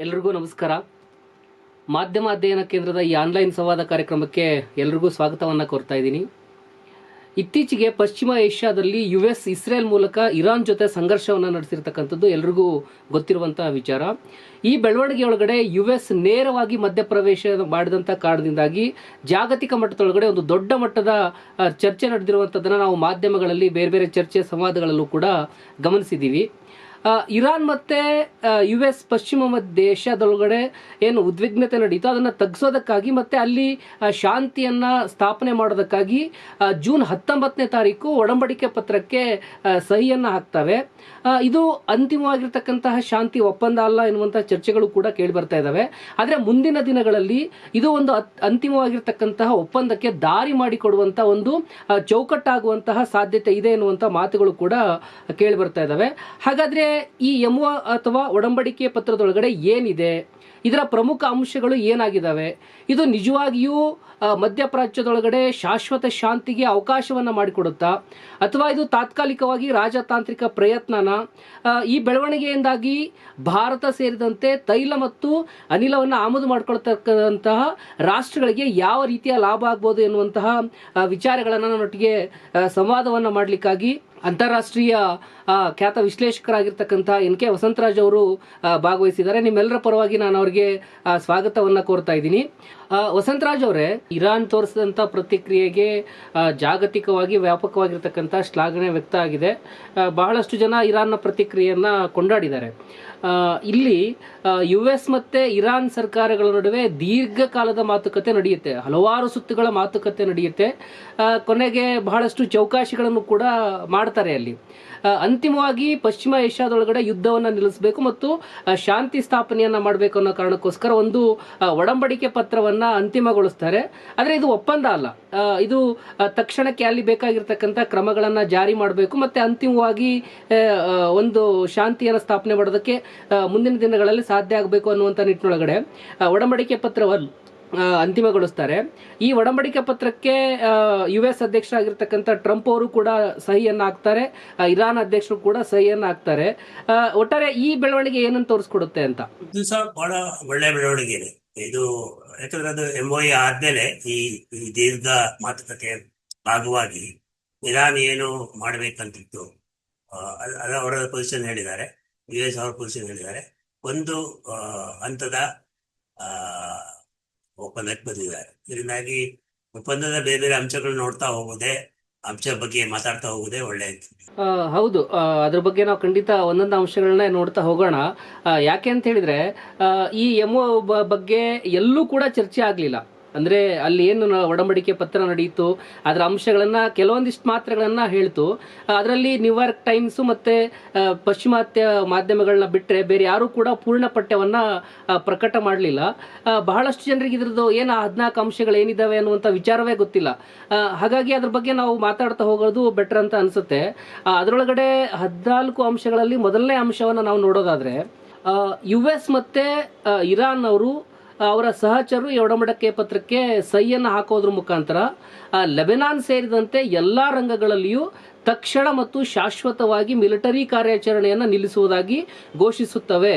ಎಲ್ರಿಗೂ ನಮಸ್ಕಾರ. ಮಾಧ್ಯಮ ಅಧ್ಯಯನ ಕೇಂದ್ರದ ಈ ಆನ್ಲೈನ್ ಸಂವಾದ ಕಾರ್ಯಕ್ರಮಕ್ಕೆ ಎಲ್ರಿಗೂ ಸ್ವಾಗತವನ್ನು ಕೋರ್ತಾ ಇದ್ದೀನಿ. ಇತ್ತೀಚೆಗೆ ಪಶ್ಚಿಮ ಏಷ್ಯಾದಲ್ಲಿ US ಇಸ್ರೇಲ್ ಮೂಲಕ ಇರಾನ್ ಜೊತೆ ಸಂಘರ್ಷವನ್ನು ನಡೆಸಿರ್ತಕ್ಕಂಥದ್ದು ಎಲ್ರಿಗೂ ಗೊತ್ತಿರುವಂತಹ ವಿಚಾರ. ಈ ಬೆಳವಣಿಗೆಯೊಳಗಡೆ US ನೇರವಾಗಿ ಮಧ್ಯಪ್ರವೇಶ ಮಾಡಿದಂಥ ಕಾರಣದಿಂದಾಗಿ ಜಾಗತಿಕ ಮಟ್ಟದೊಳಗಡೆ ಒಂದು ದೊಡ್ಡ ಮಟ್ಟದ ಚರ್ಚೆ ನಡೆದಿರುವಂಥದ್ದನ್ನು ನಾವು ಮಾಧ್ಯಮಗಳಲ್ಲಿ ಬೇರೆ ಬೇರೆ ಚರ್ಚೆ ಸಂವಾದಗಳಲ್ಲೂ ಕೂಡ ಗಮನಿಸಿದ್ದೀವಿ. ಇರಾನ್ ಮತ್ತೆ US ಪಶ್ಚಿಮ ದೇಶದೊಳಗಡೆ ಏನು ಉದ್ವಿಗ್ನತೆ ನಡೀತೋ ಅದನ್ನು ತಗ್ಗಿಸೋದಕ್ಕಾಗಿ ಮತ್ತೆ ಅಲ್ಲಿ ಶಾಂತಿಯನ್ನ ಸ್ಥಾಪನೆ ಮಾಡೋದಕ್ಕಾಗಿ ಜೂನ್ 19ನೇ ತಾರೀಕು ಒಡಂಬಡಿಕೆ ಪತ್ರಕ್ಕೆ ಸಹಿಯನ್ನ ಹಾಕ್ತವೆ. ಇದು ಅಂತಿಮವಾಗಿರ್ತಕ್ಕಂತಹ ಶಾಂತಿ ಒಪ್ಪಂದ ಅಲ್ಲ ಎನ್ನುವಂತಹ ಚರ್ಚೆಗಳು ಕೂಡ ಕೇಳಿ ಬರ್ತಾ ಇದ್ದಾವೆ. ಆದರೆ ಮುಂದಿನ ದಿನಗಳಲ್ಲಿ ಇದು ಒಂದು ಅಂತಿಮವಾಗಿರ್ತಕ್ಕಂತಹ ಒಪ್ಪಂದಕ್ಕೆ ದಾರಿ ಮಾಡಿಕೊಡುವಂತ ಒಂದು ಚೌಕಟ್ಟಾಗುವಂತಹ ಸಾಧ್ಯತೆ ಇದೆ ಎನ್ನುವಂತ ಮಾತುಗಳು ಕೂಡ ಕೇಳಿ ಬರ್ತಾ ಇದ್ದಾವೆ. ಹಾಗಾದ್ರೆ ಈ MOU ಅಥವಾ ಒಡಂಬಡಿಕೆ ಪತ್ರದೊಳಗಡೆ ಏನಿದೆ, ಇದರ ಪ್ರಮುಖ ಅಂಶಗಳು ಏನಾಗಿದ್ದಾವೆ, ಇದು ನಿಜವಾಗಿಯೂ ಮಧ್ಯಪ್ರಾಚ್ಯದೊಳಗಡೆ ಶಾಶ್ವತ ಶಾಂತಿಗೆ ಅವಕಾಶವನ್ನ ಮಾಡಿಕೊಡುತ್ತಾ ಅಥವಾ ಇದು ತಾತ್ಕಾಲಿಕವಾಗಿ ರಾಜತಾಂತ್ರಿಕ ಪ್ರಯತ್ನನ? ಈ ಬೆಳವಣಿಗೆಯಿಂದಾಗಿ ಭಾರತ ಸೇರಿದಂತೆ ತೈಲ ಮತ್ತು ಅನಿಲವನ್ನು ಆಮದು ಮಾಡಿಕೊಳ್ತಕ್ಕಂತಹ ರಾಷ್ಟ್ರಗಳಿಗೆ ಯಾವ ರೀತಿಯ ಲಾಭ ಆಗ್ಬೋದು ಎನ್ನುವಂತಹ ವಿಚಾರಗಳನ್ನು ನನ್ನೊಟ್ಟಿಗೆ ಸಂವಾದವನ್ನು ಮಾಡಲಿಕ್ಕಾಗಿ ಅಂತಾರಾಷ್ಟ್ರೀಯ ಖ್ಯಾತ ವಿಶ್ಲೇಷಕರಾಗಿರ್ತಕ್ಕಂಥ NK ವಸಂತರಾಜ್ ಅವರು ಭಾಗವಹಿಸಿದ್ದಾರೆ. ನಿಮ್ಮೆಲ್ಲರ ಪರವಾಗಿ ನಾನು ಅವರಿಗೆ ಸ್ವಾಗತವನ್ನು ಕೋರ್ತಾ ಇದ್ದೀನಿ. ವಸಂತರಾಜ್ ಅವರೇ, ಇರಾನ್ ತೋರಿಸಿದಂಥ ಪ್ರತಿಕ್ರಿಯೆಗೆ ಜಾಗತಿಕವಾಗಿ ವ್ಯಾಪಕವಾಗಿರ್ತಕ್ಕಂಥ ಶ್ಲಾಘನೆ ವ್ಯಕ್ತ ಆಗಿದೆ. ಬಹಳಷ್ಟು ಜನ ಇರಾನ್ನ ಪ್ರತಿಕ್ರಿಯೆಯನ್ನು ಕೊಂಡಾಡಿದ್ದಾರೆ. ಇಲ್ಲಿ US ಮತ್ತೆ ಇರಾನ್ ಸರ್ಕಾರಗಳ ನಡುವೆ ದೀರ್ಘಕಾಲದ ಮಾತುಕತೆ ನಡೆಯುತ್ತೆ, ಹಲವಾರು ಸುತ್ತುಗಳ ಮಾತುಕತೆ ನಡೆಯುತ್ತೆ. ಕೊನೆಗೆ ಬಹಳಷ್ಟು ಚೌಕಾಶಿಗಳನ್ನು ಕೂಡ ಮಾಡ್ತಾರೆ. ಅಲ್ಲಿ ಅಂತಿಮವಾಗಿ ಪಶ್ಚಿಮ ಏಷ್ಯಾದೊಳಗಡೆ ಯುದ್ಧವನ್ನು ನಿಲ್ಲಿಸಬೇಕು ಮತ್ತು ಶಾಂತಿ ಸ್ಥಾಪನೆಯನ್ನ ಮಾಡಬೇಕು ಅನ್ನೋ ಕಾರಣಕ್ಕೋಸ್ಕರ ಒಂದು ಒಡಂಬಡಿಕೆ ಪತ್ರವನ್ನ ಅಂತಿಮಗೊಳಿಸ್ತಾರೆ. ಆದರೆ ಇದು ಒಪ್ಪಂದ ಅಲ್ಲ. ಇದು ತಕ್ಷಣಕ್ಕೆ ಅಲ್ಲಿ ಬೇಕಾಗಿರ್ತಕ್ಕಂಥ ಕ್ರಮಗಳನ್ನ ಜಾರಿ ಮಾಡಬೇಕು ಮತ್ತೆ ಅಂತಿಮವಾಗಿ ಒಂದು ಶಾಂತಿಯನ್ನು ಸ್ಥಾಪನೆ ಮಾಡೋದಕ್ಕೆ ಮುಂದಿನ ದಿನಗಳಲ್ಲಿ ಸಾಧ್ಯ ಆಗಬೇಕು ಅನ್ನುವಂಥ ನಿಟ್ಟಿನೊಳಗಡೆ ಒಡಂಬಡಿಕೆ ಪತ್ರವನ್ನು ಅಂತಿಮಗೊಳಿಸ್ತಾರೆ. ಈ ಒಡಂಬಡಿಕೆ ಪತ್ರಕ್ಕೆ US ಅಧ್ಯಕ್ಷರಾಗಿರ್ತಕ್ಕಂಥ ಟ್ರಂಪ್ ಅವರು ಕೂಡ ಸಹಿಯನ್ನ ಹಾಕ್ತಾರೆ, ಇರಾನ್ ಅಧ್ಯಕ್ಷರು ಕೂಡ ಸಹಿಯನ್ನ ಹಾಕ್ತಾರೆ. ಒಟ್ಟಾರೆ ಈ ಬೆಳವಣಿಗೆ ಏನನ್ನು ತೋರಿಸ್ಕೊಡುತ್ತೆ ಅಂತ? ಇದು ಸಹ ಬಹಳ ಒಳ್ಳೆ ಬೆಳವಣಿಗೆ ಇದೆ ಇದು. ಯಾಕಂದ್ರೆ ಅದು MOU ಆದ್ಮೇಲೆ ಈ ದೀರ್ಘ ಮಾತುಕತೆಯ ಭಾಗವಾಗಿ ಇರಾನ್ ಏನು ಮಾಡ್ಬೇಕಂತಿತ್ತು ಅದು ಅವರ ಪೊಸಿಷನ್ ಹೇಳಿದ್ದಾರೆ, US ಅವರ ಪೊಸಿಷನ್ ಹೇಳಿದ್ದಾರೆ. ಒಂದು ಹಂತದ ಒಪ್ಪಂದಕ್ಕೆ ಬಂದಿದ್ದಾರೆ. ಇದರಿಂದಾಗಿ ಒಪ್ಪಂದದ ಬೇರೆ ಬೇರೆ ಅಂಶಗಳು ನೋಡ್ತಾ ಹೋಗೋದೇ, ಅಂಶ ಬಗ್ಗೆ ಮಾತಾಡ್ತಾ ಹೋಗೋದೇ ಒಳ್ಳೆಯದು. ಹೌದು, ಅದ್ರ ಬಗ್ಗೆ ನಾವು ಖಂಡಿತ ಒಂದೊಂದು ಅಂಶಗಳನ್ನ ನೋಡ್ತಾ ಹೋಗೋಣ. ಯಾಕೆ ಅಂತ ಹೇಳಿದ್ರೆ ಈ MOU ಬಗ್ಗೆ ಎಲ್ಲೂ ಕೂಡ ಚರ್ಚೆ ಆಗಲಿಲ್ಲ. ಅಂದ್ರೆ ಅಲ್ಲಿ ಏನು ಒಡಂಬಡಿಕೆ ಪತ್ರ ನಡೆಯಿತು ಅದರ ಅಂಶಗಳನ್ನ ಕೆಲವೊಂದಿಷ್ಟು ಮಾತ್ರಗಳನ್ನ ಹೇಳ್ತು. ಅದರಲ್ಲಿ ನ್ಯೂಯಾರ್ಕ್ ಟೈಮ್ಸ್ ಮತ್ತೆ ಪಶ್ಚಿಮಾತ್ಯ ಮಾಧ್ಯಮಗಳನ್ನ ಬಿಟ್ಟರೆ ಬೇರೆ ಯಾರು ಕೂಡ ಪೂರ್ಣ ಪಠ್ಯವನ್ನ ಪ್ರಕಟ ಮಾಡಲಿಲ್ಲ. ಬಹಳಷ್ಟು ಜನರಿಗೆ ಇದ್ರದ್ದು ಏನು 14 ಅಂಶಗಳು ಏನಿದಾವೆ ಅನ್ನುವಂಥ ವಿಚಾರವೇ ಗೊತ್ತಿಲ್ಲ. ಹಾಗಾಗಿ ಅದ್ರ ಬಗ್ಗೆ ನಾವು ಮಾತಾಡ್ತಾ ಹೋಗೋದು ಬೆಟರ್ ಅಂತ ಅನ್ಸುತ್ತೆ. ಅದರೊಳಗಡೆ 14 ಅಂಶಗಳಲ್ಲಿ ಮೊದಲನೇ ಅಂಶವನ್ನ ನಾವು ನೋಡೋದಾದ್ರೆ US ಮತ್ತೆ ಇರಾನ್ ಅವರು ಅವರ ಸಹಚರರು ಈ ಒಡಂಬಡಿಕೆ ಪತ್ರಕ್ಕೆ ಸಹಿಯನ್ನು ಹಾಕೋದ್ರ ಮುಖಾಂತರ ಲೆಬನಾನ್ ಸೇರಿದಂತೆ ಎಲ್ಲಾ ರಂಗಗಳಲ್ಲಿಯೂ ತಕ್ಷಣ ಮತ್ತು ಶಾಶ್ವತವಾಗಿ ಮಿಲಿಟರಿ ಕಾರ್ಯಾಚರಣೆಯನ್ನು ನಿಲ್ಲಿಸುವುದಾಗಿ ಘೋಷಿಸುತ್ತವೆ.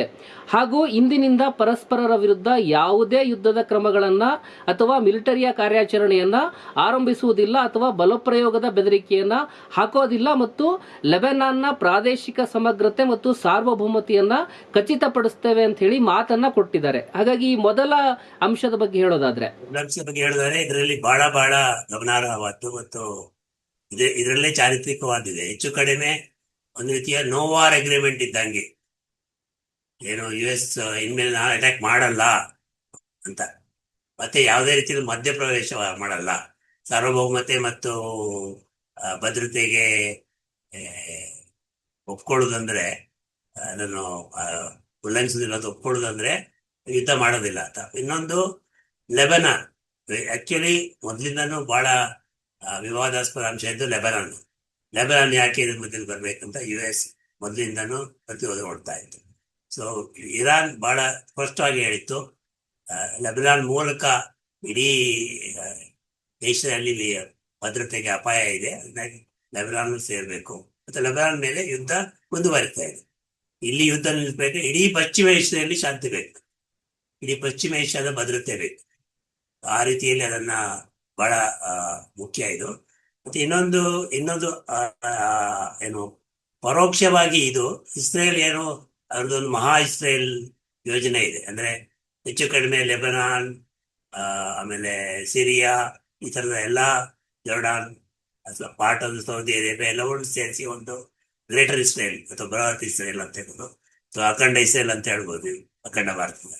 ಹಾಗೂ ಇಂದಿನಿಂದ ಪರಸ್ಪರರ ವಿರುದ್ಧ ಯಾವುದೇ ಯುದ್ಧದ ಕ್ರಮಗಳನ್ನ ಅಥವಾ ಮಿಲಿಟರಿಯ ಕಾರ್ಯಾಚರಣೆಯನ್ನ ಆರಂಭಿಸುವುದಿಲ್ಲ ಅಥವಾ ಬಲಪ್ರಯೋಗದ ಬೆದರಿಕೆಯನ್ನ ಹಾಕೋದಿಲ್ಲ ಮತ್ತು ಲೆಬನಾನ್ನ ಪ್ರಾದೇಶಿಕ ಸಮಗ್ರತೆ ಮತ್ತು ಸಾರ್ವಭೌಮತೆಯನ್ನ ಖಚಿತಪಡಿಸ್ತೇವೆ ಅಂತ ಹೇಳಿ ಮಾತನ್ನ ಕೊಟ್ಟಿದ್ದಾರೆ. ಹಾಗಾಗಿ ಈ ಮೊದಲ ಅಂಶದ ಬಗ್ಗೆ ಹೇಳೋದಾದ್ರೆ ಇದರಲ್ಲಿ ಬಹಳ ಗಮನಾರ್ಹವಾದ್ದು ಮತ್ತು ಇದರಲ್ಲೇ ಚಾರಿತ್ರಿಕವಾದಿದೆ. ಹೆಚ್ಚು ಕಡಿಮೆ ಒಂದು ರೀತಿಯ ನೋ ವಾರ್ ಅಗ್ರಿಮೆಂಟ್ ಇದ್ದಂಗೆ, ಏನು US ಇನ್ಮೇಲೆ ನಾವು ಅಟ್ಯಾಕ್ ಮಾಡಲ್ಲ ಅಂತ, ಮತ್ತೆ ಯಾವುದೇ ರೀತಿಯಲ್ಲಿ ಮಧ್ಯಪ್ರವೇಶ ಮಾಡಲ್ಲ, ಸಾರ್ವಭೌಮತೆ ಮತ್ತು ಭದ್ರತೆಗೆ ಒಪ್ಕೊಳ್ಳೋದಂದ್ರೆ ಅದನ್ನು ಉಲ್ಲಂಘಿಸುವುದಿಲ್ಲ ಅಂತ ಒಪ್ಕೊಳ್ಳೋದಂದ್ರೆ ಯುದ್ಧ ಮಾಡೋದಿಲ್ಲ ಅಂತ. ಇನ್ನೊಂದು ಲೆಬನಾನ್, ಆಕ್ಚುಲಿ ಮೊದಲಿಂದನೂ ಬಹಳ ವಿವಾದಾಸ್ಪದ ಅಂಶ ಇದ್ದು ಲೆಬನಾನ್ ಯಾಕೆ ಇದ್ರ ಮಧ್ಯೆ ಬರ್ಬೇಕಂತ US ಮೊದಲಿಂದನೂ ಪ್ರತಿರೋಧ ಕೊಡ್ತಾ ಇತ್ತು. ಸೊ ಇರಾನ್ ಬಹಳ ಸ್ಪಷ್ಟವಾಗಿ ಹೇಳಿತ್ತು, ಲೆಬನಾನ್ ಮೂಲಕ ಇಡೀ ದೇಶದಲ್ಲಿ ಭದ್ರತೆಗೆ ಅಪಾಯ ಇದೆ, ಹಾಗಾಗಿ ಲೆಬನಾನ್ ಸೇರ್ಬೇಕು ಮತ್ತೆ ಲೆಬನಾನ್ ಮೇಲೆ ಯುದ್ಧ ಮುಂದುವರಿತಾ ಇದೆ. ಇಲ್ಲಿ ಯುದ್ಧ ನಿಲ್ಲಿಸಬೇಕು, ಇಡೀ ಪಶ್ಚಿಮ ಏಷ್ಯಾದಲ್ಲಿ ಶಾಂತಿ ಬೇಕು. ಇಡೀ ಪಶ್ಚಿಮ ಏಷ್ಯಾದ ಭದ್ರತೆ ಬೇಕು. ಆ ರೀತಿಯಲ್ಲಿ ಅದನ್ನ ಬಹಳ ಮುಖ್ಯ ಇದು. ಮತ್ತೆ ಇನ್ನೊಂದು ಏನು ಪರೋಕ್ಷವಾಗಿ ಇದು ಇಸ್ರೇಲ್ ಏನು ಅವ್ರದ್ದೊಂದು ಮಹಾ ಇಸ್ರೇಲ್ ಯೋಜನೆ ಇದೆ. ಅಂದ್ರೆ ಹೆಚ್ಚು ಕಡಿಮೆ ಲೆಬನಾನ್, ಆಮೇಲೆ ಸಿರಿಯಾ, ಈ ತರದ ಎಲ್ಲಾ, ಜೋರ್ಡಾನ್ ಅಥವಾ ಪಾರ್ಟ್ ಆಫ್ ಸೌದಿ ಅರೇಬಿಯಾ ಎಲ್ಲವನ್ನು ಸೇರಿಸಿ ಒಂದು ಗ್ರೇಟರ್ ಇಸ್ರೇಲ್ ಅಥವಾ ಬೃಹತ್ ಇಸ್ರೇಲ್ ಅಂತ ಹೇಳ್ಬೋದು, ಅಥವಾ ಅಖಂಡ ಇಸ್ರೇಲ್ ಅಂತ ಹೇಳ್ಬೋದು, ಅಖಂಡ ಭಾರತದ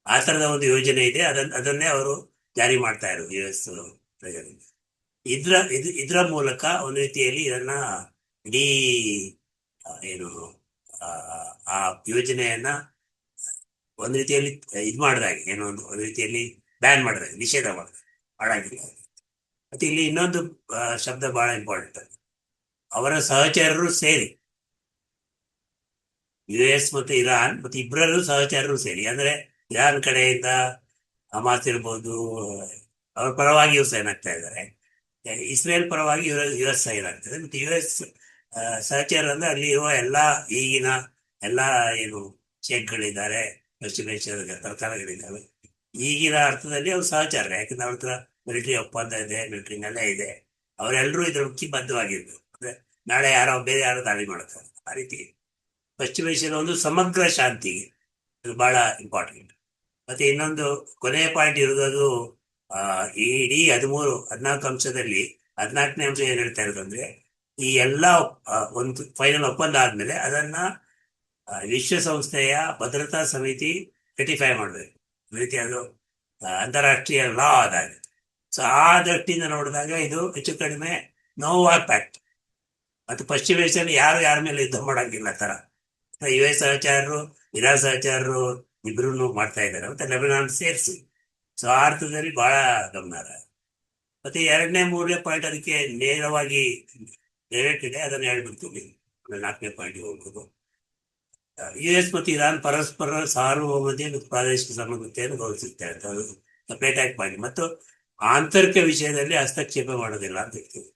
ಆ ತರದ ಒಂದು ಯೋಜನೆ ಇದೆ. ಅದನ್ನೇ ಅವರು ಜಾರಿ ಮಾಡ್ತಾ ಇರೋದು US ಪ್ರಜೆಗಳಿಗೆ. ಇದ್ರ ಮೂಲಕ ಒಂದು ರೀತಿಯಲ್ಲಿ ಇದನ್ನ ಇಡೀ ಏನು ಆ ಯೋಜನೆಯನ್ನ ಒಂದು ರೀತಿಯಲ್ಲಿ ಇದು ಮಾಡಿದಾಗೆ, ಏನೋ ಒಂದು ರೀತಿಯಲ್ಲಿ ಬ್ಯಾನ್ ಮಾಡಿದಾಗ, ನಿಷೇಧ ಮಾಡಿದಾಗ ಹಾಳಾಗಿಲ್ಲ. ಮತ್ತೆ ಇಲ್ಲಿ ಇನ್ನೊಂದು ಶಬ್ದ ಬಹಳ ಇಂಪಾರ್ಟೆಂಟ್. ಅವರ ಸಹಚರರು ಸೇರಿ, US ಮತ್ತು ಇರಾನ್ ಮತ್ತು ಇಬ್ಬರಲ್ಲೂ ಸಹಚರರು ಸೇರಿ, ಅಂದ್ರೆ ಇರಾನ್ ಕಡೆಯಿಂದ ಹಮಾಸ್ ಇರ್ಬೋದು, ಅವ್ರ ಪರವಾಗಿ ಇವ್ರು ಸೈನ್ ಆಗ್ತಾ ಇದ್ದಾರೆ. ಇಸ್ರೇಲ್ ಪರವಾಗಿ US ಸೈನ್ ಆಗ್ತದೆ. ಮತ್ತೆ US ಸಹಚರ ಅಂದ್ರೆ ಅಲ್ಲಿ ಇರುವ ಈಗಿನ ಎಲ್ಲಾ ಏನು ಶೇಖ್ಗಳಿದ್ದಾರೆ, ಪಶ್ಚಿಮ ಏಷ್ಯಾದ ಸರ್ಕಾರಗಳಿದ್ದಾವೆ, ಈಗಿನ ಅರ್ಥದಲ್ಲಿ ಅವ್ರು ಸಹಚಾರ. ಯಾಕಂದ್ರೆ ಅವ್ರ ಹತ್ರ ಮಿಲಿಟರಿ ಒಪ್ಪಂದ ಇದೆ, ಮಿಲಿಟರಿ ನೆಲೆ ಇದೆ. ಅವರೆಲ್ಲರೂ ಇದ್ರ ಬದ್ಧವಾಗಿರ್ಬೇಕು. ಅಂದ್ರೆ ನಾಳೆ ಬೇರೆ ಯಾರೋ ದಾಳಿ ಮಾಡ್ತಾರೆ. ಆ ರೀತಿ ಪಶ್ಚಿಮ ಏಷ್ಯಾದ ಒಂದು ಸಮಗ್ರ ಶಾಂತಿಗೆ ಇದು ಬಹಳ ಇಂಪಾರ್ಟೆಂಟ್. ಮತ್ತೆ ಇನ್ನೊಂದು ಕೊನೆಯ ಪಾಯಿಂಟ್ ಇರೋದು, ಈ ಇಡೀ 14 ಅಂಶದಲ್ಲಿ 14ನೇ ಅಂಶ ಏನ್ ಹೇಳ್ತಾ ಇರೋದಂದ್ರೆ, ಈ ಒಂದು ಫೈನಲ್ ಒಪ್ಪಂದ ಆದ್ಮೇಲೆ ಅದನ್ನ ವಿಶ್ವಸಂಸ್ಥೆಯ ಭದ್ರತಾ ಸಮಿತಿ ರೆಟಿಫೈ ಮಾಡಬೇಕು. ರೀತಿ ಅದು ಅಂತಾರಾಷ್ಟ್ರೀಯ ಲಾ ಆದಾಗ. ಸೊ ಆ ದೃಷ್ಟಿಯಿಂದ ನೋಡಿದಾಗ ಇದು ಹೆಚ್ಚು ಕಡಿಮೆ ನೋ ವಾರ್ ಪ್ಯಾಕ್ಟ್. ಮತ್ತು ಪಶ್ಚಿಮ ಏಷ್ಯಾದಲ್ಲಿ ಯಾರ ಮೇಲೆ ಯುದ್ಧ ಮಾಡಂಗಿಲ್ಲ ತರ US ಸಹಚಾರರು, ಇರಾನ್ ಸಹಚಾರರು ಇಬ್ರು ಮಾಡ್ತಾ ಇದ್ದಾರೆ. ಮತ್ತೆ ಲೆಬನಾನ್ ಸೇರಿಸಿ. ಸೊ ಆ ಅರ್ಥದಲ್ಲಿ ಬಹಳ ಗಮನಾರ್ಹ. ಮತ್ತೆ 2ನೇ 3ನೇ ಪಾಯಿಂಟ್ ಅದಕ್ಕೆ ನೇರವಾಗಿ ಡೈರೆಕ್ಟ್ ಇದೆ, ಅದನ್ನ ಹೇಳ್ಬಿಡ್ತೀವಿ. 4ನೇ ಪಾಯಿಂಟ್ ಹೋಗ್ಬೋದು. US ಮತ್ತು ಇರಾನ್ ಪರಸ್ಪರ ಸಾರ್ವಭೌಮತೆ ಮತ್ತು ಪ್ರಾದೇಶಿಕ ಸಮಗ್ರತೆಯನ್ನು ಗೌರವಿಸುತ್ತೆ ಅಂತ ಅದು ಸಪರೇಟ್ ಆಗಿ ಪಾಯಿಂಟ್. ಮತ್ತು ಆಂತರಿಕ ವಿಷಯದಲ್ಲಿ ಹಸ್ತಕ್ಷೇಪ ಮಾಡೋದಿಲ್ಲ ಅಂತ ಹೇಳ್ತೀವಿ.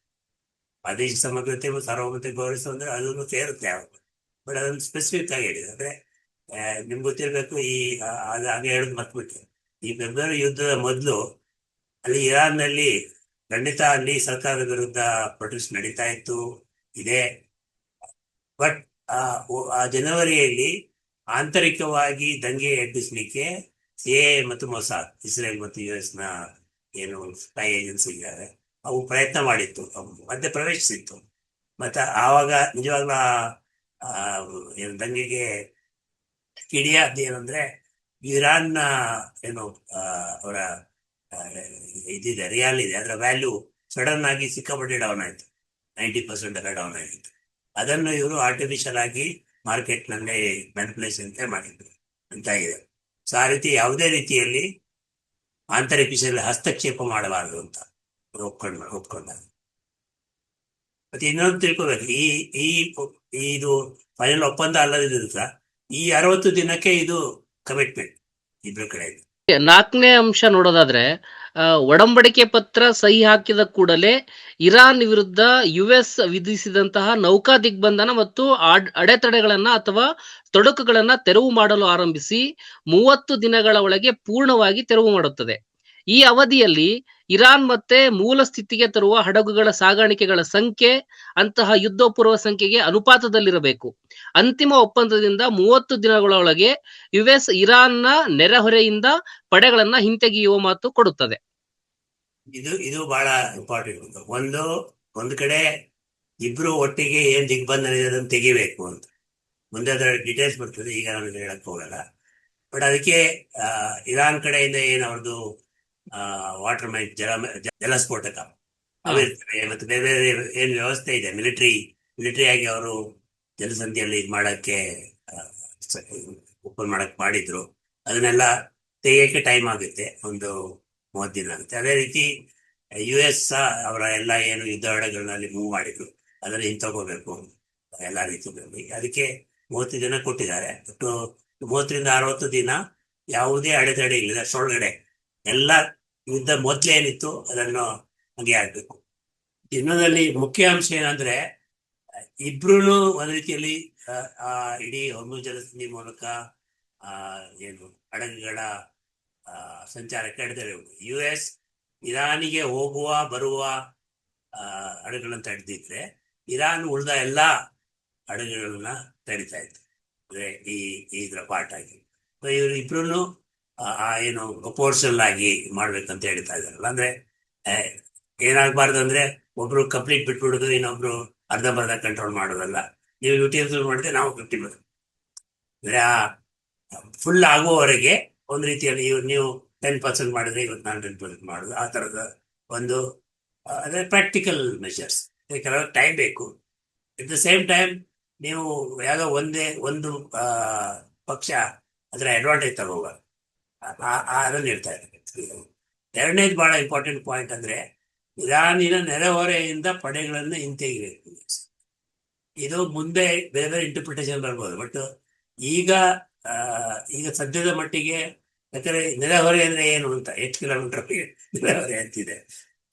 ಪ್ರಾದೇಶಿಕ ಸಮಗ್ರತೆ ಮತ್ತು ಸಾರ್ವಭೌಮತೆ ಗೌರವಿಸು ಅಂದ್ರೆ ಅದನ್ನು ಸೇರುತ್ತೆ ಯಾವಾಗ, ಬಟ್ ಅದನ್ನು ಸ್ಪೆಸಿಫಿಕ್ ಆಗಿ ಹೇಳಿದೆ. ಅಂದ್ರೆ ನಿಮ್ಗೆ ಗೊತ್ತಿರ್ಬೇಕು, ಹಾಗೆ ಹೇಳೋದು ಮತ್ಬಿಟ್ಟು, ಈ ಫೆಬ್ರವರಿ ಯುದ್ಧದ ಮೊದಲು ಅಲ್ಲಿ ಇರಾನ್ನಲ್ಲಿ ಖಂಡಿತ ಅಲ್ಲಿ ಸರ್ಕಾರದ ವಿರುದ್ಧ ಪ್ರೊಟೆಸ್ಟ್ ನಡೀತಾ ಇತ್ತು, ಇದೆ. ಬಟ್ ಆ ಜನವರಿಯಲ್ಲಿ ಆಂತರಿಕವಾಗಿ ದಂಗೆ ಎಬ್ಬಿಸ್ಲಿಕ್ಕೆ CIA ಮತ್ತು ಮೊಸಾದ್, ಇಸ್ರೇಲ್ ಮತ್ತು US ನ ಏನು ಸ್ಪೈ ಏಜೆನ್ಸಿ ಇದ್ದಾರೆ, ಅವು ಪ್ರಯತ್ನ ಮಾಡಿತ್ತು, ಮಧ್ಯೆ ಪ್ರವೇಶಿಸಿತ್ತು. ಮತ್ತೆ ಆವಾಗ ನಿಜವಾಗ್ಲೂ ಏನು ದಂಗೆಗೆ ಕಿಡಿಯಾದ್ದೇನಂದ್ರೆ, ಇರಾನ್ನ ಏನು ಅವರ ಇದಿದೆ, ರಿಯಾಲ್ ಇದೆ, ಅದರ ವ್ಯಾಲ್ಯೂ ಸಡನ್ ಆಗಿ ಸಿಕ್ಕಾಪಟ್ಟೆ ಡೌನ್ ಆಯ್ತು. 90% ಡೌನ್ ಆಗಿತ್ತು. ಅದನ್ನು ಇವರು ಆರ್ಟಿಫಿಷಿಯಲ್ ಆಗಿ ಮಾರ್ಕೆಟ್ ನಲ್ಲಿ ಮ್ಯಾನಿಪುಲೇಷನ್ ಮಾಡಿದ್ರು ಅಂತ ಇದೆ. ಸೊ ಆ ರೀತಿ ಯಾವುದೇ ರೀತಿಯಲ್ಲಿ ಆಂತರಿಕ ವಿಷಯದಲ್ಲಿ ಹಸ್ತಕ್ಷೇಪ ಮಾಡಬಾರದು ಅಂತ ಒಪ್ಕೊಂಡ. ಮತ್ತೆ ಇನ್ನೊಂದು ತಿಳ್ಕೋಬೇಕು, ಇದು ಫೈನಲ್ ಒಪ್ಪಂದ ಅಲ್ಲದಿದ್ದ ಈ 60 ದಿನಕ್ಕೆ ಇದು ಕಮಿಟ್ಮೆಂಟ್ ಇಬ್ಬರ ಕಡೆಯಿಂದ. 4ನೇ ಅಂಶ ನೋಡೋದಾದ್ರೆ, ಒಡಂಬಡಿಕೆ ಪತ್ರ ಸಹಿ ಹಾಕಿದ ಕೂಡಲೇ ಇರಾನ್ ವಿರುದ್ಧ US ವಿಧಿಸಿದಂತಹ ನೌಕಾ ದಿಗ್ಬಂಧನ ಮತ್ತು ಅಡೆತಡೆಗಳನ್ನ ಅಥವಾ ತೊಡಕುಗಳನ್ನ ತೆರವು ಮಾಡಲು ಆರಂಭಿಸಿ 30 ದಿನಗಳ ಒಳಗೆ ಪೂರ್ಣವಾಗಿ ತೆರವು ಮಾಡುತ್ತದೆ. ಈ ಅವಧಿಯಲ್ಲಿ ಇರಾನ್ ಮತ್ತೆ ಮೂಲ ಸ್ಥಿತಿಗೆ ತರುವ ಹಡಗುಗಳ ಸಾಗಾಣಿಕೆಗಳ ಸಂಖ್ಯೆ ಅಂತಹ ಯುದ್ಧಪೂರ್ವ ಸಂಖ್ಯೆಗೆ ಅನುಪಾತದಲ್ಲಿರಬೇಕು. ಅಂತಿಮ ಒಪ್ಪಂದದಿಂದ 30 ದಿನಗಳೊಳಗೆ US ಇರಾನ್ನ ನೆರೆಹೊರೆಯಿಂದ ಪಡೆಗಳನ್ನ ಹಿಂತೆಗೆಯುವ ಮಾತು ಕೊಡುತ್ತದೆ. ಇದು ಬಹಳ ಇಂಪಾರ್ಟೆಂಟ್. ಒಂದು ಕಡೆ ಇಬ್ರು ಒಟ್ಟಿಗೆ ಏನ್ ದಿಗ್ಬಂಧನ ಇದೆ ಅದನ್ನು ತೆಗಿಬೇಕು ಅಂತ, ಮುಂದೆ ಅದರ ಡೀಟೇಲ್ಸ್ ಬರ್ತದೆ, ಈಗ ನಾನು ಹೇಳಕ್ ಹೋಗಲ್ಲ. ಬಟ್ ಅದಕ್ಕೆ ಇರಾನ್ ಕಡೆಯಿಂದ ಏನ್ ಅವ್ರದ್ದು ವಾಟರ್ ಮೈನ್, ಜಲಸ್ಫೋಟಕ ಅವಿರ್ತವೆ. ಮತ್ತೆ ಬೇರೆ ಬೇರೆ ಏನ್ ವ್ಯವಸ್ಥೆ ಇದೆ, ಮಿಲಿಟರಿ ಆಗಿ ಅವರು ಜಲಸಂಧಿಯಲ್ಲಿ ಇದು ಮಾಡಕ್ಕೆ ಓಪನ್ ಮಾಡಕ್ ಮಾಡಿದ್ರು, ಅದನ್ನೆಲ್ಲ ತೆಗಿಯಕ್ಕೆ ಟೈಮ್ ಆಗುತ್ತೆ, ಒಂದು 30 ದಿನ ಆಗುತ್ತೆ. ಅದೇ ರೀತಿ US ಅವರ ಎಲ್ಲ ಏನು ಯುದ್ಧ ಹಡಗುಗಳಲ್ಲಿ ಮೂವ್ ಮಾಡಿದ್ರು ಅದನ್ನ ಹಿಂತಕೋಬೇಕು ಎಲ್ಲ ರೀತಿಯಲ್ಲಿ. ಅದಕ್ಕೆ 30 ದಿನ ಕೊಟ್ಟಿದ್ದಾರೆ. 30ರಿಂದ 60 ದಿನ ಯಾವುದೇ ಅಡೆತಡೆ ಇಲ್ಲ, ಅಷ್ಟರೊಳಗಡೆ ಎಲ್ಲ ಯುದ್ಧ ಮೊದ್ಲು ಏನಿತ್ತು ಅದನ್ನು ಹಂಗೆ ಆಗ್ಬೇಕು. ಇನ್ನೊಂದಲ್ಲಿ ಮುಖ್ಯ ಅಂಶ ಏನಂದ್ರೆ, ಇಬ್ರು ಒಂದ್ ರೀತಿಯಲ್ಲಿ ಇಡೀ ಹೊರ್ಮುಜ್ ಜಲಸಂಧಿ ಮೂಲಕ ಏನು ಹಡಗುಗಳ ಸಂಚಾರಕ್ಕೆ ಅಡೆತಡೆ ಉಂಟು. US ಇರಾನಿಗೆ ಹೋಗುವ ಬರುವ ಹಡಗುಗಳನ್ನು ತಡೆದಿದ್ರೆ ಇರಾನ್ ಉಳಿದ ಎಲ್ಲ ಹಡಗುಗಳನ್ನ ತಡಿತಾ ಇತ್ತು. ಅಂದ್ರೆ ಇದರ ಪಾರ್ಟ್ ಆಗಿ ಇವರು ಇಬ್ರು ಏನು ಪ್ರಪೋರ್ಷನಲ್ ಆಗಿ ಮಾಡ್ಬೇಕಂತ ಹೇಳ್ತಾ ಇದಾರಲ್ಲ. ಅಂದ್ರೆ ಏನಾಗಬಾರ್ದು ಅಂದ್ರೆ ಒಬ್ರು ಕಂಪ್ಲೀಟ್ ಬಿಟ್ಬಿಡುದು, ಇನ್ನೊಬ್ರು ಅರ್ಧಂಬರ್ಧ ಕಂಟ್ರೋಲ್ ಮಾಡೋದಲ್ಲ. ನೀವು ಯುಟಿಎಸ್ ಮಾಡಿದ್ರೆ ನಾವು 50%. ಅಂದ್ರೆ ಫುಲ್ ಆಗುವವರೆಗೆ ಒಂದು ರೀತಿಯಲ್ಲಿ ನೀವು 10% ಮಾಡಿದ್ರೆ ಇವತ್ತು ನಾನು 10% ಮಾಡೋದು, ಆ ತರದ ಒಂದು ಅಂದ್ರೆ ಪ್ರಾಕ್ಟಿಕಲ್ ಮೆಷರ್ಸ್. ಕೆಲವು ಟೈಮ್ ಬೇಕು. ಅಟ್ ದ ಸೇಮ್ ಟೈಮ್ ನೀವು ಯಾವುದೋ ಒಂದು ಪಕ್ಷ ಅದರ ಅಡ್ವಾಂಟೇಜ್ ತಗೋಬಾರ್ದು, ಅದನ್ನು ಹೇಳ್ತಾ ಇದ್ದಾರೆ. ಎರಡನೇದು ಬಹಳ ಇಂಪಾರ್ಟೆಂಟ್ ಪಾಯಿಂಟ್ ಅಂದ್ರೆ ಇರಾನಿನ ನೆರೆಹೊರೆಯಿಂದ ಪಡೆಗಳನ್ನು ಹಿಂತೆಗಿಬೇಕು. ಇದು ಮುಂದೆ ಬೇರೆ ಬೇರೆ ಇಂಟರ್ಪ್ರಿಟೇಷನ್ ಬರ್ಬೋದು, ಬಟ್ ಈಗ ಸದ್ಯದ ಮಟ್ಟಿಗೆ, ಯಾಕಂದ್ರೆ ನೆರೆಹೊರೆ ಅಂದ್ರೆ ಏನು ಅಂತ 8 ಕಿಲೋಮೀಟರ್ ನೆರೆಹೊರೆ ಅಂತಿದೆ.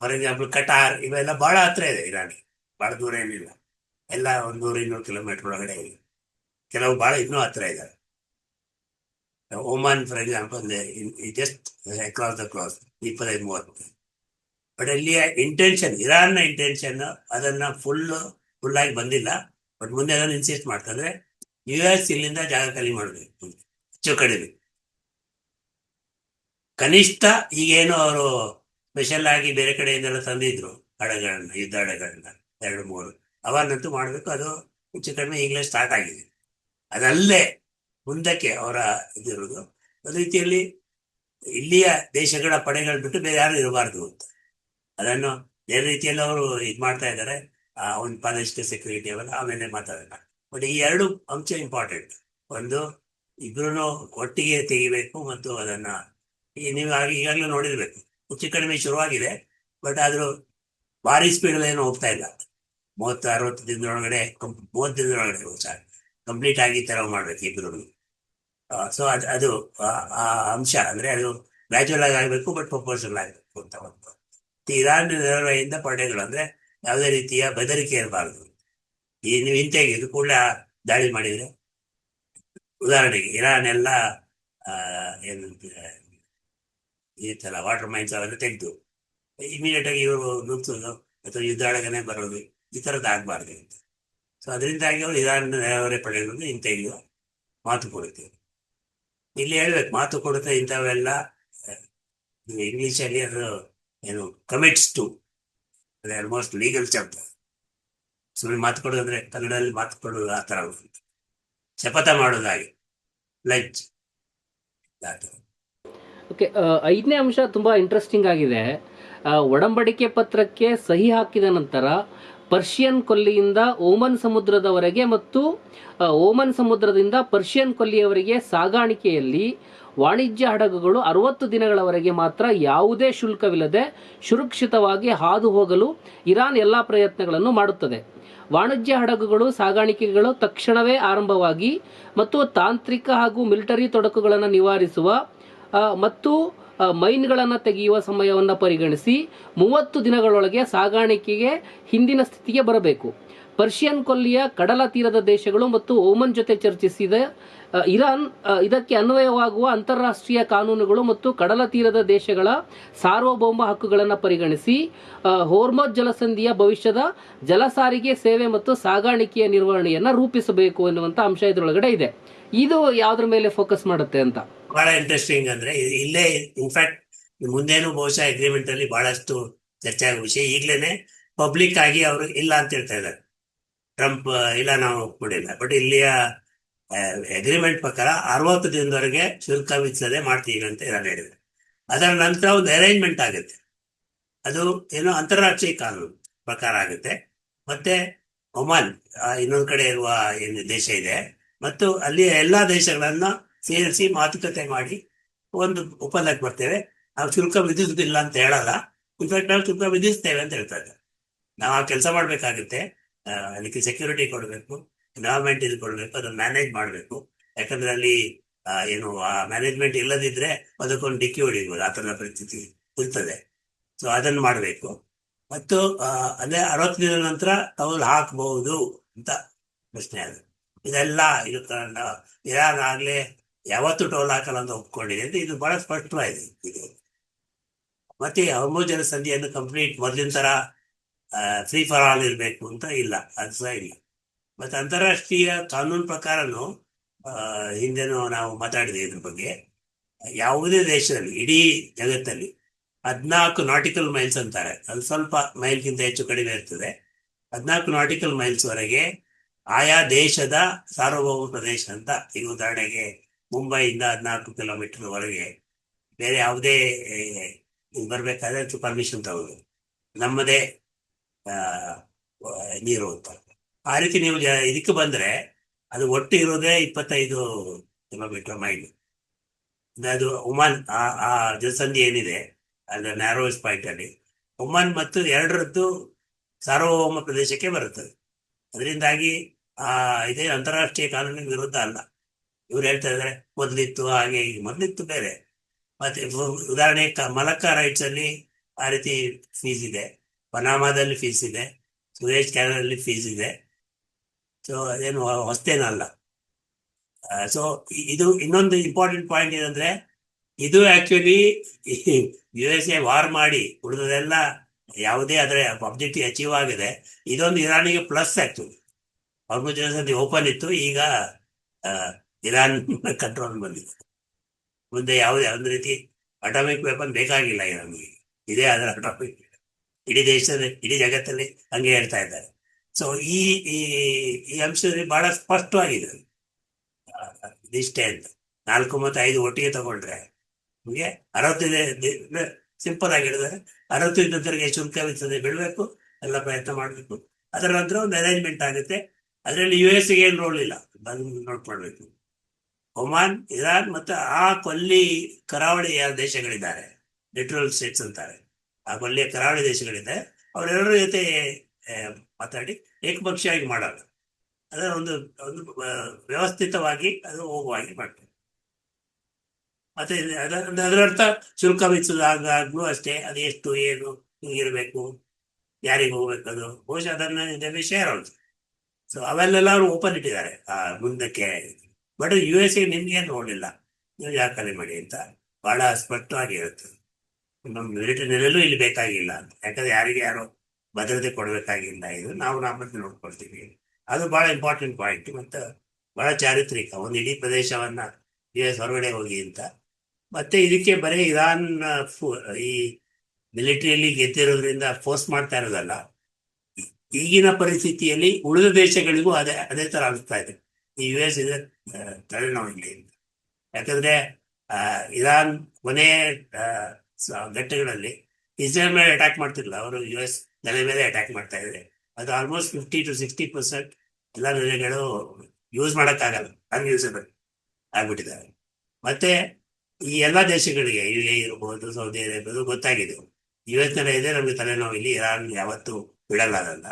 ಫಾರ್ ಎಕ್ಸಾಂಪಲ್ ಕಟಾರ್ ಇವೆಲ್ಲ ಬಹಳ ಹತ್ರ ಇದೆ ಇರಾನಿಗೆ, ಬಹಳ ದೂರ ಏನಿಲ್ಲ, ಎಲ್ಲ 100-200 ಕಿಲೋಮೀಟರ್ ಒಳಗಡೆ ಇದೆ. ಕೆಲವು ಬಹಳ ಇನ್ನೂ ಹತ್ರ ಇದ್ದಾರೆ. Oman for example just across the cross 25-30. But ಅಲ್ಲಿಯ ಇಂಟೆನ್ಷನ್, ಇರಾನ್ನ ಇಂಟೆನ್ಷನ್ ಅದನ್ನ ಫುಲ್ ಆಗಿ ಬಂದಿಲ್ಲ. ಬಟ್ ಮುಂದೆ ಅದನ್ನು ಇನ್ಸಿಸ್ಟ್ ಮಾಡ್ತಾರೆ. US ಇಲ್ಲಿಂದ ಜಾಗ ಖಾಲಿ ಮಾಡಬೇಕು, ಹೆಚ್ಚು ಕಡಿಮೆ ಕನಿಷ್ಠ. ಈಗೇನು ಅವರು ಸ್ಪೆಷಲ್ ಆಗಿ ಬೇರೆ ಕಡೆಯಿಂದೆಲ್ಲ ತಂದಿದ್ರು ಹಡಗಳನ್ನ, ಯುದ್ಧ ಹಡಗಳನ್ನ 2-3, ಅವನ್ನಂತೂ ಮಾಡಬೇಕು. ಅದು ಹೆಚ್ಚು ಕಡಿಮೆ ಈಗಲೇ ಸ್ಟಾರ್ಟ್ ಆಗಿದೆ. ಅದಲ್ಲೇ ಮುಂದಕ್ಕೆ ಅವರ ಇದಿರೋದು ಒಂದು ರೀತಿಯಲ್ಲಿ ಇಲ್ಲಿಯ ದೇಶಗಳ ಪಡೆಗಳು ಬಿಟ್ಟು ಬೇರೆ ಯಾರು ಇರಬಾರ್ದು ಅಂತ, ಅದನ್ನು ಬೇರೆ ರೀತಿಯಲ್ಲಿ ಅವರು ಇದು ಮಾಡ್ತಾ ಇದ್ದಾರೆ. ಒಂದು ಪಾಲಿಸ್ಟಿಕ್ ಸೆಕ್ಯೂರಿಟಿ ಅವೆಲ್ಲ ಆಮೇಲೆ ಮಾತಾಡೋಣ. ಬಟ್ ಈ ಎರಡು ಅಂಶ ಇಂಪಾರ್ಟೆಂಟ್. ಒಂದು, ಇಬ್ರು ಒಟ್ಟಿಗೆ ತೆಗಿಬೇಕು, ಮತ್ತು ಅದನ್ನ ನೀವು ಈಗಾಗಲೇ ನೋಡಿರ್ಬೇಕು, ಹೆಚ್ಚು ಕಡಿಮೆ ಶುರುವಾಗಿದೆ. ಬಟ್ ಆದ್ರೂ ಭಾರಿ ಸ್ಪೀಡ್ ಏನು ಹೋಗ್ತಾ ಇಲ್ಲ. 30-60 ದಿನದೊಳಗಡೆ 30 ದಿನದೊಳಗಡೆ ಕಂಪ್ಲೀಟ್ ಆಗಿ ತೆರವು ಮಾಡ್ಬೇಕು ಇಬ್ರು. ಸೊ ಅದು ಆ ಅಂಶ ಅಂದ್ರೆ ಅದು ಗ್ರಾಜುವಲ್ ಆಗಿ ಆಗ್ಬೇಕು, ಬಟ್ ಪ್ರಪೋಸಲ್ ಆಗ್ಬೇಕು ಅಂತ ಒಂದು. ಇರಾನ್ ನೆರವಿಂದ ಪಡೆಗಳು ಅಂದ್ರೆ ಯಾವುದೇ ರೀತಿಯ ಬೆದರಿಕೆ ಇರಬಾರ್ದು. ನೀವು ಹಿಂತೆಗೆದು ಕೂಡ ದಾಳಿ ಮಾಡಿದ್ರೆ, ಉದಾಹರಣೆಗೆ ಇರಾನ್ ಎಲ್ಲ ಏನಂತ ವಾಟರ್ ಮೈನ್ಸ್ ಅವೆಲ್ಲ ತೆಗೆದು ಇಮಿಡಿಯೇಟ್ ಆಗಿ ಇವರು ನುಗ್ಸೋದು ಅಥವಾ ಯುದ್ಧ ಹಡಗನೆ ಬರೋದು, ಈ ಥರದ್ದು ಆಗ್ಬಾರ್ದು ಅಂತ. ಸೊ ಅದರಿಂದಾಗಿ ಅವರು ಇರಾನ್ ನೆರಹೊರೆ ಪಡೆಗಳನ್ನು ಹಿಂತೆಗೆಯುವ ಮಾತು ಕೊಡುತ್ತೇವೆ. ಇಲ್ಲಿ ಹೇಳ್ಬೇಕು, ಮಾತು ಕೊಡುತ್ತೆ ಇಂಥವೆಲ್ಲ ಇಂಗ್ಲಿಷಲ್ಲಿ ಅದು ಏನು ಕಮಿಟ್ಸ್ ಟು, ಅದೇ ಆಲ್ಮೋಸ್ಟ್ ಲೀಗಲ್ ಶಬ್ದ. ಸುಮ್ಮನೆ ಮಾತು ಕೊಡೋದು ಅಂದ್ರೆ ಕನ್ನಡದಲ್ಲಿ ಮಾತು ಕೊಡೋದು ಆ ಥರ ಶಪಥ ಮಾಡೋದಾಗಿ ಪ್ಲೆಡ್ಜ್. ಓಕೆ, 5ನೇ ಅಂಶ ತುಂಬಾ ಇಂಟ್ರೆಸ್ಟಿಂಗ್ ಆಗಿದೆ. ಒಡಂಬಡಿಕೆ ಪತ್ರಕ್ಕೆ ಸಹಿ ಹಾಕಿದ ನಂತರ ಪರ್ಷಿಯನ್ ಕೊಲ್ಲಿಯಿಂದ ಓಮನ್ ಸಮುದ್ರದವರೆಗೆ ಮತ್ತು ಓಮನ್ ಸಮುದ್ರದಿಂದ ಪರ್ಷಿಯನ್ ಕೊಲ್ಲಿಯವರೆಗೆ ಸಾಗಾಣಿಕೆಯಲ್ಲಿ ವಾಣಿಜ್ಯ ಹಡಗುಗಳು 60 ದಿನಗಳವರೆಗೆ ಮಾತ್ರ ಯಾವುದೇ ಶುಲ್ಕವಿಲ್ಲದೆ ಸುರಕ್ಷಿತವಾಗಿ ಹಾದು ಹೋಗಲು ಇರಾನ್ ಎಲ್ಲ ಪ್ರಯತ್ನಗಳನ್ನು ಮಾಡುತ್ತದೆ. ವಾಣಿಜ್ಯ ಹಡಗುಗಳು ಸಾಗಾಣಿಕೆಗಳು ತಕ್ಷಣವೇ ಆರಂಭವಾಗಿ ಮತ್ತು ತಾಂತ್ರಿಕ ಹಾಗೂ ಮಿಲಿಟರಿ ತೊಡಕುಗಳನ್ನು ನಿವಾರಿಸುವ ಮತ್ತು ಮೈನ್ಗಳನ್ನು ತೆಗೆಯುವ ಸಮಯವನ್ನು ಪರಿಗಣಿಸಿ 30 ದಿನಗಳೊಳಗೆ ಸಾಗಾಣಿಕೆಗೆ ಹಿಂದಿನ ಸ್ಥಿತಿಗೆ ಬರಬೇಕು. ಪರ್ಷಿಯನ್ ಕೊಲ್ಲಿಯ ಕಡಲ ತೀರದ ದೇಶಗಳು ಮತ್ತು ಓಮನ್ ಜೊತೆ ಚರ್ಚಿಸಿದ ಇರಾನ್ ಇದಕ್ಕೆ ಅನ್ವಯವಾಗುವ ಅಂತಾರಾಷ್ಟ್ರೀಯ ಕಾನೂನುಗಳು ಮತ್ತು ಕಡಲ ತೀರದ ದೇಶಗಳ ಸಾರ್ವಭೌಮ ಹಕ್ಕುಗಳನ್ನು ಪರಿಗಣಿಸಿ ಹೋರ್ಮಜ್ ಜಲಸಂಧಿಯ ಭವಿಷ್ಯದ ಜಲಸಾರಿಗೆ ಸೇವೆ ಮತ್ತು ಸಾಗಾಣಿಕೆಯ ನಿರ್ವಹಣೆಯನ್ನು ರೂಪಿಸಬೇಕು ಎನ್ನುವಂಥ ಅಂಶ ಇದರೊಳಗಡೆ ಇದೆ. ಇದು ಯಾವುದ್ರ ಮೇಲೆ ಫೋಕಸ್ ಮಾಡುತ್ತೆ ಅಂತ ಬಹಳ ಇಂಟ್ರೆಸ್ಟಿಂಗ್. ಅಂದ್ರೆ ಇಲ್ಲೇ ಇನ್ಫ್ಯಾಕ್ಟ್ ಮುಂದೇನು ಬಹುಶಃ ಅಗ್ರಿಮೆಂಟ್ ಅಲ್ಲಿ ಬಹಳಷ್ಟು ಚರ್ಚೆ ಆಗೋ ವಿಷಯ. ಈಗ್ಲೇನೆ ಪಬ್ಲಿಕ್ ಆಗಿ ಅವರು ಇಲ್ಲ ಅಂತ ಹೇಳ್ತಾ ಇದ್ದಾರೆ. ಟ್ರಂಪ್ ಇಲ್ಲ, ನಾವು ಒಪ್ಕೊಂಡಿಲ್ಲ. ಬಟ್ ಇಲ್ಲಿಯ ಅಗ್ರಿಮೆಂಟ್ ಪ್ರಕಾರ 60 ದಿನದವರೆಗೆ ಶುಲ್ಕ ವಿಧಿಸದೆ ಮಾಡ್ತೀವಿ ಅಂತ ಇರಾನ್ ಹೇಳಿದೆ. ಅದರ ನಂತರ ಒಂದು ಅರೇಂಜ್ಮೆಂಟ್ ಆಗುತ್ತೆ, ಅದು ಏನೋ ಅಂತಾರಾಷ್ಟ್ರೀಯ ಕಾನೂನು ಪ್ರಕಾರ ಆಗುತ್ತೆ. ಮತ್ತೆ ಒಮಾನ್ ಇನ್ನೊಂದು ಕಡೆ ಇರುವ ಏನು ದೇಶ ಇದೆ, ಮತ್ತು ಅಲ್ಲಿ ಎಲ್ಲಾ ದೇಶಗಳನ್ನ ಸೇರಿಸಿ ಮಾತುಕತೆ ಮಾಡಿ ಒಂದು ಒಪ್ಪಂದಕ್ಕೆ ಬರ್ತೇವೆ. ನಾವು ಶುಲ್ಕ ವಿಧಿಸುವುದಿಲ್ಲ ಅಂತ ಹೇಳಲ್ಲ, ಇನ್ಫ್ಯಾಕ್ಟ್ ನಾವು ಶುಲ್ಕ ವಿಧಿಸ್ತೇವೆ ಅಂತ ಹೇಳ್ತಾ ಇದ್ದಾರೆ. ನಾವು ಆ ಕೆಲಸ ಮಾಡ್ಬೇಕಾಗುತ್ತೆ, ಅದಕ್ಕೆ ಸೆಕ್ಯೂರಿಟಿ ಕೊಡಬೇಕು, ಎನ್ವೈರನ್ಮೆಂಟ್ ಇದು ಕೊಡಬೇಕು, ಅದನ್ನ ಮ್ಯಾನೇಜ್ ಮಾಡಬೇಕು. ಯಾಕಂದ್ರೆ ಅಲ್ಲಿ ಏನು ಆ ಮ್ಯಾನೇಜ್ಮೆಂಟ್ ಇಲ್ಲದಿದ್ರೆ ಅದಕ್ಕೊಂದು ಡಿಕ್ಕಿ ಹೊಡಿಬೋದು, ಆ ಥರದ ಪರಿಸ್ಥಿತಿ ಇರ್ತದೆ. ಸೊ ಅದನ್ನು ಮಾಡಬೇಕು. ಮತ್ತು ಅದೇ 60 ದಿನದ ನಂತರ ಕೌಲ್ ಹಾಕಬಹುದು ಅಂತ ಪ್ರಶ್ನೆ ಅದು. ಇದೆಲ್ಲ ಇದು ಕಾರಣ ಇರಾನ್ ಆಗ್ಲೇ ಯಾವತ್ತೂ ಟೋಲ್ ಹಾಕಲ್ಲ ಅಂತ ಒಪ್ಕೊಂಡಿದೆ ಅಂತ ಇದು ಬಹಳ ಸ್ಪಷ್ಟವಾಗಿದೆ ಇದು. ಮತ್ತೆ ಹೊರ್ಮುಜ್ ಸಂಧಿಯನ್ನು ಕಂಪ್ಲೀಟ್ ಮೊದಲಿನ ತರ ಫ್ರೀ ಫಾರ್ ಆಲ್ ಇರಬೇಕು ಅಂತ ಇಲ್ಲ, ಅದು ಸಹ ಇಲ್ಲ. ಮತ್ತೆ ಅಂತಾರಾಷ್ಟ್ರೀಯ ಕಾನೂನು ಪ್ರಕಾರನು ಆ, ಹಿಂದೆನೂ ನಾವು ಮಾತಾಡಿದೆ ಇದ್ರ ಬಗ್ಗೆ. ಯಾವುದೇ ದೇಶದಲ್ಲಿ ಇಡೀ ಜಗತ್ತಲ್ಲಿ 14 ನಾಟಿಕಲ್ ಮೈಲ್ಸ್ ಅಂತಾರೆ, ಅದು ಸ್ವಲ್ಪ ಮೈಲ್ಗಿಂತ ಹೆಚ್ಚು ಕಡಿಮೆ ಇರ್ತದೆ. 14 ನಾಟಿಕಲ್ ಮೈಲ್ಸ್ ವರೆಗೆ ಆಯಾ ದೇಶದ ಸಾರ್ವಭೌಮ ಪ್ರದೇಶ ಅಂತ. ಈಗ ಉದಾಹರಣೆಗೆ ಮುಂಬೈಯಿಂದ 14 ಕಿಲೋಮೀಟರ್ ವರೆಗೆ ಬೇರೆ ಯಾವುದೇ ಬರ್ಬೇಕಾದ್ರೆ ಪರ್ಮಿಷನ್ ತಗೊಳ್ಳಿ, ನಮ್ಮದೇ ಆ, ನೀರು ಅಂತ. ಆ ರೀತಿ ನೀವು ಇದಕ್ಕೆ ಬಂದ್ರೆ ಅದು ಒಟ್ಟು ಇರೋದೇ 25 ಕಿಲೋಮೀಟರ್ ಮೈಲ್. ಅದು ಒಮಾನ್ ಆ ಜಲಸಂಧಿ ಏನಿದೆ ಅದು ನ್ಯಾರೋಸ್ ಪಾಯಿಂಟ್ ಅಲ್ಲಿ ಒಮಾನ್ ಮತ್ತು ಎರಡರದ್ದು ಸಾರ್ವಭೌಮ ಪ್ರದೇಶಕ್ಕೆ ಬರುತ್ತದೆ. ಅದರಿಂದಾಗಿ ಇದೇ ಅಂತಾರಾಷ್ಟ್ರೀಯ ಕಾನೂನಿನ ವಿರುದ್ಧ ಅಲ್ಲ. ಇವ್ರು ಹೇಳ್ತಾ ಇದ್ದಾರೆ ಮೊದಲಿತ್ತು ಹಾಗೆ, ಈಗ ಮೊದಲಿತ್ತು ಬೇರೆ. ಮತ್ತೆ ಉದಾಹರಣೆ ಮಲಕ್ಕಾ ರೈಟ್ಸ್ ಅಲ್ಲಿ ಆ ರೀತಿ ಫೀಸ್ ಇದೆ, ಪನಾಮಾದಲ್ಲಿ ಫೀಸ್ ಇದೆ, ಸುರೇಶ್ ಕ್ಯಾನಲ್ ಫೀಸ್ ಇದೆ. ಸೊ ಅದೇನು ಹೊಸ್ತೇನಲ್ಲ. ಸೊ ಇದು ಇನ್ನೊಂದು ಇಂಪಾರ್ಟೆಂಟ್ ಪಾಯಿಂಟ್ ಏನಂದ್ರೆ, ಇದು ಆಕ್ಚುಲಿ USA ವಾರ್ ಮಾಡಿ ಉಳಿದದೆಲ್ಲ ಯಾವುದೇ ಅದರ ಅಬ್ಜೆಕ್ಟಿವ್ ಅಚೀವ್ ಆಗಿದೆ. ಇದೊಂದು ಇರಾನಿಗೆ ಪ್ಲಸ್ ಆಕ್ಚುಲಿ. ಹೊರ್ಮುಜ್ ಜಲಸಂಧಿ ಓಪನ್ ಇತ್ತು, ಈಗ ಇರಾನ್ ಕಂಟ್ರೋಲ್ ಬಂದಿದೆ. ಮುಂದೆ ಯಾವುದೇ ಒಂದು ರೀತಿ ಅಟಾಮಿಕ್ ವೆಪನ್ ಬೇಕಾಗಿಲ್ಲ ಇರಾನ್ಗೆ, ಇದೇ ಅದರ ಅಟಾಮಿಕ್. ಇಡೀ ದೇಶದ ಇಡೀ ಜಗತ್ತಲ್ಲಿ ಹಂಗೆ ಹೇಳ್ತಾ ಇದ್ದಾರೆ. ಸೊ ಈ ಈ ಈ ಅಂಶದಲ್ಲಿ ಬಹಳ ಸ್ಪಷ್ಟವಾಗಿದೆ ಇದಿಷ್ಟೇ ಅಂತ. 4 ಮತ್ತು 5 ಒಟ್ಟಿಗೆ ತಗೊಂಡ್ರೆ ನಿಮಗೆ 60 ಸಿಂಪಲ್ ಆಗಿ ಹೇಳಿದ್ರೆ 60 ಯುದ್ಧರಿಗೆ ಶುಲ್ಕ ವಿಧಿಸದೆ ಬಿಡಬೇಕು, ಎಲ್ಲ ಪ್ರಯತ್ನ ಮಾಡಬೇಕು. ಅದರ ನಂತರ ಒಂದು ಅರೇಂಜ್ಮೆಂಟ್ ಆಗುತ್ತೆ. ಅದರಲ್ಲಿ US ಗೆ ಏನು ರೋಲ್ ಇಲ್ಲ, ಅದನ್ನು ನೋಡ್ಕೊಳ್ಬೇಕು. ಒಮಾನ್, ಇರಾನ್ ಮತ್ತು ಆ ಕೊಲ್ಲಿ ಕರಾವಳಿ ದೇಶಗಳಿದ್ದಾರೆ, ಲಿಟ್ರಲ್ ಸ್ಟೇಟ್ಸ್ ಅಂತಾರೆ, ಆ ಕೊಲ್ಲಿಯ ಕರಾವಳಿ ದೇಶಗಳಿದ್ದಾರೆ, ಅವರೆಲ್ಲರ ಜೊತೆ ಮಾತಾಡಿ ಏಕಪಕ್ಷೀಯವಾಗಿ ಮಾಡಲ್ಲ. ಅದರ ಒಂದು ಒಂದು ವ್ಯವಸ್ಥಿತವಾಗಿ ಅದು ಹೋಗುವ ಹಾಗೆ ಮಾಡ್ತಾರೆ. ಮತ್ತೆ ಅದರರ್ಥ ಶುಲ್ಕ ವಿಧಿಸುವಾಗಲೂ ಅಷ್ಟೇ, ಅದು ಎಷ್ಟು ಏನು ಇರಬೇಕು, ಯಾರಿಗೆ ಹೋಗ್ಬೇಕು, ಅದು ಬಹುಶಃ ಅದನ್ನ ಶೇರ್ ಆಗುತ್ತೆ. ಸೊ ಅವೆಲ್ಲೆಲ್ಲ ಅವರು ಓಪನ್ ಇಟ್ಟಿದ್ದಾರೆ ಮುಂದಕ್ಕೆ. ಬಟ್ US ನಿಮ್ಗೇನು ನೋಡಲಿಲ್ಲ, ನೀವು ಯಾಕೆ ಮಾಡಿ ಅಂತ ಬಹಳ ಸ್ಪಷ್ಟವಾಗಿ ಇರುತ್ತೆ. ನಮ್ಮ ಮಿಲಿಟರಿನಲ್ಲೂ ಇಲ್ಲಿ ಬೇಕಾಗಿಲ್ಲ ಅಂತ, ಯಾಕಂದ್ರೆ ಯಾರಿಗೆ ಯಾರು ಭದ್ರತೆ ಕೊಡಬೇಕಾಗಿಲ್ಲ, ಇದು ನಾವು ನಮ್ಮನ್ನು ನೋಡ್ಕೊಳ್ತೀವಿ. ಅದು ಬಹಳ ಇಂಪಾರ್ಟೆಂಟ್ ಪಾಯಿಂಟ್ ಮತ್ತು ಬಹಳ ಚಾರಿತ್ರಿಕ. ಒಂದು ಇಡೀ ಪ್ರದೇಶವನ್ನ US ಹೊರಗಡೆ ಹೋಗಿ ಅಂತ. ಮತ್ತೆ ಇದಕ್ಕೆ ಬರೀ ಇರಾನ್ ಈ ಮಿಲಿಟರಿಯಲ್ಲಿ ಗೆದ್ದಿರೋದ್ರಿಂದ ಫೋರ್ಸ್ ಮಾಡ್ತಾ ಇರೋದಲ್ಲ, ಈಗಿನ ಪರಿಸ್ಥಿತಿಯಲ್ಲಿ ಉಳಿದ ದೇಶಗಳಿಗೂ ಅದೇ ಅದೇ ತರ ಅನಿಸ್ತಾ ಇದೆ. ಈ US ಇದೆ ತಲೆನೋವಿಲ್ಲ. ಯಾಕಂದ್ರೆ ಇರಾನ್ ಕೊನೆ ಘಟ್ಟಗಳಲ್ಲಿ ಇಸ್ರೇಲ್ ಮೇಲೆ ಅಟ್ಯಾಕ್ ಮಾಡ್ತಿರ್ಲಿಲ್ಲ, ಅವರು US ನೆಲೆ ಮೇಲೆ ಅಟ್ಯಾಕ್ ಮಾಡ್ತಾ ಇದ್ದಾರೆ. ಅದು ಆಲ್ಮೋಸ್ಟ್ 50 to 60% ಎಲ್ಲ ನೆಲೆಗಳು ಯೂಸ್ ಮಾಡೋಕ್ಕಾಗಲ್ಲ, ಅನ್ಯೂಸಬಲ್ ಆಗ್ಬಿಟ್ಟಿದ್ದಾರೆ. ಮತ್ತೆ ಈ ಎಲ್ಲ ದೇಶಗಳಿಗೆ UAE ಇರ್ಬೋದು, ಸೌದಿ ಅರೇಬಿಯಾ ಗೊತ್ತಾಗಿದೆ US ನೆಲೆ ಇದೆ, ನಮ್ಗೆ ತಲೆನೋವಿಲ್ಲಿ, ಇರಾನ್ ಯಾವತ್ತೂ ಬಿಡಲ್ಲ ಅದನ್ನ.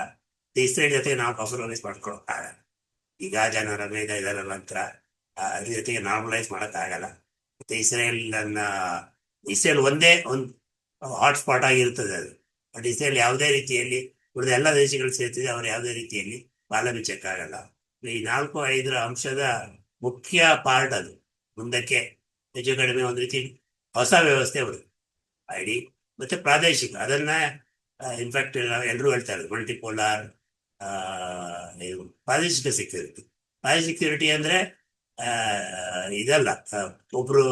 ಇಸ್ರೇಲ್ ಜೊತೆ ನಾವು ಕಾಂಪ್ರಮೈಸ್ ಮಾಡ್ಕೊಳಕ್ಕಾಗಲ್ಲ. ಈಗ ಜನರ ಮೇಲೆ ಇದರ ನಂತರ ಅದ್ರ ಜೊತೆಗೆ ನಾರ್ಮಲೈಸ್ ಮಾಡೋಕ್ಕಾಗಲ್ಲ. ಮತ್ತೆ ಇಸ್ರೇಲ್ ಒಂದೇ ಒಂದು ಹಾಟ್ಸ್ಪಾಟ್ ಆಗಿರ್ತದೆ ಅದು. ಬಟ್ ಇಸ್ರೇಲ್ ಯಾವುದೇ ರೀತಿಯಲ್ಲಿ ಉಳಿದ ಎಲ್ಲ ದೇಶಗಳು ಸೇರ್ತಿದೆ, ಅವರು ಯಾವುದೇ ರೀತಿಯಲ್ಲಿ ಬಾಲ ಬಿಚ್ಚಕ್ಕಾಗಲ್ಲ. ಈ 4-5 ಅಂಶದ ಮುಖ್ಯ ಪಾರ್ಟ್ ಅದು. ಮುಂದಕ್ಕೆ ಹೆಚ್ಚು ಕಡಿಮೆ ಒಂದು ರೀತಿ ಹೊಸ ವ್ಯವಸ್ಥೆ ಬರುತ್ತೆ ಐಡಿ. ಮತ್ತೆ ಪ್ರಾದೇಶಿಕ, ಅದನ್ನ ಇನ್ಫ್ಯಾಕ್ಟ್ ಎಲ್ಲರೂ ಹೇಳ್ತಾ ಇರೋದು ಮಲ್ಟಿಪೋಲಾರ್ ಪ್ರಾದೇಶಿಕ ಸೆಕ್ಯೂರಿಟಿ. ಪ್ರಾದೇಶಿಕ ಸೆಕ್ಯೂರಿಟಿ ಅಂದ್ರೆ ಇದಲ್ಲ, ಒಬ್ರು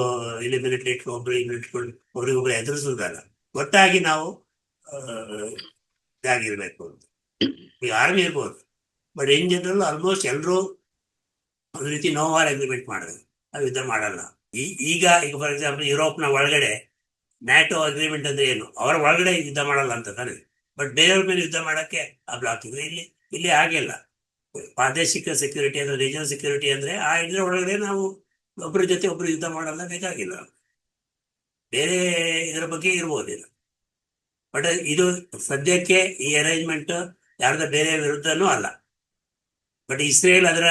ಇಲ್ಲಿ ಮಿಲಿಟರಿ ಇಟ್ಕೊಂಡು ಒಬ್ರು ಇಲ್ಲಿ ಇಟ್ಕೊಂಡು ಒಬ್ರಿಗೊಬ್ರು ಎದುರಿಸುವುದಲ್ಲ, ಒಟ್ಟಾಗಿ ನಾವು ಇದಾಗಿರ್ಬೇಕು ಅಂತ. ಈಗ ಆರ್ಮಿ ಇರ್ಬೋದು, ಬಟ್ ಇನ್ ಜನರಲ್ ಆಲ್ಮೋಸ್ಟ್ ಎಲ್ಲರೂ ಒಂದು ರೀತಿ ನೋ ವಾರ್ ಅಗ್ರಿಮೆಂಟ್ ಮಾಡಿದ್ರು, ನಾವು ಯುದ್ಧ ಮಾಡಲ್ಲ. ಈಗ ಫಾರ್ ಎಕ್ಸಾಂಪಲ್ ಯುರೋಪ್ನ ಒಳಗಡೆ ನ್ಯಾಟೋ ಅಗ್ರಿಮೆಂಟ್ ಅಂದ್ರೆ ಏನು, ಅವರ ಒಳಗಡೆ ಯುದ್ಧ ಮಾಡಲ್ಲ ಅಂತ ತಾನೆ, ಬಟ್ ಬೇರೆಯವ್ರ ಮೇಲೆ ಯುದ್ಧ ಮಾಡಕ್ಕೆ ಆ ಬ್ಲಾಕ್ ಇದೆ. ಇಲ್ಲಿ ಹಾಗೆಲ್ಲ ಪ್ರಾದೇಶಿಕ ಸೆಕ್ಯೂರಿಟಿ ಅಂದ್ರೆ ರೀಜನಲ್ ಸೆಕ್ಯೂರಿಟಿ ಅಂದ್ರೆ ಇದ್ರ ಒಳಗಡೆ ನಾವು ಒಬ್ಬರ ಜೊತೆ ಒಬ್ರು ಯುದ್ಧ ಮಾಡಲ್ಲ, ಬೇಕಾಗಿಲ್ಲ. ಬೇರೆ ಇದರ ಬಗ್ಗೆ ಇರ್ಬೋದಿಲ್ಲ. ಬಟ್ ಇದು ಸದ್ಯಕ್ಕೆ ಈ ಅರೇಂಜ್ಮೆಂಟ್ ಯಾರ್ದ ಬೇರೆ ವಿರುದ್ಧನೂ ಅಲ್ಲ. ಬಟ್ ಇಸ್ರೇಲ್ ಅದರ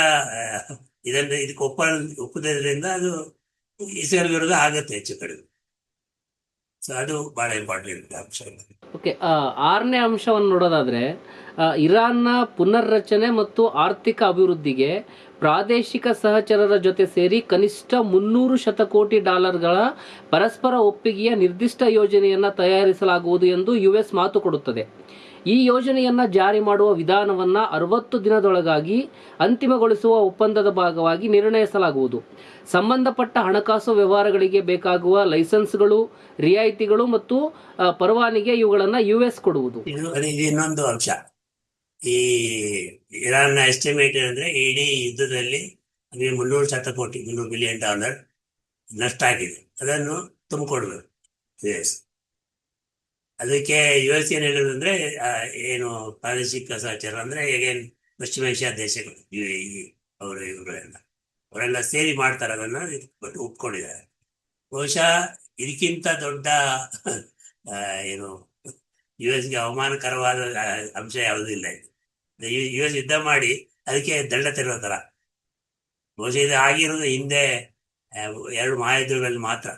ಇದಕ್ಕೆ ಒಪ್ಪುವುದರಿಂದ ಅದು ಇಸ್ರೇಲ್ ವಿರುದ್ಧ ಆಗತ್ತೆ ಹೆಚ್ಚು ಕಡಿಮೆ. ಸೊ ಅದು ಬಹಳ ಇಂಪಾರ್ಟೆಂಟ್ ಅಂಶ. ಓಕೆ, ಆರನೇ ಅಂಶವನ್ನು ನೋಡೋದಾದರೆ, ಇರಾನ್ನ ಪುನರ್ರಚನೆ ಮತ್ತು ಆರ್ಥಿಕ ಅಭಿವೃದ್ಧಿಗೆ ಪ್ರಾದೇಶಿಕ ಸಹಚರರ ಜೊತೆ ಸೇರಿ ಕನಿಷ್ಠ 300 ಶತಕೋಟಿ ಡಾಲರ್ಗಳ ಪರಸ್ಪರ ಒಪ್ಪಿಗೆಯ ನಿರ್ದಿಷ್ಟ ಯೋಜನೆಯನ್ನು ತಯಾರಿಸಲಾಗುವುದು ಎಂದು ಯುಎಸ್ ಮಾತು ಕೊಡುತ್ತದೆ. ಈ ಯೋಜನೆಯನ್ನು ಜಾರಿ ಮಾಡುವ ವಿಧಾನವನ್ನು 60 ದಿನದೊಳಗಾಗಿ ಅಂತಿಮಗೊಳಿಸುವ ಒಪ್ಪಂದದ ಭಾಗವಾಗಿ ನಿರ್ಣಯಿಸಲಾಗುವುದು. ಸಂಬಂಧಪಟ್ಟ ಹಣಕಾಸು ವ್ಯವಹಾರಗಳಿಗೆ ಬೇಕಾಗುವ ಲೈಸೆನ್ಸ್ಗಳು, ರಿಯಾಯಿತಿಗಳು ಮತ್ತು ಪರವಾನಗಿ ಇವುಗಳನ್ನು ಯುಎಸ್ ಕೊಡುವುದು. ಇದು ಇನ್ನೊಂದು ಅಂಶ. ಈ ಇರಾನ್ನ ಎಸ್ಟಿಮೇಟ್ ಅಂದ್ರೆ ಇಡೀ ಯುದ್ಧದಲ್ಲಿ 300 ಬಿಲಿಯನ್ ಡಾಲರ್ ನಷ್ಟ ಆಗಿದೆ. ಅದನ್ನು ತುಂಬಿಕೊಡ್ಬೇಕು ಯುಎಸ್. ಅದಕ್ಕೆ ಯುಎಸ್ ಏನ್ ಹೇಳೋದಂದ್ರೆ, ಏನು ಪ್ರಾದೇಶಿಕ ಸಹಚಾರ ಅಂದ್ರೆ ಈಗೇನು ಪಶ್ಚಿಮ ಏಷ್ಯಾ ದೇಶಗಳು ಅವರು ಅವರೆಲ್ಲ ಸೇರಿ ಮಾಡ್ತಾರೆ, ಅದನ್ನ ಒಪ್ಕೊಂಡಿದ್ದಾರೆ. ಬಹುಶಃ ಇದಕ್ಕಿಂತ ದೊಡ್ಡ ಏನು ಯುಎಸ್ಗೆ ಅವಮಾನಕರವಾದ ಅಂಶ ಯಾವುದೂ ಇಲ್ಲ. ಯುಎಸ್ ಯುದ್ಧ ಮಾಡಿ ಅದಕ್ಕೆ ದಂಡ ತೆರಳೋ ತರ. ಬಹುಶಃ ಇದು ಆಗಿರೋದು ಹಿಂದೆ 2 ಮಹಾಯುದ್ಧಗಳಲ್ಲಿ ಮಾತ್ರ.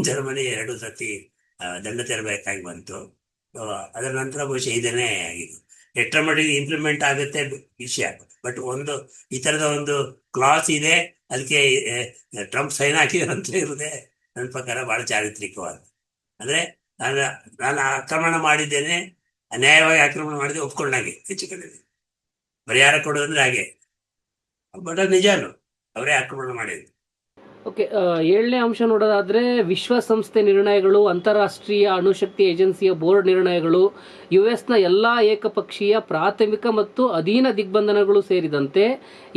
ಜರ್ಮನಿ 2 ಸತಿ ದಂಡ ತೆರಬೇಕಾಗಿ ಬಂತು. ಅದರ ನಂತರ ಬಹುಶಃ ಇದನ್ನೇ ಆಗಿದ್ದು. ಎಷ್ಟರ ಮಟ್ಟಿಗೆ ಇಂಪ್ಲಿಮೆಂಟ್ ಆಗುತ್ತೆ ವಿಷಯ, ಬಟ್ ಈ ತರದ ಒಂದು ಕ್ಲಾಸ್ ಇದೆ. ಅದಕ್ಕೆ ಟ್ರಂಪ್ ಸೈನ್ ಹಾಕಿದಂತ ಇರುವುದೇ ನನ್ನ ಪ್ರಕಾರ ಬಹಳ ಚಾರಿತ್ರಿಕವಾದ. ಅಂದ್ರೆ ನಾನು ಆಕ್ರಮಣ ಮಾಡಿದ್ದೇನೆ, ಅನ್ಯಾಯವಾಗಿ ಆಕ್ರಮಣ ಮಾಡಿದೆ, ಒಪ್ಕೊಂಡಾಗೆ ಹೆಚ್ಚು ಕಡಿಮೆ ಪರಿಹಾರ ಕೊಡೋದಂದ್ರೆ ಹಾಗೆ. ಬಟ್ ಅದು ನಿಜಾನು, ಅವರೇ ಆಕ್ರಮಣ ಮಾಡಿದ್ರು. ಓಕೆ, 7ನೇ ಅಂಶ ನೋಡೋದಾದರೆ, ವಿಶ್ವಸಂಸ್ಥೆ ನಿರ್ಣಯಗಳು, ಅಂತಾರಾಷ್ಟ್ರೀಯ ಅಣುಶಕ್ತಿ ಏಜೆನ್ಸಿಯ ಬೋರ್ಡ್ ನಿರ್ಣಯಗಳು, ಯುಎಸ್ನ ಎಲ್ಲ ಏಕಪಕ್ಷೀಯ ಪ್ರಾಥಮಿಕ ಮತ್ತು ಅಧೀನ ದಿಗ್ಬಂಧನಗಳು ಸೇರಿದಂತೆ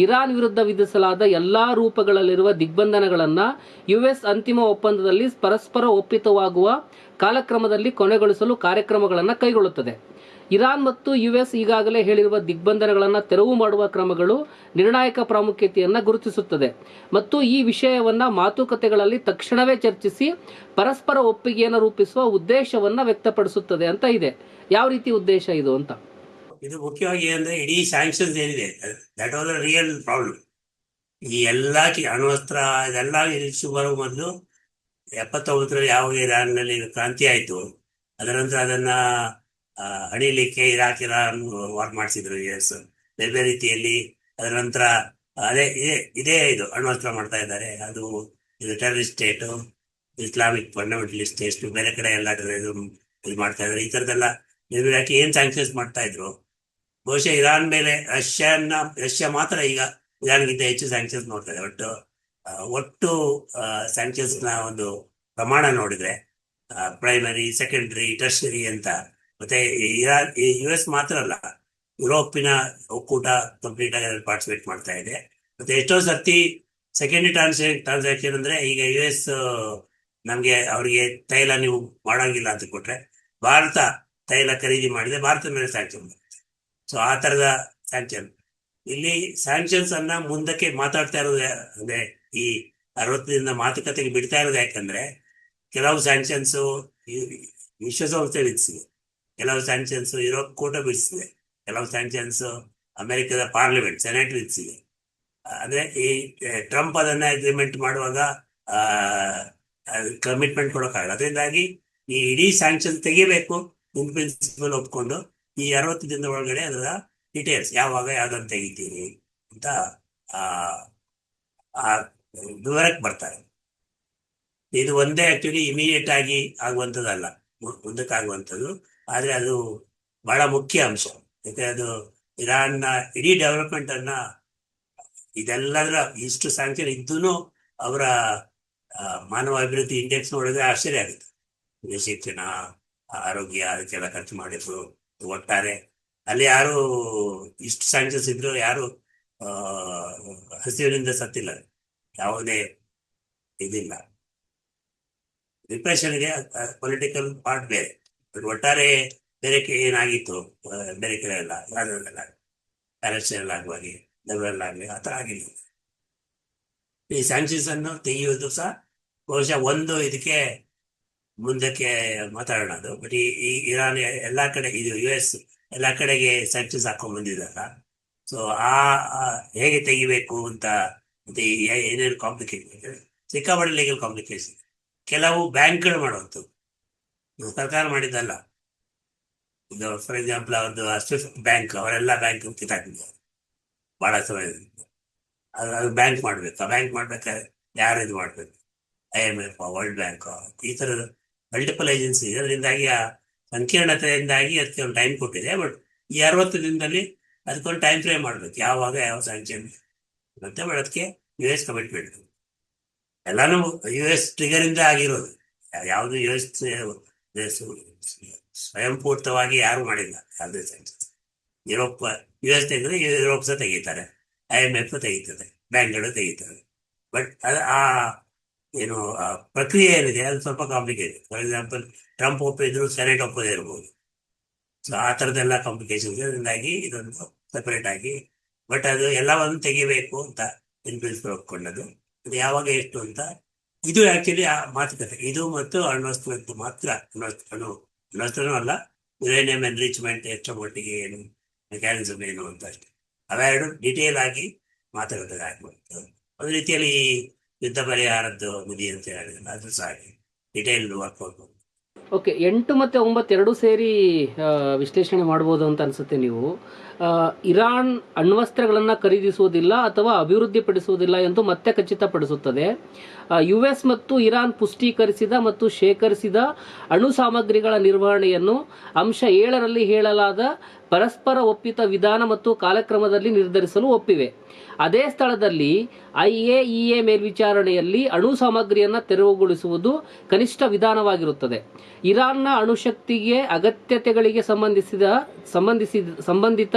ಇರಾನ್ ವಿರುದ್ಧ ವಿಧಿಸಲಾದ ಎಲ್ಲ ರೂಪಗಳಲ್ಲಿರುವ ದಿಗ್ಬಂಧನಗಳನ್ನು ಯುಎಸ್ ಅಂತಿಮ ಒಪ್ಪಂದದಲ್ಲಿ ಪರಸ್ಪರ ಒಪ್ಪಿತವಾಗುವ ಕಾಲಕ್ರಮದಲ್ಲಿ ಕೊನೆಗೊಳಿಸಲು ಕಾರ್ಯಕ್ರಮಗಳನ್ನು ಕೈಗೊಳ್ಳುತ್ತದೆ. ಇರಾನ್ ಮತ್ತು ಯುಎಸ್ ಈಗಾಗಲೇ ಹೇಳಿರುವ ದಿಗ್ಬಂಧನಗಳನ್ನು ತೆರವು ಮಾಡುವ ಕ್ರಮಗಳು ನಿರ್ಣಾಯಕ ಪ್ರಾಮುಖ್ಯತೆಯನ್ನು ಗುರುತಿಸುತ್ತದೆ ಮತ್ತು ಈ ವಿಷಯವನ್ನು ಮಾತುಕತೆಗಳಲ್ಲಿ ತಕ್ಷಣವೇ ಚರ್ಚಿಸಿ ಪರಸ್ಪರ ಒಪ್ಪಿಗೆಯನ್ನು ರೂಪಿಸುವ ಉದ್ದೇಶವನ್ನು ವ್ಯಕ್ತಪಡಿಸುತ್ತದೆ ಅಂತ ಇದೆ. ಯಾವ ರೀತಿ ಉದ್ದೇಶ ಇದು ಅಂತ? ಇದು ಮುಖ್ಯವಾಗಿ ಅಂದ್ರೆ ಇಡೀ ಸ್ಯಾಂಕ್ಷನ್ಸ್ ಏನಿದೆ, that was a real problem. ಈ ಎಲ್ಲ ಅಣ್ವಸ್ತ್ರ ಇದೆಲ್ಲ ಇಶ್ಯೂ ಬರೋ ಮೊದಲು 79ರಲ್ಲಿ ಯಾವಾಗ ಇರಾನ್ನಲ್ಲಿ ಕ್ರಾಂತಿ ಆಯಿತು, ಅದರ ನಂತರ ಅದನ್ನ ಹಣಿಲಿಕ್ಕೆ ಇರಾನ್ ವಾರ್ ಮಾಡಿಸಿದ್ರು ಯುಎಸ್ ಬೇರೆ ಬೇರೆ ರೀತಿಯಲ್ಲಿ. ಅದರ ನಂತರ ಇದೇ ಇದು ಅಣ್ವಸ್ತ್ರ ಮಾಡ್ತಾ ಇದ್ದಾರೆ. ಇದು terrorist state, Islamic fundamentalist state, ಬೇರೆ ಕಡೆ ಎಲ್ಲ ಇದು ಮಾಡ್ತಾ ಇದ್ದಾರೆ. ಈ ಥರದ್ದೆಲ್ಲ ನಿರ್ವಹಣೆ ಏನ್ ಸ್ಯಾಂಕ್ಷನ್ಸ್ ಮಾಡ್ತಾ ಇದ್ರು. ಬಹುಶಃ ಇರಾನ್ ಮೇಲೆ ರಷ್ಯಾ ಮಾತ್ರ ಈಗ ಇರಾನ್ಗಿಂತ ಹೆಚ್ಚು ಸ್ಯಾಂಕ್ಷನ್ಸ್ ನೋಡ್ತಾ ಇದೆ. ಒಟ್ಟು ಸ್ಯಾಂಕ್ಷನ್ಸ್ ನ ಒಂದು ಪ್ರಮಾಣ ನೋಡಿದ್ರೆ ಪ್ರೈಮರಿ, ಸೆಕೆಂಡರಿ, ಟರ್ಷರಿ ಅಂತ. ಮತ್ತೆ ಯುಎಸ್ ಮಾತ್ರ ಅಲ್ಲ, ಯುರೋಪಿನ ಒಕ್ಕೂಟ ಕಂಪ್ಲೀಟ್ ಆಗಿ ಪಾರ್ಟಿಸಿಪೇಟ್ ಮಾಡ್ತಾ ಇದೆ. ಮತ್ತೆ ಎಷ್ಟೋ ಸರ್ತಿ ಸೆಕೆಂಡರಿ ಟ್ರಾನ್ಸಾಕ್ಷನ್ ಅಂದ್ರೆ, ಈಗ ಯುಎಸ್ ಅವ್ರಿಗೆ ತೈಲ ನೀವು ಮಾಡಂಗಿಲ್ಲ ಅಂತ ಕೊಟ್ರೆ, ಭಾರತ ತೈಲ ಖರೀದಿ ಮಾಡಿದ್ರೆ ಭಾರತದ ಮೇಲೆ ಸ್ಯಾಂಕ್ಷನ್ ಬರುತ್ತೆ. ಸೊ ಆ ತರದ ಸ್ಯಾಂಕ್ಷನ್. ಇಲ್ಲಿ ಸ್ಯಾಂಕ್ಷನ್ಸ್ ಅನ್ನ ಮುಂದಕ್ಕೆ ಮಾತಾಡ್ತಾ ಇರೋದು ಅಂದ್ರೆ ಈ 60 ದಿನದ ಮಾತುಕತೆಗೆ ಬಿಡ್ತಾ ಇರೋದು ಯಾಕಂದ್ರೆ, ಕೆಲವು ಸ್ಯಾಂಕ್ಷನ್ಸ್ ವಿಶ್ವಸಂಸ್ಥೆ ವಿಧಿಸಿದೆ, ಕೆಲವು ಸ್ಯಾಂಕ್ಷನ್ಸ್ ಯುರೋಪ್ ಕೂಟ ವಿಧಿಸಿದೆ, ಕೆಲವು ಸ್ಯಾಂಕ್ಷನ್ಸ್ ಅಮೆರಿಕದ ಪಾರ್ಲಿಮೆಂಟ್ ಸೆನೆಟ್ ವಿಧಿಸಿದೆ. ಅಂದ್ರೆ ಈ ಟ್ರಂಪ್ ಅದನ್ನ ಅಗ್ರಿಮೆಂಟ್ ಮಾಡುವಾಗ ಕಮಿಟ್ಮೆಂಟ್ ಕೊಡೋಕ್ಕಾಗಲ್ಲ. ಅದರಿಂದಾಗಿ ಈ ಇಡೀ ಸ್ಯಾಂಕ್ಷನ್ ತೆಗಿಬೇಕು ಇನ್ ಪ್ರಿನ್ಸಿಪಲ್ ಒಪ್ಕೊಂಡು, ಈ 60 ದಿನದ ಒಳಗಡೆ ಅದರ ಡೀಟೇಲ್ಸ್ ಯಾವಾಗ ಯಾವ್ದನ್ನು ತೆಗಿತೀರಿ ಅಂತ ವಿವರಕ್ಕೆ ಬರ್ತಾರೆ. ಇದು ಒಂದೇ ಆಕ್ಚುಲಿ ಇಮಿಡಿಯೇಟ್ ಆಗಿ ಆಗುವಂಥದ್ದಲ್ಲ, ಮುಂದಕ್ಕೆ ಆಗುವಂಥದ್ದು. ಆದ್ರೆ ಅದು ಬಹಳ ಮುಖ್ಯ ಅಂಶ. ಯಾಕಂದ್ರೆ ಅದು ಇರಾನ್ನ ಇಡೀ ಡೆವಲಪ್ಮೆಂಟ್ ಅನ್ನ, ಇದೆಲ್ಲದರ ಇಷ್ಟು ಸ್ಯಾಂಕ್ಷನ್ ಇದ್ದೂ ಅವರ ಮಾನವ ಅಭಿವೃದ್ಧಿ ಇಂಡೆಕ್ಸ್ ನೋಡಿದ್ರೆ ಆಶ್ಚರ್ಯ ಆಗುತ್ತೆ. ಶಿಕ್ಷಣ, ಆರೋಗ್ಯ, ಅದಕ್ಕೆಲ್ಲ ಖರ್ಚು ಮಾಡಿದ್ರು. ಒಟ್ಟಾರೆ ಅಲ್ಲಿ ಯಾರು ಇಷ್ಟು ಸ್ಯಾಂಕ್ಷನ್ಸ್ ಇದ್ರು ಯಾರು ಹಸಿವಿನಿಂದ ಸತ್ತಿಲ್ಲ, ಯಾವುದೇ ಇದಿಲ್ಲ. ರಿಪ್ರೆಷನ್ಗೆ ಪೊಲಿಟಿಕಲ್ ಪಾರ್ಟ್ ಬೇರೆ, ಬಟ್ ಒಟ್ಟಾರೆ ಬೇರೆ ಏನಾಗಿತ್ತು ಬೇರೆ ಕಡೆ ಎಲ್ಲ ಪ್ಯಾಲೆಸ್ಟೈನ್ ಆಗುವಾಗಿ, ಲೆಬನನ್ ಆ ಥರ ಆಗಿಲ್ಲ. ಈ ಸ್ಯಾಂಕ್ಷನ್ಸ್ ಅನ್ನು ತೆಗೆಯುವುದು ಸಹ ಬಹುಶಃ ಒಂದು ಇದಕ್ಕೆ ಮುಂದಕ್ಕೆ ಮಾತಾಡೋಣ ಅದು. ಬಟ್ ಈ ಇರಾನ್ ಎಲ್ಲಾ ಕಡೆ, ಇದು ಯುಎಸ್ ಎಲ್ಲಾ ಕಡೆಗೆ ಸ್ಯಾಂಕ್ಷನ್ಸ್ ಹಾಕೊಂಡ್ ಬಂದಿದ್ದಲ್ಲ. ಸೊ ಹೇಗೆ ತೆಗಿಬೇಕು ಅಂತ, ಮತ್ತೆ ಏನೇನು ಕಾಂಪ್ಲಿಕೇಶನ್, ಸಿಕ್ಕಾಪಟ್ಟೆ ಲೀಗಲ್ ಕಾಂಪ್ಲಿಕೇಶನ್. ಕೆಲವು ಬ್ಯಾಂಕ್ಗಳು ಮಾಡುವಂಥದ್ದು, ಸರ್ಕಾರ ಮಾಡಿದ್ದಲ್ಲ. ಇದು ಫಾರ್ ಎಕ್ಸಾಂಪಲ್ ಅವ್ರದ್ದು ಸ್ವಿಫ್ಟ್ ಬ್ಯಾಂಕ್, ಅವರೆಲ್ಲ ಬ್ಯಾಂಕ್ ಕಿತ್ತಾಕಿದ್ದಾರೆ ಬಹಳ ಸಮಯದಿಂದ. ಅದು ಬ್ಯಾಂಕ್ ಮಾಡ್ಬೇಕು. ಆ ಬ್ಯಾಂಕ್ ಮಾಡ್ಬೇಕಾದ್ರೆ ಯಾರು ಇದು ಮಾಡ್ಬೇಕು? IMF, ವರ್ಲ್ಡ್ ಬ್ಯಾಂಕ್, ಈ ಥರದ ಮಲ್ಟಿಪಲ್ ಏಜೆನ್ಸಿ. ಅದರಿಂದಾಗಿ ಆ ಸಂಕೀರ್ಣತೆಯಿಂದಾಗಿ ಅದಕ್ಕೆ ಒಂದು ಟೈಮ್ ಕೊಟ್ಟಿದೆ. ಬಟ್ ಈ 60 ದಿನದಲ್ಲಿ ಅದಕ್ಕೊಂದು ಟೈಮ್ ಫ್ರೇಮ್ ಮಾಡ್ಬೇಕು, ಯಾವಾಗ ಯಾವ ಸ್ಯಾಂಕ್ಷನ್ ಮತ್ತೆ. ಬಟ್ ಅದಕ್ಕೆ US ಕಮಿಟ್ಮೆಂಟ್. ಎಲ್ಲಾನು US ಟ್ರಿಗರ್ ಇಂದ ಆಗಿರೋದು. ಯಾವುದು US ಸ್ವಯಂಪೂರ್ತವಾಗಿ ಯಾರು ಮಾಡಿಲ್ಲ. ಯಾವುದೇ ಸ್ಯಾಂಕ್ಷನ್ ಯುರೋಪ್, US ತೆಗೆದ್ರೆ ಯುರೋಪ್ ಸಹ ತೆಗಿತಾರೆ, IMF ತೆಗೀತದೆ, ಬ್ಯಾಂಕ್ಗಳು ತೆಗಿತಾರೆ. ಬಟ್ ಆ ಏನು ಪ್ರಕ್ರಿಯೆ ಏನಿದೆ ಅದು ಸ್ವಲ್ಪ ಕಾಂಪ್ಲಿಕೇಟೆಡ್. ಫಾರ್ ಎಕ್ಸಾಂಪಲ್ ಟ್ರಂಪ್ ಒಪ್ಪಿದ್ರು, ಸೆನೆಟ್ ಒಪ್ಪದೇ ಇರ್ಬೋದು. ಸೊ ಆ ಥರದ್ದೆಲ್ಲ ಕಾಂಪ್ಲಿಕೇಶನ್ಸ್ ಇದರಿಂದಾಗಿ ಇದೊಂದು ಸೆಪರೇಟ್ ಆಗಿ. ಬಟ್ ಅದು ಎಲ್ಲವನ್ನು ತೆಗಿಬೇಕು ಅಂತ ಇನ್ ಪ್ರಿನ್ಸಿಪಲ್ ಒಪ್ಕೊಂಡದ್ದು. ಅದು ಯಾವಾಗ ಎಷ್ಟು ಅಂತ ಇದು ಆಕ್ಚುಲಿ ಆ ಮಾತುಕತೆ ಇದು ಮತ್ತು ಅಣ್ವಸ್ತ್ರ ಮಾತ್ರ. ಅಣ್ವಸ್ತ್ರನೂ ಅಲ್ಲ, ಯುರೇನಿಯಂ ಎನ್ರಿಚ್ಮೆಂಟ್ ಎಷ್ಟು ಮಟ್ಟಿಗೆ ಏನು, ಮೆಕ್ಯಾನಿಸಮ್ ಏನು ಅಂತ ಅಷ್ಟೇ. ಅವೆರಡು ಡೀಟೇಲ್ ಆಗಿ ಮಾತುಕತೆ ಆಗ್ಬೋದು. ಒಂದು ರೀತಿಯಲ್ಲಿ ಯುದ್ಧ ಪರಿಹಾರದ್ದು ನಿಧಿ ಅಂತ ಹೇಳಿದ್ರೆ ಅದು ಸಹ ಡಿಟೇಲ್ ವರ್ಕ್. ಓಕೆ, 8 ಮತ್ತು 9 ಎರಡೂ ಸೇರಿ ವಿಶ್ಲೇಷಣೆ ಮಾಡ್ಬೋದು ಅಂತ ಅನಿಸುತ್ತೆ ನೀವು. ಇರಾನ್ ಅಣ್ವಸ್ತ್ರಗಳನ್ನು ಖರೀದಿಸುವುದಿಲ್ಲ ಅಥವಾ ಅಭಿವೃದ್ಧಿಪಡಿಸುವುದಿಲ್ಲ ಎಂದು ಮತ್ತೆ ಖಚಿತಪಡಿಸುತ್ತದೆ. US ಮತ್ತು ಇರಾನ್ ಪುಷ್ಟೀಕರಿಸಿದ ಮತ್ತು ಶೇಖರಿಸಿದ ಅಣು ಸಾಮಗ್ರಿಗಳ ನಿರ್ವಹಣೆಯನ್ನು ಅಂಶ 7ರಲ್ಲಿ ಹೇಳಲಾದ ಪರಸ್ಪರ ಒಪ್ಪಿತ ವಿಧಾನ ಮತ್ತು ಕಾಲಕ್ರಮದಲ್ಲಿ ನಿರ್ಧರಿಸಲು ಒಪ್ಪಿವೆ. ಅದೇ ಸ್ಥಳದಲ್ಲಿ IAEA ಮೇಲ್ವಿಚಾರಣೆಯಲ್ಲಿ ಅಣು ಸಾಮಗ್ರಿಯನ್ನು ತೆರವುಗೊಳಿಸುವುದು ಕನಿಷ್ಠ ವಿಧಾನವಾಗಿರುತ್ತದೆ. ಇರಾನ್ನ ಅಣುಶಕ್ತಿಗೆ ಅಗತ್ಯತೆಗಳಿಗೆ ಸಂಬಂಧಿತ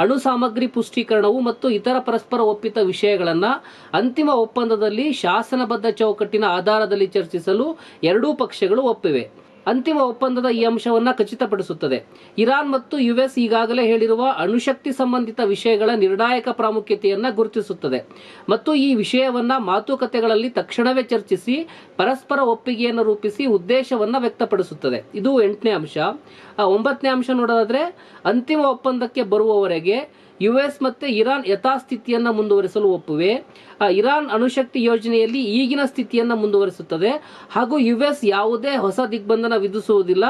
ಅಣು ಸಾಮಗ್ರಿ ಪುಷ್ಟೀಕರಣವು ಮತ್ತು ಇತರ ಪರಸ್ಪರ ಒಪ್ಪಿತ ವಿಷಯಗಳನ್ನು ಅಂತಿಮ ಒಪ್ಪಂದದಲ್ಲಿ ಶಾಸನಬದ್ಧ ಚೌಕಟ್ಟಿನ ಆಧಾರದಲ್ಲಿ ಚರ್ಚಿಸಲು ಎರಡೂ ಪಕ್ಷಗಳು ಒಪ್ಪಿವೆ. ಅಂತಿಮ ಒಪ್ಪಂದದ ಈ ಅಂಶವನ್ನು ಖಚಿತಪಡಿಸುತ್ತದೆ. ಇರಾನ್ ಮತ್ತು US ಈಗಾಗಲೇ ಹೇಳಿರುವ ಅಣುಶಕ್ತಿ ಸಂಬಂಧಿತ ವಿಷಯಗಳ ನಿರ್ಣಾಯಕ ಪ್ರಾಮುಖ್ಯತೆಯನ್ನು ಗುರುತಿಸುತ್ತದೆ ಮತ್ತು ಈ ವಿಷಯವನ್ನು ಮಾತುಕತೆಗಳಲ್ಲಿ ತಕ್ಷಣವೇ ಚರ್ಚಿಸಿ ಪರಸ್ಪರ ಒಪ್ಪಿಗೆಯನ್ನು ರೂಪಿಸಿ ಉದ್ದೇಶವನ್ನು ವ್ಯಕ್ತಪಡಿಸುತ್ತದೆ. ಇದು 8ನೇ ಅಂಶ. 9ನೇ ಅಂಶ ನೋಡೋದಾದ್ರೆ, ಅಂತಿಮ ಒಪ್ಪಂದಕ್ಕೆ ಬರುವವರೆಗೆ US ಮತ್ತು ಇರಾನ್ ಯಥಾಸ್ಥಿತಿಯನ್ನು ಮುಂದುವರಿಸಲು ಒಪ್ಪಿವೆ. ಇರಾನ್ ಅಣುಶಕ್ತಿ ಯೋಜನೆಯಲ್ಲಿ ಈಗಿನ ಸ್ಥಿತಿಯನ್ನು ಮುಂದುವರಿಸುತ್ತದೆ ಹಾಗೂ US ಯಾವುದೇ ಹೊಸ ದಿಗ್ಬಂಧನ ವಿಧಿಸುವುದಿಲ್ಲ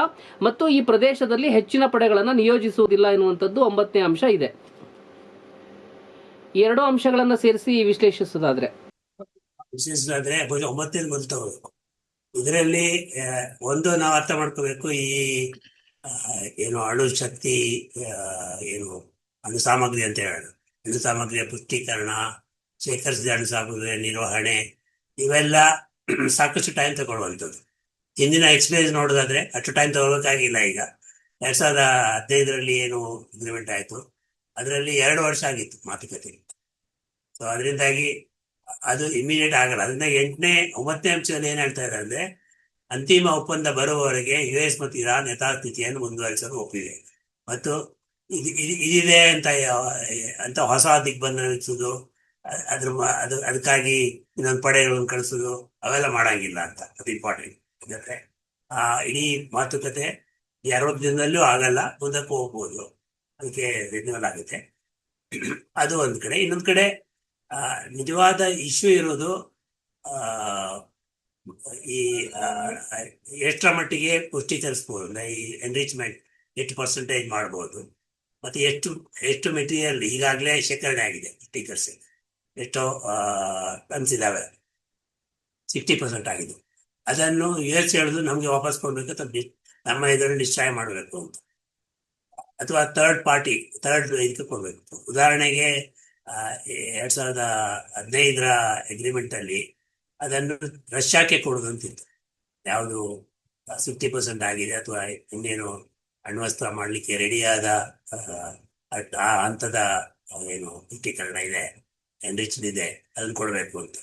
ಮತ್ತು ಈ ಪ್ರದೇಶದಲ್ಲಿ ಹೆಚ್ಚಿನ ಪಡೆಗಳನ್ನು ನಿಯೋಜಿಸುವುದಿಲ್ಲ ಎನ್ನುವಂಥದ್ದು 9ನೇ ಅಂಶ ಇದೆ. ಈ ಎರಡು ಅಂಶಗಳನ್ನು ಸೇರಿಸಿ ವಿಶ್ಲೇಷಿಸೋದಾದ್ರೆ ವಿಶೇಷವಾದ್ರೆ 9ನೇ ಮೊದಲು ತಗೋಬೇಕು. ಇದರಲ್ಲಿ ಒಂದು ನಾವು ಅರ್ಥ ಮಾಡ್ಕೋಬೇಕು, ಈ ಏನು ಅಣು ಶಕ್ತಿ ಏನು ಅಣು ಸಾಮಗ್ರಿ ಅಂತ ಹೇಳೋದು, ಅಣು ಸಾಮಗ್ರಿಯ ಪುಷ್ಟೀಕರಣ, ಶೇಖರಿಸಿದ ಅಣು ಸಾಮಗ್ರಿಯ ನಿರ್ವಹಣೆ, ಇವೆಲ್ಲ ಸಾಕಷ್ಟು ಟೈಮ್ ತಗೊಳ್ಳುವಂಥದ್ದು. ಹಿಂದಿನ ಎಕ್ಸ್ಪೀರಿಯನ್ಸ್ ನೋಡೋದಾದ್ರೆ ಅಷ್ಟು ಟೈಮ್ ತಗೋಬೇಕಾಗಿಲ್ಲ. ಈಗ 2015ರಲ್ಲಿ ಏನು ಅಗ್ರಿಮೆಂಟ್ ಆಯಿತು, ಅದರಲ್ಲಿ 2 ವರ್ಷ ಆಗಿತ್ತು ಮಾತುಕತೆ. ಸೊ ಅದರಿಂದಾಗಿ ಅದು ಇಮಿಡಿಯೇಟ್ ಆಗಲ್ಲ. ಅದರಿಂದ 9ನೇ ಅಂಶದಲ್ಲಿ ಏನ್ ಹೇಳ್ತಾ ಇದ್ದಾರೆ ಅಂದ್ರೆ, ಅಂತಿಮ ಒಪ್ಪಂದ ಬರುವವರೆಗೆ US ಮತ್ತು ಇರಾನ್ ಯಥಾಸ್ಥಿತಿಯನ್ನು ಮುಂದುವರಿಸಲು ಒಪ್ಪಿವೆ ಮತ್ತು ಇದಿದೆ ಅಂತ ಹೊಸ ದಿಗ್ಬಂಧನ ವಿಧಿಸುದು, ಅದಕ್ಕಾಗಿ ಇನ್ನೊಂದು ಪಡೆಗಳನ್ನು ಕಳಿಸೋದು ಅವೆಲ್ಲ ಮಾಡಂಗಿಲ್ಲ ಅಂತ. ಅದು ಇಂಪಾರ್ಟೆಂಟ್. ಯಾಕಂದ್ರೆ ಇಡೀ ಮಾತುಕತೆ 60 ದಿನದಲ್ಲೂ ಆಗಲ್ಲ, ಮುಂದಕ್ಕೂ ಹೋಗ್ಬೋದು, ಅದಕ್ಕೆ ರಿನ್ಯೂವಲ್ ಆಗುತ್ತೆ. ಅದು ಒಂದ್ ಕಡೆ. ಇನ್ನೊಂದ್ ಕಡೆ ನಿಜವಾದ ಇಶ್ಯೂ ಇರೋದು ಈ ಎಷ್ಟರ ಮಟ್ಟಿಗೆ ಪುಷ್ಟೀಕರಿಸ್ಬೋದು, ಅಂದ್ರೆ ಈ ಎನ್ರಿಚ್ಮೆಂಟ್ ಎಷ್ಟು ಪರ್ಸೆಂಟೇಜ್ ಮಾಡ್ಬೋದು ಮತ್ತೆ ಎಷ್ಟು ಮೆಟೀರಿಯಲ್ ಈಗಾಗಲೇ ಶೇಖರಣೆ ಆಗಿದೆ, ಪುಷ್ಟೀಕರಿಸಿ ಎಷ್ಟೋ ಟನ್ಸ್ ಇದಾವೆ, 60% ಆಗಿದೆ. ಅದನ್ನು US ಹೇಳುದು ನಮ್ಗೆ ವಾಪಸ್ ಕೊಡ್ಬೇಕು ಅಂತ ನಮ್ಮ ಇದರಲ್ಲಿ ನಿಶ್ಚಯ ಮಾಡಬೇಕು ಅಂತ, ಅಥವಾ ಥರ್ಡ್ ಇದಕ್ಕೆ ಕೊಡ್ಬೇಕು. ಉದಾಹರಣೆಗೆ 2015ರ ಅಗ್ರಿಮೆಂಟ್ ಅಲ್ಲಿ ಅದನ್ನು ರಷ್ಯಾಕ್ಕೆ ಕೊಡುದಂತಿತ್ತು. ಯಾವುದು 60% ಆಗಿದೆ ಅಥವಾ ಇನ್ನೇನು ಅಣ್ವಸ್ತ್ರ ಮಾಡಲಿಕ್ಕೆ ರೆಡಿಯಾದ ಆ ಹಂತದ ಏನು ಪುಷ್ಟೀಕರಣ ಇದೆ, ಎನ್ರಿಚ್ಡ್ ಇದೆ, ಅದನ್ನು ಕೊಡಬೇಕು ಅಂತ.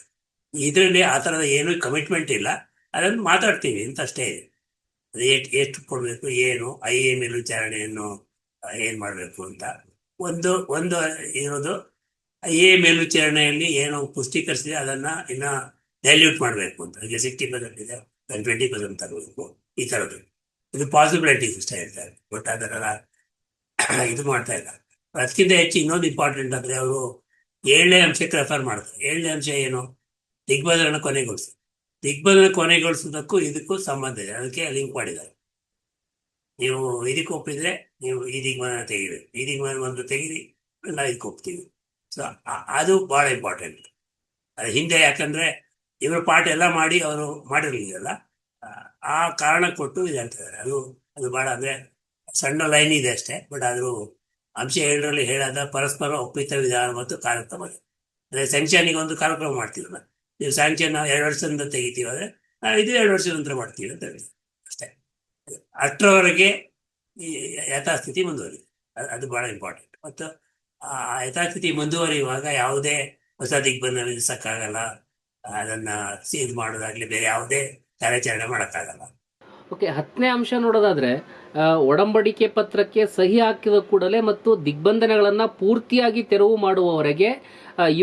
ಇದರಲ್ಲಿ ಆ ಥರದ ಏನು ಕಮಿಟ್ಮೆಂಟ್ ಇಲ್ಲ, ಅದನ್ನು ಮಾತಾಡ್ತೀವಿ ಅಂತ ಅಷ್ಟೇ ಇದೆ. ಅದು ಎಷ್ಟು ಕೊಡಬೇಕು, ಏನು IA ಮೇಲ್ವಿಚಾರಣೆಯನ್ನು ಏನ್ ಮಾಡಬೇಕು ಅಂತ ಒಂದು ಇರೋದು. IA ಮೇಲ್ವಿಚಾರಣೆಯಲ್ಲಿ ಏನು ಪುಷ್ಟೀಕರಿಸಿದೆ ಅದನ್ನ ಇನ್ನ ಡೈಲ್ಯೂಟ್ ಮಾಡಬೇಕು ಅಂತ. ಈಗ 60% ಇದೆ, 20% ತರಬೇಕು, ಈ ಥರದ್ದು. ಇದು ಪಾಸಿಬಿಲಿಟೀಸ್ ಇಷ್ಟ ಇರ್ತಾರೆ, ಬಟ್ ಅದರ ಇದು ಮಾಡ್ತಾ ಇಲ್ಲ. ಅದಕ್ಕಿಂತ ಹೆಚ್ಚು ಇನ್ನೊಂದು ಇಂಪಾರ್ಟೆಂಟ್ ಅಂದ್ರೆ, ಅವರು 7ನೇ ಅಂಶಕ್ಕೆ ರೆಫರ್ ಮಾಡ್ತಾರೆ. 7ನೇ ಅಂಶ ಏನು, ದಿಗ್ಬಂಧನ ಕೊನೆಗೊಳಿಸಿ. ದಿಗ್ಬಂಧನ ಕೊನೆಗೊಳಿಸೋದಕ್ಕೂ ಇದಕ್ಕೂ ಸಂಬಂಧ ಇದೆ, ಅದಕ್ಕೆ ಲಿಂಕ್ ಮಾಡಿದ್ದಾರೆ. ನೀವು ಇದಕ್ಕೆ ಒಪ್ಪಿದ್ರೆ ನೀವು ಈ ದಿಗ್ಬಂಧನ ತೆಗಿಬೇಕು, ಈ ದಿಗ್ಬಂಧನ ಒಂದು ತೆಗೀರಿ, ನಾವು ಇದಕ್ಕೆ ಒಪ್ತೀವಿ. ಸೊ ಅದು ಬಹಳ ಇಂಪಾರ್ಟೆಂಟ್. ಅದು ಹಿಂದೆ ಯಾಕಂದ್ರೆ ಇವರು ಪಾಠ ಎಲ್ಲ ಮಾಡಿ ಅವರು ಮಾಡಿರ್ಲಿಲ್ಲ, ಆ ಕಾರಣ ಕೊಟ್ಟು ಇದು ಹೇಳ್ತಿದ್ದಾರೆ. ಅದು ಅದು ಬಹಳ ಅಂದ್ರೆ ಸಣ್ಣ ಲೈನ್ ಇದೆ ಅಷ್ಟೇ, ಬಟ್ ಆದ್ರೂ ಅಂಶ 7ರಲ್ಲಿ ಹೇಳಾದ ಪರಸ್ಪರ ಒಪ್ಪಿತ ವಿಧಾನ ಮತ್ತು ಕಾರ್ಯಕ್ರಮ. ಅಂದ್ರೆ ಸ್ಯಾಂಕ್ಷನ್ಗೆ ಒಂದು ಕಾರ್ಯಕ್ರಮ ಮಾಡ್ತೀವಿ, ನೀವು ಸ್ಯಾಂಕ್ಷನ್ 2 ವರ್ಷದಿಂದ ತೆಗಿತೀವಿ ಅಂದ್ರೆ ನಾವು ಇದು 2 ವರ್ಷದ ನಂತರ ಮಾಡ್ತೀವಿ ಅಂತ ಹೇಳ್ತೀವಿ ಅಷ್ಟೇ. ಅಷ್ಟರವರೆಗೆ ಈ ಯಥಾಸ್ಥಿತಿ ಮುಂದುವರಿದೆ, ಅದು ಬಹಳ ಇಂಪಾರ್ಟೆಂಟ್. ಮತ್ತು ಆ ಯಥಾಸ್ಥಿತಿ ಮುಂದುವರಿಯುವಾಗ ಯಾವುದೇ ಹೊಸ ದಿಗ್ಬಂಧನ ವಿಧಿಸಕ್ಕಾಗಲ್ಲ, ಅದನ್ನ ಸೀಲ್ ಮಾಡೋದಾಗ್ಲಿ ಬೇರೆ ಯಾವುದೇ ಕಾರ್ಯಾಚರಣೆ ಮಾಡೋಕ್ಕಾಗಲ್ಲ. ಓಕೆ, 10ನೇ ಅಂಶ ನೋಡೋದಾದ್ರೆ ಒಡಂಬಡಿಕೆ ಪತ್ರಕ್ಕೆ ಸಹಿ ಹಾಕಿದ ಕೂಡಲೇ ಮತ್ತು ದಿಗ್ಬಂಧನಗಳನ್ನು ಪೂರ್ತಿಯಾಗಿ ತೆರವು ಮಾಡುವವರೆಗೆ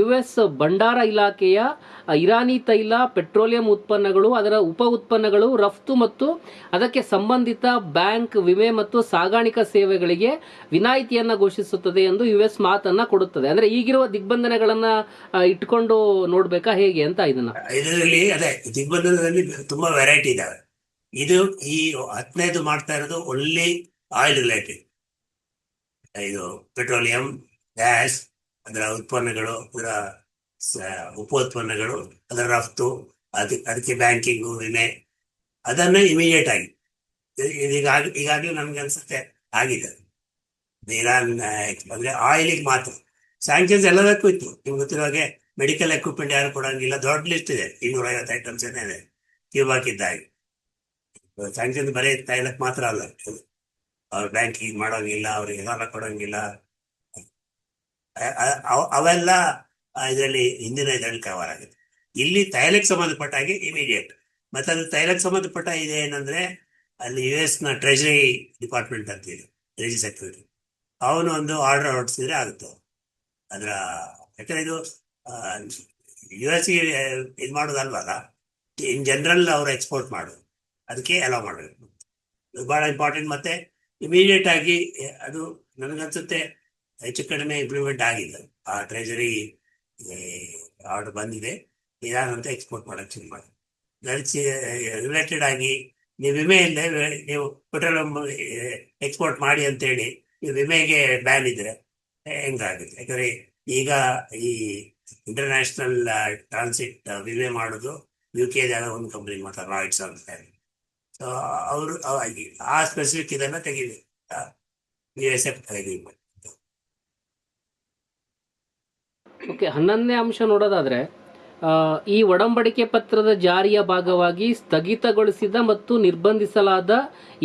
US ಭಂಡಾರ ಇಲಾಖೆಯ ಇರಾನಿ ತೈಲ, ಪೆಟ್ರೋಲಿಯಂ ಉತ್ಪನ್ನಗಳು, ಅದರ ಉಪ ಉತ್ಪನ್ನಗಳು, ರಫ್ತು ಮತ್ತು ಅದಕ್ಕೆ ಸಂಬಂಧಿತ ಬ್ಯಾಂಕ್, ವಿಮೆ ಮತ್ತು ಸಾಗಾಣಿಕಾ ಸೇವೆಗಳಿಗೆ ವಿನಾಯಿತಿಯನ್ನು ಘೋಷಿಸುತ್ತದೆ ಎಂದು US ಮಾತನ್ನ ಕೊಡುತ್ತದೆ. ಅಂದ್ರೆ ಈಗಿರುವ ದಿಗ್ಬಂಧನಗಳನ್ನ ಇಟ್ಕೊಂಡು ನೋಡ್ಬೇಕಾ ಹೇಗೆ ಅಂತ ಇದನ್ನ. ಇದರಲ್ಲಿ ಅದೇ ದಿಗ್ಬಂಧನದಲ್ಲಿ ತುಂಬಾ ವೆರೈಟಿ ಇದಾವೆ. ಇದು ಈ 10ನೇದು ಮಾಡ್ತಾ ಇರೋದು ಒನ್ಲಿ ಆಯಿಲ್ ರಿಲೇಟೆಡ್. ಇದು ಪೆಟ್ರೋಲಿಯಂ, ಗ್ಯಾಸ್, ಅದರ ಉತ್ಪನ್ನಗಳು, ಅದರ ಉಪ ಉತ್ಪನ್ನಗಳು, ಅದರ ರಫ್ತು, ಅದಕ್ಕೆ ಬ್ಯಾಂಕಿಂಗು, ವಿಮೆ, ಅದನ್ನು ಇಮಿಡಿಯೇಟ್ ಆಗಿ ಈಗಾಗಲೇ ನಮ್ಗೆ ಅನ್ಸುತ್ತೆ ಆಗಿದೆ. ಇರಾನ್ ಅಂದ್ರೆ ಆಯಿಲಿಗೆ ಮಾತ್ರ ಸ್ಯಾಂಕ್ಷನ್ಸ್ ಎಲ್ಲದಕ್ಕೂ ಇತ್ತು. ನಿಮ್ಗೆ ಗೊತ್ತಿರೋ ಹಾಗೆ ಮೆಡಿಕಲ್ ಎಕ್ವಿಪ್ಮೆಂಟ್ ಯಾರು ಕೊಡಂಗಿಲ್ಲ, ದೊಡ್ಡ ಲಿಸ್ಟ್ ಇದೆ, 250 ಐಟಮ್ಸ್ ಏನಿದೆ ಕ್ಯೂಬ್ ಹಾಕಿದ್ದಾಗಿ. ಸ್ಯಾಂಕ್ಷನ್ ಬರೀ ತೈಲಕ್ಕೆ ಮಾತ್ರ ಅಲ್ಲ, ಅವ್ರು ಬ್ಯಾಂಕಿಂಗ್ ಮಾಡೋಂಗಿಲ್ಲ, ಅವ್ರಿಗೆ ಸಾಲ ಕೊಡೋಂಗಿಲ್ಲ, ಅವೆಲ್ಲ ಇದರಲ್ಲಿ ಹಿಂದಿನ ಇದರಲ್ಲಿ ಕವರ್ ಆಗುತ್ತೆ. ಇಲ್ಲಿ ತೈಲಕ್ಕೆ ಸಂಬಂಧಪಟ್ಟ ಹಾಗೆ ಇಮಿಡಿಯೇಟ್. ಮತ್ತೆ ಅದು ತೈಲಕ್ಕೆ ಸಂಬಂಧಪಟ್ಟ ಇದೆ ಏನಂದ್ರೆ ಅಲ್ಲಿ US ನ ಟ್ರೆಜರಿ ಡಿಪಾರ್ಟ್ಮೆಂಟ್ ಅಂತ ಇದೆ, ಟ್ರೆಜರಿ ಸೆಕ್ರೆಟರಿ, ಅವನು ಒಂದು ಆರ್ಡರ್ ಹೊರಡಿಸಿದ್ರೆ ಆಗುತ್ತೆ. ಅದರ ಯಾಕಂದ್ರೆ ಇದು US ಗೆ ಇದು ಮಾಡೋದಲ್ವಲ್ಲ, ಇನ್ ಜನರಲ್ ಅವರು ಎಕ್ಸ್ಪೋರ್ಟ್ ಮಾಡೋದು, ಅದಕ್ಕೆ ಅಲೋ ಮಾಡಬೇಕು. ಇದು ಬಹಳ ಇಂಪಾರ್ಟೆಂಟ್. ಮತ್ತೆ ಇಮಿಡಿಯೇಟ್ ಆಗಿ ಅದು ನನಗನ್ಸುತ್ತೆ ಹೆಚ್ಚು ಕಡಿಮೆ ಇಂಪ್ಲಿಮೆಂಟ್ ಆಗಿದೆ. ಆ ಟ್ರೆಜರಿ ಆರ್ಡರ್ ಬಂದಿದೆ, ಇದಾನಂತ ಎಕ್ಸ್ಪೋರ್ಟ್ ಮಾಡಕ್ಕೆ ಶುರು ಮಾಡಿ. ರಿಲೇಟೆಡ್ ಆಗಿ ನೀವು ವಿಮೆಯಿಂದ ನೀವು ಪೆಟ್ರೋಲಿಯಂ ಎಕ್ಸ್ಪೋರ್ಟ್ ಮಾಡಿ ಅಂತೇಳಿ ನೀವು ವಿಮೆಗೆ ಬ್ಯಾನ್ ಇದ್ರೆ ಹೆಂಗಾಗುತ್ತೆ? ಯಾಕಂದ್ರೆ ಈಗ ಈ ಇಂಟರ್ನ್ಯಾಷನಲ್ ಟ್ರಾನ್ಸಿಟ್ ವಿಮೆ ಮಾಡೋದು UK ಒಂದು ಕಂಪ್ನಿ ಮಾಡ್ತಾರೆ, ರಾಯ್ಡ್ಸ್ ಅಂತ. ಸೊ ಅವರು ಆ ಸ್ಪೆಸಿಫಿಕ್ ಇದನ್ನ ತೆಗಿಬೇಕು, USA ತೆಗಿಬೇಕು. ಓಕೆ, 11ನೇ ಅಂಶ ನೋಡೋದಾದ್ರೆ ಈ ಒಡಂಬಡಿಕೆ ಪತ್ರದ ಜಾರಿಯ ಭಾಗವಾಗಿ ಸ್ಥಗಿತಗೊಳಿಸಿದ ಮತ್ತು ನಿರ್ಬಂಧಿಸಲಾದ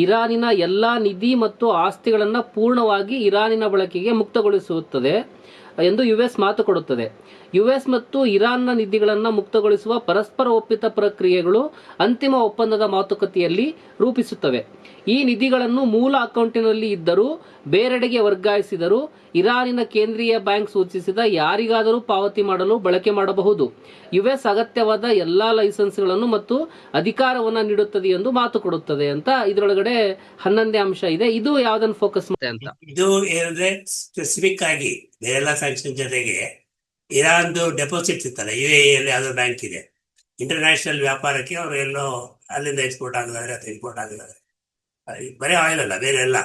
ಇರಾನಿನ ಎಲ್ಲಾ ನಿಧಿ ಮತ್ತು ಆಸ್ತಿಗಳನ್ನು ಪೂರ್ಣವಾಗಿ ಇರಾನಿನ ಬಳಕೆಗೆ ಮುಕ್ತಗೊಳಿಸುತ್ತದೆ ಎಂದು US ಮಾತು ಕೊಡುತ್ತದೆ. US ಮತ್ತು ಇರಾನ್ನ ನಿಧಿಗಳನ್ನು ಮುಕ್ತಗೊಳಿಸುವ ಪರಸ್ಪರ ಒಪ್ಪಿತ ಪ್ರಕ್ರಿಯೆಗಳು ಅಂತಿಮ ಒಪ್ಪಂದದ ಮಾತುಕತೆಯಲ್ಲಿ ರೂಪಿಸುತ್ತವೆ. ಈ ನಿಧಿಗಳನ್ನು ಮೂಲ ಅಕೌಂಟಿನಲ್ಲಿ ಇದ್ದರೂ ಬೇರೆಡೆಗೆ ವರ್ಗಾಯಿಸಿದರೂ ಇರಾನಿನ ಕೇಂದ್ರೀಯ ಬ್ಯಾಂಕ್ ಸೂಚಿಸಿದ ಯಾರಿಗಾದರೂ ಪಾವತಿ ಮಾಡಲು ಬಳಕೆ ಮಾಡಬಹುದು. US ಅಗತ್ಯವಾದ ಎಲ್ಲಾ ಲೈಸೆನ್ಸ್ಗಳನ್ನು ಮತ್ತು ಅಧಿಕಾರವನ್ನು ನೀಡುತ್ತದೆ ಎಂದು ಮಾತು ಕೊಡುತ್ತದೆ ಅಂತ ಇದರೊಳಗಡೆ 11ನೇ ಅಂಶ ಇದೆ. ಇದು ಯಾವ್ದನ್ನು ಫೋಕಸ್ ಮಾಡುತ್ತೆ ಅಂತ? ಇದು ಏನಂದ್ರೆ ಸ್ಪೆಸಿಫಿಕ್ ಆಗಿ ಬೇರೆಲ್ಲ ಸ್ಯಾಂಕ್ಷನ್ ಜೊತೆಗೆ ಇರಾನ್ದು ಡೆಪಾಸಿಟ್ ಇತ್ತಲ್ಲ, UAE ಅಲ್ಲಿ ಯಾವುದೋ ಬ್ಯಾಂಕ್ ಇದೆ, ಇಂಟರ್ನ್ಯಾಷನಲ್ ವ್ಯಾಪಾರಕ್ಕೆ ಅವರು ಎಲ್ಲೋ ಅಲ್ಲಿಂದ ಎಕ್ಸ್ಪೋರ್ಟ್ ಆಗಿದ್ದಾರೆ ಅಥವಾ ಇಂಪೋರ್ಟ್ ಆಗಿದ್ದಾರೆ. ಬರೀ ಆಯಿಲ್ ಅಲ್ಲ, ಬೇರೆ ಎಲ್ಲ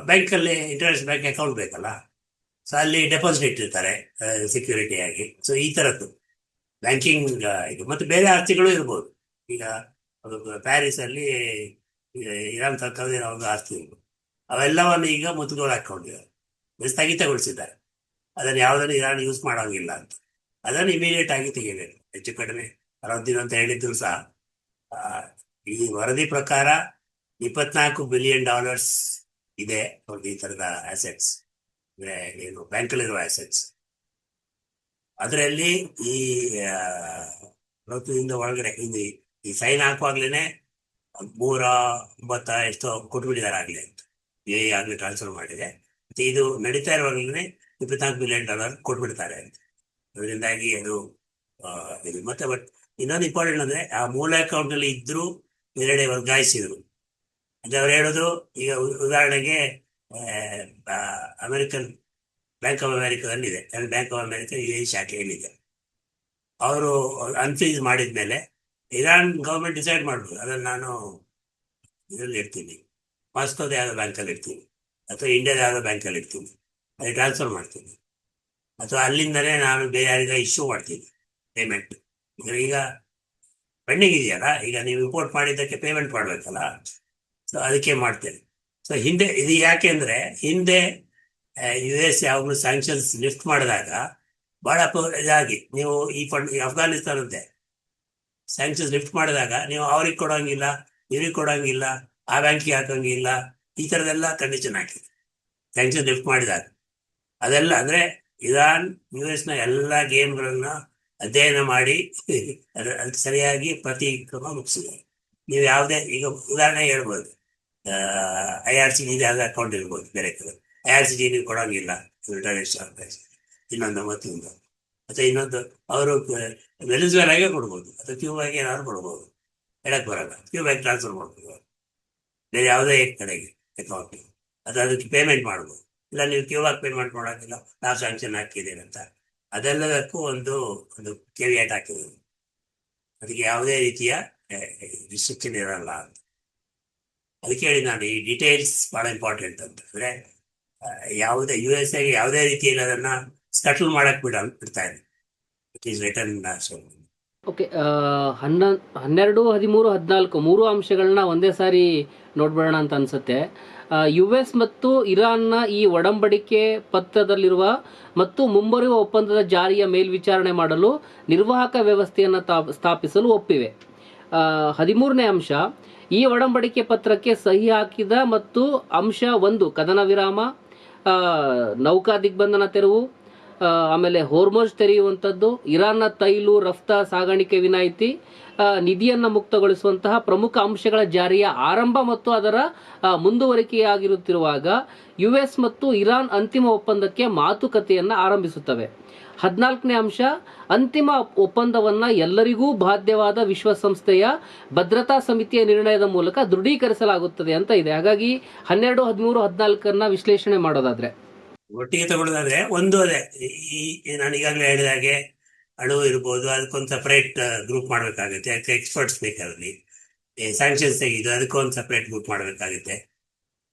ಬ್ಯಾಂಕಲ್ಲಿ ಇಂಟರ್ನ್ಯಾಷನಲ್ ಬ್ಯಾಂಕ್ ಅಕೌಂಟ್ ಬೇಕಲ್ಲ, ಸೊ ಅಲ್ಲಿ ಡೆಪಾಸಿಟ್ ಇಟ್ಟಿರ್ತಾರೆ ಸೆಕ್ಯೂರಿಟಿ ಆಗಿ. ಸೊ ಈ ಥರದ್ದು ಬ್ಯಾಂಕಿಂಗ್ ಇದು. ಮತ್ತು ಬೇರೆ ಆಸ್ತಿಗಳು ಇರ್ಬೋದು. ಈಗ ಪ್ಯಾರಿಸ್ ಅಲ್ಲಿ ಇರಾನ್ ಸರ್ಕಾರದ ಒಂದು ಆಸ್ತಿ ಇರ್ಬೋದು, ಅವೆಲ್ಲವನ್ನು ಈಗ ಮುತ್ತುಗೋಲು ಹಾಕೊಂಡಿದ್ದಾರೆ, ಸ್ಥಗಿತಗೊಳಿಸಿದ್ದಾರೆ. ಅದನ್ನು ಯಾವುದನ್ನು ಇರಾನ್ ಯೂಸ್ ಮಾಡೋಂಗಿಲ್ಲ ಅಂತ. ಅದನ್ನು ಇಮಿಡಿಯೇಟ್ ಆಗಿ ತೆಗಿಬೇಕು. ಹೆಚ್ಚು ಕಡಿಮೆ 60 ದಿನ ಅಂತ ಹೇಳಿದ್ರು ಸಹ ಈ ವರದಿ ಪ್ರಕಾರ $24 ಬಿಲಿಯನ್ ಇದೆ ಅವ್ರಿಗೆ ಈ ಥರದ ಆಸೆಟ್ಸ್, ಅಂದ್ರೆ ಏನು ಬ್ಯಾಂಕಲ್ಲಿರುವ ಆಸೆಟ್ಸ್. ಅದರಲ್ಲಿ ಈ 40 ದಿನದ ಒಳಗಡೆ ಈ ಸೈನ್ ಹಾಕುವಾಗ್ಲೇನೆ 309 ಎಷ್ಟೋ ಕೊಟ್ಬಿಟ್ಟಿದ್ದಾರೆ ಆಗ್ಲಿ ಅಂತ, ಆಗ್ಲಿ ಟ್ರಾನ್ಸ್ಫರ್ ಮಾಡಿದೆ. ಮತ್ತೆ ಇದು ನಡೀತಾ ಇರುವಾಗಲೇ $24 ಬಿಲಿಯನ್ ಕೊಟ್ಬಿಡ್ತಾರೆ ಅಂತ. ಅದರಿಂದಾಗಿ ಅದು ಇದು. ಮತ್ತೆ ಬಟ್ ಇನ್ನೊಂದು ಇಂಪಾರ್ಟೆಂಟ್ ಅಂದ್ರೆ ಆ ಮೂಲ ಅಕೌಂಟ್ ನಲ್ಲಿ ಇದ್ರು ಬೇರೆಡೆ ವರ್ಗಾಯಿಸಿದ್ರು ಅಂತ ಅವ್ರು ಹೇಳಿದ್ರು. ಈಗ ಉದಾಹರಣೆಗೆ ಅಮೆರಿಕನ್ ಬ್ಯಾಂಕ್ ಆಫ್ ಅಮೆರಿಕದಲ್ಲಿದೆ, ಬ್ಯಾಂಕ್ ಆಫ್ ಅಮೆರಿಕ UAE ಶಾಖೆಯಲ್ಲಿದೆ. ಅವರು ಅನ್ಫ್ರೀಸ್ ಮಾಡಿದ್ಮೇಲೆ ಇರಾನ್ ಗೌರ್ಮೆಂಟ್ ಡಿಸೈಡ್ ಮಾಡ್ಬೋದು, ಅದನ್ನು ನಾನು ಇದರಲ್ಲಿ ಇರ್ತೀನಿ, ಮಾಸ್ಕೋದ ಯಾವುದೋ ಬ್ಯಾಂಕಲ್ಲಿ ಇರ್ತೀನಿ, ಅಥವಾ ಇಂಡಿಯಾದ ಯಾವುದೋ ಬ್ಯಾಂಕಲ್ಲಿ ಇರ್ತೀನಿ, ಅಲ್ಲಿ ಟ್ರಾನ್ಸ್ಫರ್ ಮಾಡ್ತೀನಿ, ಅಥವಾ ಅಲ್ಲಿಂದಲೇ ನಾನು ಬೇರೆ ಯಾರಿಗ ಇಶ್ಯೂ ಮಾಡ್ತೀನಿ ಪೇಮೆಂಟ್. ಈಗ ಪೆಂಡಿಂಗ್ ಇದೆಯಲ್ಲ, ಈಗ ನೀವು ಇಂಪೋರ್ಟ್ ಮಾಡಿದ್ದಕ್ಕೆ ಪೇಮೆಂಟ್ ಮಾಡಬೇಕಲ್ಲ, ಸೊ ಅದಕ್ಕೆ ಮಾಡ್ತೇನೆ. ಸೊ ಹಿಂದೆ ಇದು ಯಾಕೆ ಅಂದರೆ, ಹಿಂದೆ US ಯಾವಾಗಲೂ ಸ್ಯಾಂಕ್ಷನ್ಸ್ ಲಿಫ್ಟ್ ಮಾಡಿದಾಗ ಭಾಳ ಇದಾಗಿ ನೀವು ಈ ಫಂಡ್ ಅಫ್ಘಾನಿಸ್ತಾನದ್ದೇ ಸ್ಯಾಂಕ್ಷನ್ಸ್ ಲಿಫ್ಟ್ ಮಾಡಿದಾಗ ನೀವು ಅವ್ರಿಗೆ ಕೊಡೋಂಗಿಲ್ಲ, ಇವ್ರಿಗೆ ಕೊಡೋಂಗಿಲ್ಲ, ಆ ಬ್ಯಾಂಕಿಗೆ ಹಾಕೋಂಗಿಲ್ಲ, ಈ ಥರದೆಲ್ಲ ಕಂಡೀಷನ್ ಹಾಕಿದೆ ಸ್ಯಾಂಕ್ಷನ್ ಲಿಫ್ಟ್ ಮಾಡಿದಾಗ. ಅದೆಲ್ಲ ಅಂದರೆ ಇರಾನ್ US ನ ಎಲ್ಲ ಗೇಮ್ಗಳನ್ನ ಅಧ್ಯಯನ ಮಾಡಿ ಅದು ಸರಿಯಾಗಿ ಪ್ರತಿ ಕ್ರಮ ಮುಗಿಸಿದೆ. ನೀವು ಯಾವುದೇ ಈಗ ಉದಾಹರಣೆ ಹೇಳ್ಬೋದು, IRCTC ಯಾವುದೇ ಅಕೌಂಟ್ ಇರ್ಬೋದು, ಬೇರೆ ಕಡೆ IRCTC ನೀವು ಕೊಡೋಂಗಿಲ್ಲ, ಇನ್ನೊಂದು ಮತ್ತೊಂದು, ಅಥವಾ ಇನ್ನೊಂದು ಅವರು ವೆನಿಜುವೆಲಾಗೆ ಕೊಡ್ಬೋದು, ಅಥವಾ ಕ್ಯೂಬಾಗೆ ಏನಾದ್ರು ಕೊಡ್ಬೋದು, ಹೇಳಕ್ ಬರಲ್ಲ, ಕ್ಯೂಬಾಗೆ ಟ್ರಾನ್ಸ್ಫರ್ ಮಾಡ್ಬೋದು, ಬೇರೆ ಯಾವುದೇ ಕಡೆಗೆ ಅಕೌಂಟ್, ಅದು ಅದಕ್ಕೆ ಪೇಮೆಂಟ್ ಮಾಡ್ಬೋದು. ಇಲ್ಲ ನೀವು ಕ್ಯೂಬಾಗೆ ಪೇಮೆಂಟ್ ಮಾಡೋಂಗಿಲ್ಲ, ನಾವು ಸ್ಯಾಂಕ್ಷನ್ ಹಾಕಿದ್ದೀವಿ ಅಂತ, ಅದೆಲ್ಲದಕ್ಕೂ ಒಂದು ಒಂದು ಕೇವಿಯೇಟ್ ಹಾಕಿದ್ರು. ಅದಕ್ಕೆ ಯಾವುದೇ ರೀತಿಯ ರಿಸ್ಟ್ರಿಕ್ಷನ್ ಇರಲ್ಲ ಅಂತ. ಅದಕ್ಕೆ ಹೇಳಿ ನಾನು ಈ ಡೀಟೇಲ್ಸ್ ಭಾಳ ಇಂಪಾರ್ಟೆಂಟ್ ಅಂತ. ಅಂದರೆ ಯಾವುದೇ USA ಗೆ ಯಾವುದೇ ರೀತಿಯಲ್ಲಿ ಅದನ್ನು ಸ್ಕಟ್ಲ್ ಮಾಡಕ್ಕೆ ಬಿಡ್ತಾ ಇದೆ. It is return. ಓಕೆ, 12, 13, 14 ಮೂರು ಅಂಶಗಳನ್ನ ಒಂದೇ ಸಾರಿ ನೋಡ್ಬಿಡೋಣ ಅಂತ ಅನ್ಸುತ್ತೆ. US ಮತ್ತು ಇರಾನ್ನ ಈ ಒಡಂಬಡಿಕೆ ಪತ್ರದಲ್ಲಿರುವ ಮತ್ತು ಮುಂಬರುವ ಒಪ್ಪಂದದ ಜಾರಿಯ ಮೇಲ್ವಿಚಾರಣೆ ಮಾಡಲು ನಿರ್ವಾಹಕ ವ್ಯವಸ್ಥೆಯನ್ನು ಸ್ಥಾಪಿಸಲು ಒಪ್ಪಿವೆ. 13ನೇ ಅಂಶ, ಈ ಒಡಂಬಡಿಕೆ ಪತ್ರಕ್ಕೆ ಸಹಿ ಹಾಕಿದ ಮತ್ತು ಅಂಶ 1 ಕದನ ವಿರಾಮ, ನೌಕಾ ದಿಗ್ಬಂಧನ ತೆರವು, ಆಮೇಲೆ ಹೋರ್ಮೋಜ್ ತೆರೆಯುವಂಥದ್ದು, ಇರಾನ್ನ ತೈಲು ರಫ್ತಾ ಸಾಗಾಣಿಕೆ ವಿನಾಯಿತಿ, ನಿಧಿಯನ್ನು ಮುಕ್ತಗೊಳಿಸುವಂತಹ ಪ್ರಮುಖ ಅಂಶಗಳ ಜಾರಿಯ ಆರಂಭ ಮತ್ತು ಅದರ ಮುಂದುವರಿಕೆಯಾಗಿರುತ್ತಿರುವಾಗ US ಮತ್ತು ಇರಾನ್ ಅಂತಿಮ ಒಪ್ಪಂದಕ್ಕೆ ಮಾತುಕತೆಯನ್ನು ಆರಂಭಿಸುತ್ತವೆ. 14ನೇ ಅಂಶ, ಅಂತಿಮ ಒಪ್ಪಂದವನ್ನು ಎಲ್ಲರಿಗೂ ಬಾಧ್ಯವಾದ ವಿಶ್ವಸಂಸ್ಥೆಯ ಭದ್ರತಾ ಸಮಿತಿಯ ನಿರ್ಣಯದ ಮೂಲಕ ದೃಢೀಕರಿಸಲಾಗುತ್ತದೆ ಅಂತ ಇದೆ. ಹಾಗಾಗಿ 12, 13, 14 ವಿಶ್ಲೇಷಣೆ ಮಾಡೋದಾದ್ರೆ ಒಟ್ಟಿಗೆ ತಗೊಳ್ಳೋದಾದ್ರೆ ಒಂದು ಅದೇ ನಾನು ಈಗಾಗಲೇ ಹೇಳಿದ ಹಾಗೆ ಅಣು ಇರ್ಬೋದು, ಅದಕ್ಕೊಂದು ಸಪ್ರೇಟ್ ಗ್ರೂಪ್ ಮಾಡಬೇಕಾಗುತ್ತೆ, ಅದಕ್ಕೆ ಎಕ್ಸ್ಪರ್ಟ್ಸ್ ಬೇಕಾಗಲಿ. ಸ್ಯಾಂಕ್ಷನ್ಸ್ ತೆಗೆದು ಅದಕ್ಕೊಂದು ಸಪ್ರೇಟ್ ಗ್ರೂಪ್ ಮಾಡಬೇಕಾಗುತ್ತೆ.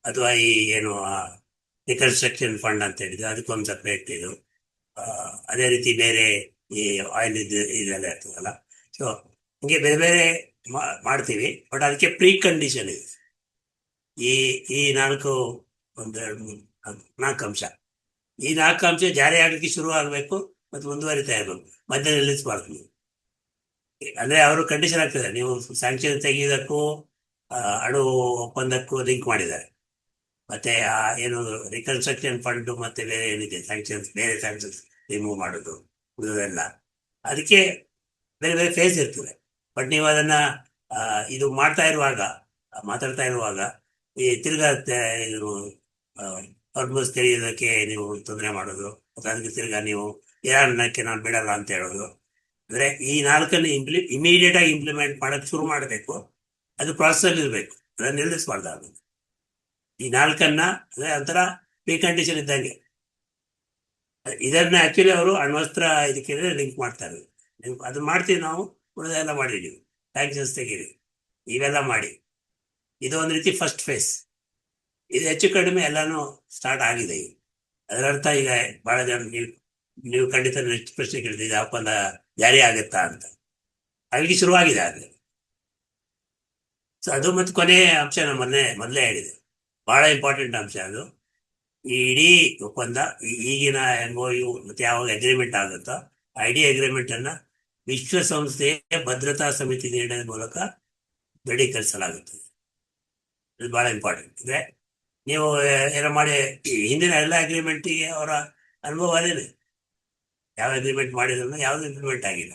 ಅಥವಾ ಈ ಏನು ರಿಕನ್ಸ್ಟ್ರಕ್ಷನ್ ಫಂಡ್ ಅಂತ ಹೇಳಿದ್ರು, ಅದಕ್ಕೊಂದು ಸಪ್ರೇಟ್ ಇದು. ಅದೇ ರೀತಿ ಬೇರೆ ಈ ಆಯಿಲ್ ಇದೆಲ್ಲ ಇರ್ತದಲ್ಲ, ಸೊ ಹೀಗೆ ಬೇರೆ ಬೇರೆ ಮಾಡ್ತೀವಿ. ಬಟ್ ಅದಕ್ಕೆ ಪ್ರೀ ಕಂಡೀಷನ್ ಇದೆ. ಈ ಈ ನಾಲ್ಕು ಅಂಶ, ಈ 4 ಅಂಶ ಜಾರಿ ಆಗಲಿಕ್ಕೆ ಶುರು ಆಗಬೇಕು ಮತ್ತು ಮುಂದುವರಿತಾ ಇರಬೇಕು, ಮಧ್ಯ ನಿಲ್ಲಿಸಬಾರ್ದು ನೀವು. ಅಂದರೆ ಅವರು ಕಂಡೀಷನ್ ಆಗ್ತದೆ, ನೀವು ಸ್ಯಾಂಕ್ಷನ್ ತೆಗೆಯೋದಕ್ಕೂ ಅಣು ಒಪ್ಪಂದಕ್ಕೂ ಲಿಂಕ್ ಮಾಡಿದ್ದಾರೆ. ಮತ್ತೆ ಏನು ರಿಕನ್ಸ್ಟ್ರಕ್ಷನ್ ಫಂಡ್ ಮತ್ತೆ ಬೇರೆ ಏನಿದೆ ಸ್ಯಾಂಕ್ಷನ್ಸ್, ಬೇರೆ ಸ್ಯಾಂಕ್ಷನ್ಸ್ ರಿಮೂವ್ ಮಾಡೋದು, ಉಳಿದೆಲ್ಲ ಅದಕ್ಕೆ ಬೇರೆ ಬೇರೆ ಫೇಸ್ ಇರ್ತದೆ. ಬಟ್ ನೀವು ಅದನ್ನ ಇದು ಮಾತಾಡ್ತಾ ಇರುವಾಗ ಈ ತಿರ್ಗಾ ಇದು ಹೊರ್ಮುಸ್ ತೆರೆಯೋದಕ್ಕೆ ನೀವು ತೊಂದರೆ ಮಾಡೋದು, ಅಥವಾ ಅದಕ್ಕೆ ತಿರ್ಗಾ ನೀವು ಇರಾನ್ನಕ್ಕೆ ನಾನು ಬಿಡಲ್ಲ ಅಂತ ಹೇಳೋದು. ಅಂದರೆ ಈ 4 ಇಮಿಡಿಯೇಟ್ ಆಗಿ ಇಂಪ್ಲಿಮೆಂಟ್ ಮಾಡೋಕ್ಕೆ ಶುರು ಮಾಡಬೇಕು. ಅದು ಪ್ರಾಸೆಸ್ ಇರಬೇಕು, ಅದನ್ನು ನಿಲ್ಲಿಸಬಾರ್ದು. ಈ 4 ಅಂದರೆ ಒಂಥರ ಪ್ರೀ ಕಂಡೀಷನ್ ಇದ್ದಂಗೆ. ಇದನ್ನ ಆಕ್ಚುಲಿ ಅವರು ಅಣ್ವಸ್ತ್ರ ಇದಕ್ಕೆ ಲಿಂಕ್ ಮಾಡ್ತಾರೆ. ಅದನ್ನ ಮಾಡ್ತೀವಿ ನಾವು, ಉಳಿದೆಲ್ಲ ಮಾಡಿದ್ದೀವಿ, ಸ್ಯಾಂಕ್ಷನ್ಸ್ ತೆಗೀರಿ, ಇವೆಲ್ಲ ಮಾಡಿ. ಇದು ಒಂದು ರೀತಿ ಫಸ್ಟ್ ಫೇಸ್. ಇದು ಹೆಚ್ಚು ಕಡಿಮೆ ಎಲ್ಲಾನು ಸ್ಟಾರ್ಟ್ ಆಗಿದೆ. ಅದರರ್ಥ ಈಗ ಬಹಳ ಜನ ನೀವು ಖಂಡಿತ ನೆಕ್ಸ್ಟ್ ಪ್ರಶ್ನೆ ಕೇಳ್ತಿದ್ದೆ, ಒಪ್ಪಂದ ಜಾರಿ ಆಗುತ್ತಾ ಅಂತ. ಅಲ್ಲಿಗೆ ಶುರುವಾಗಿದೆ ಆಗಲಿ. ಸೊ ಅದು ಮತ್ತು ಕೊನೆಯ ಅಂಶ ನಾನು ಮೊದಲೇ ಹೇಳಿದೆ, ಬಹಳ ಇಂಪಾರ್ಟೆಂಟ್ ಅಂಶ ಅದು. ಈ ಇಡೀ ಒಪ್ಪಂದ, ಈಗಿನ MOU ಮತ್ತೆ ಯಾವಾಗ ಅಗ್ರಿಮೆಂಟ್ ಆಗುತ್ತೋ ಆ ಇಡೀ ಅಗ್ರಿಮೆಂಟ್ ಅನ್ನ ವಿಶ್ವಸಂಸ್ಥೆಯ ಭದ್ರತಾ ಸಮಿತಿ ನಿರ್ಣಯದ ಮೂಲಕ ದೃಢೀಕರಿಸಲಾಗುತ್ತದೆ. ಇದು ಬಹಳ ಇಂಪಾರ್ಟೆಂಟ್. ಅಂದ್ರೆ ನೀವು ಏನೋ ಮಾಡಿ ಹಿಂದಿನ ಎಲ್ಲ ಅಗ್ರಿಮೆಂಟಿಗೆ ಅವರ ಅನುಭವ ಅದೇನೆ. ಯಾವ ಅಗ್ರಿಮೆಂಟ್ ಮಾಡಿದ್ರು ಯಾವುದು ಇಂಪ್ಲಿಮೆಂಟ್ ಆಗಿಲ್ಲ.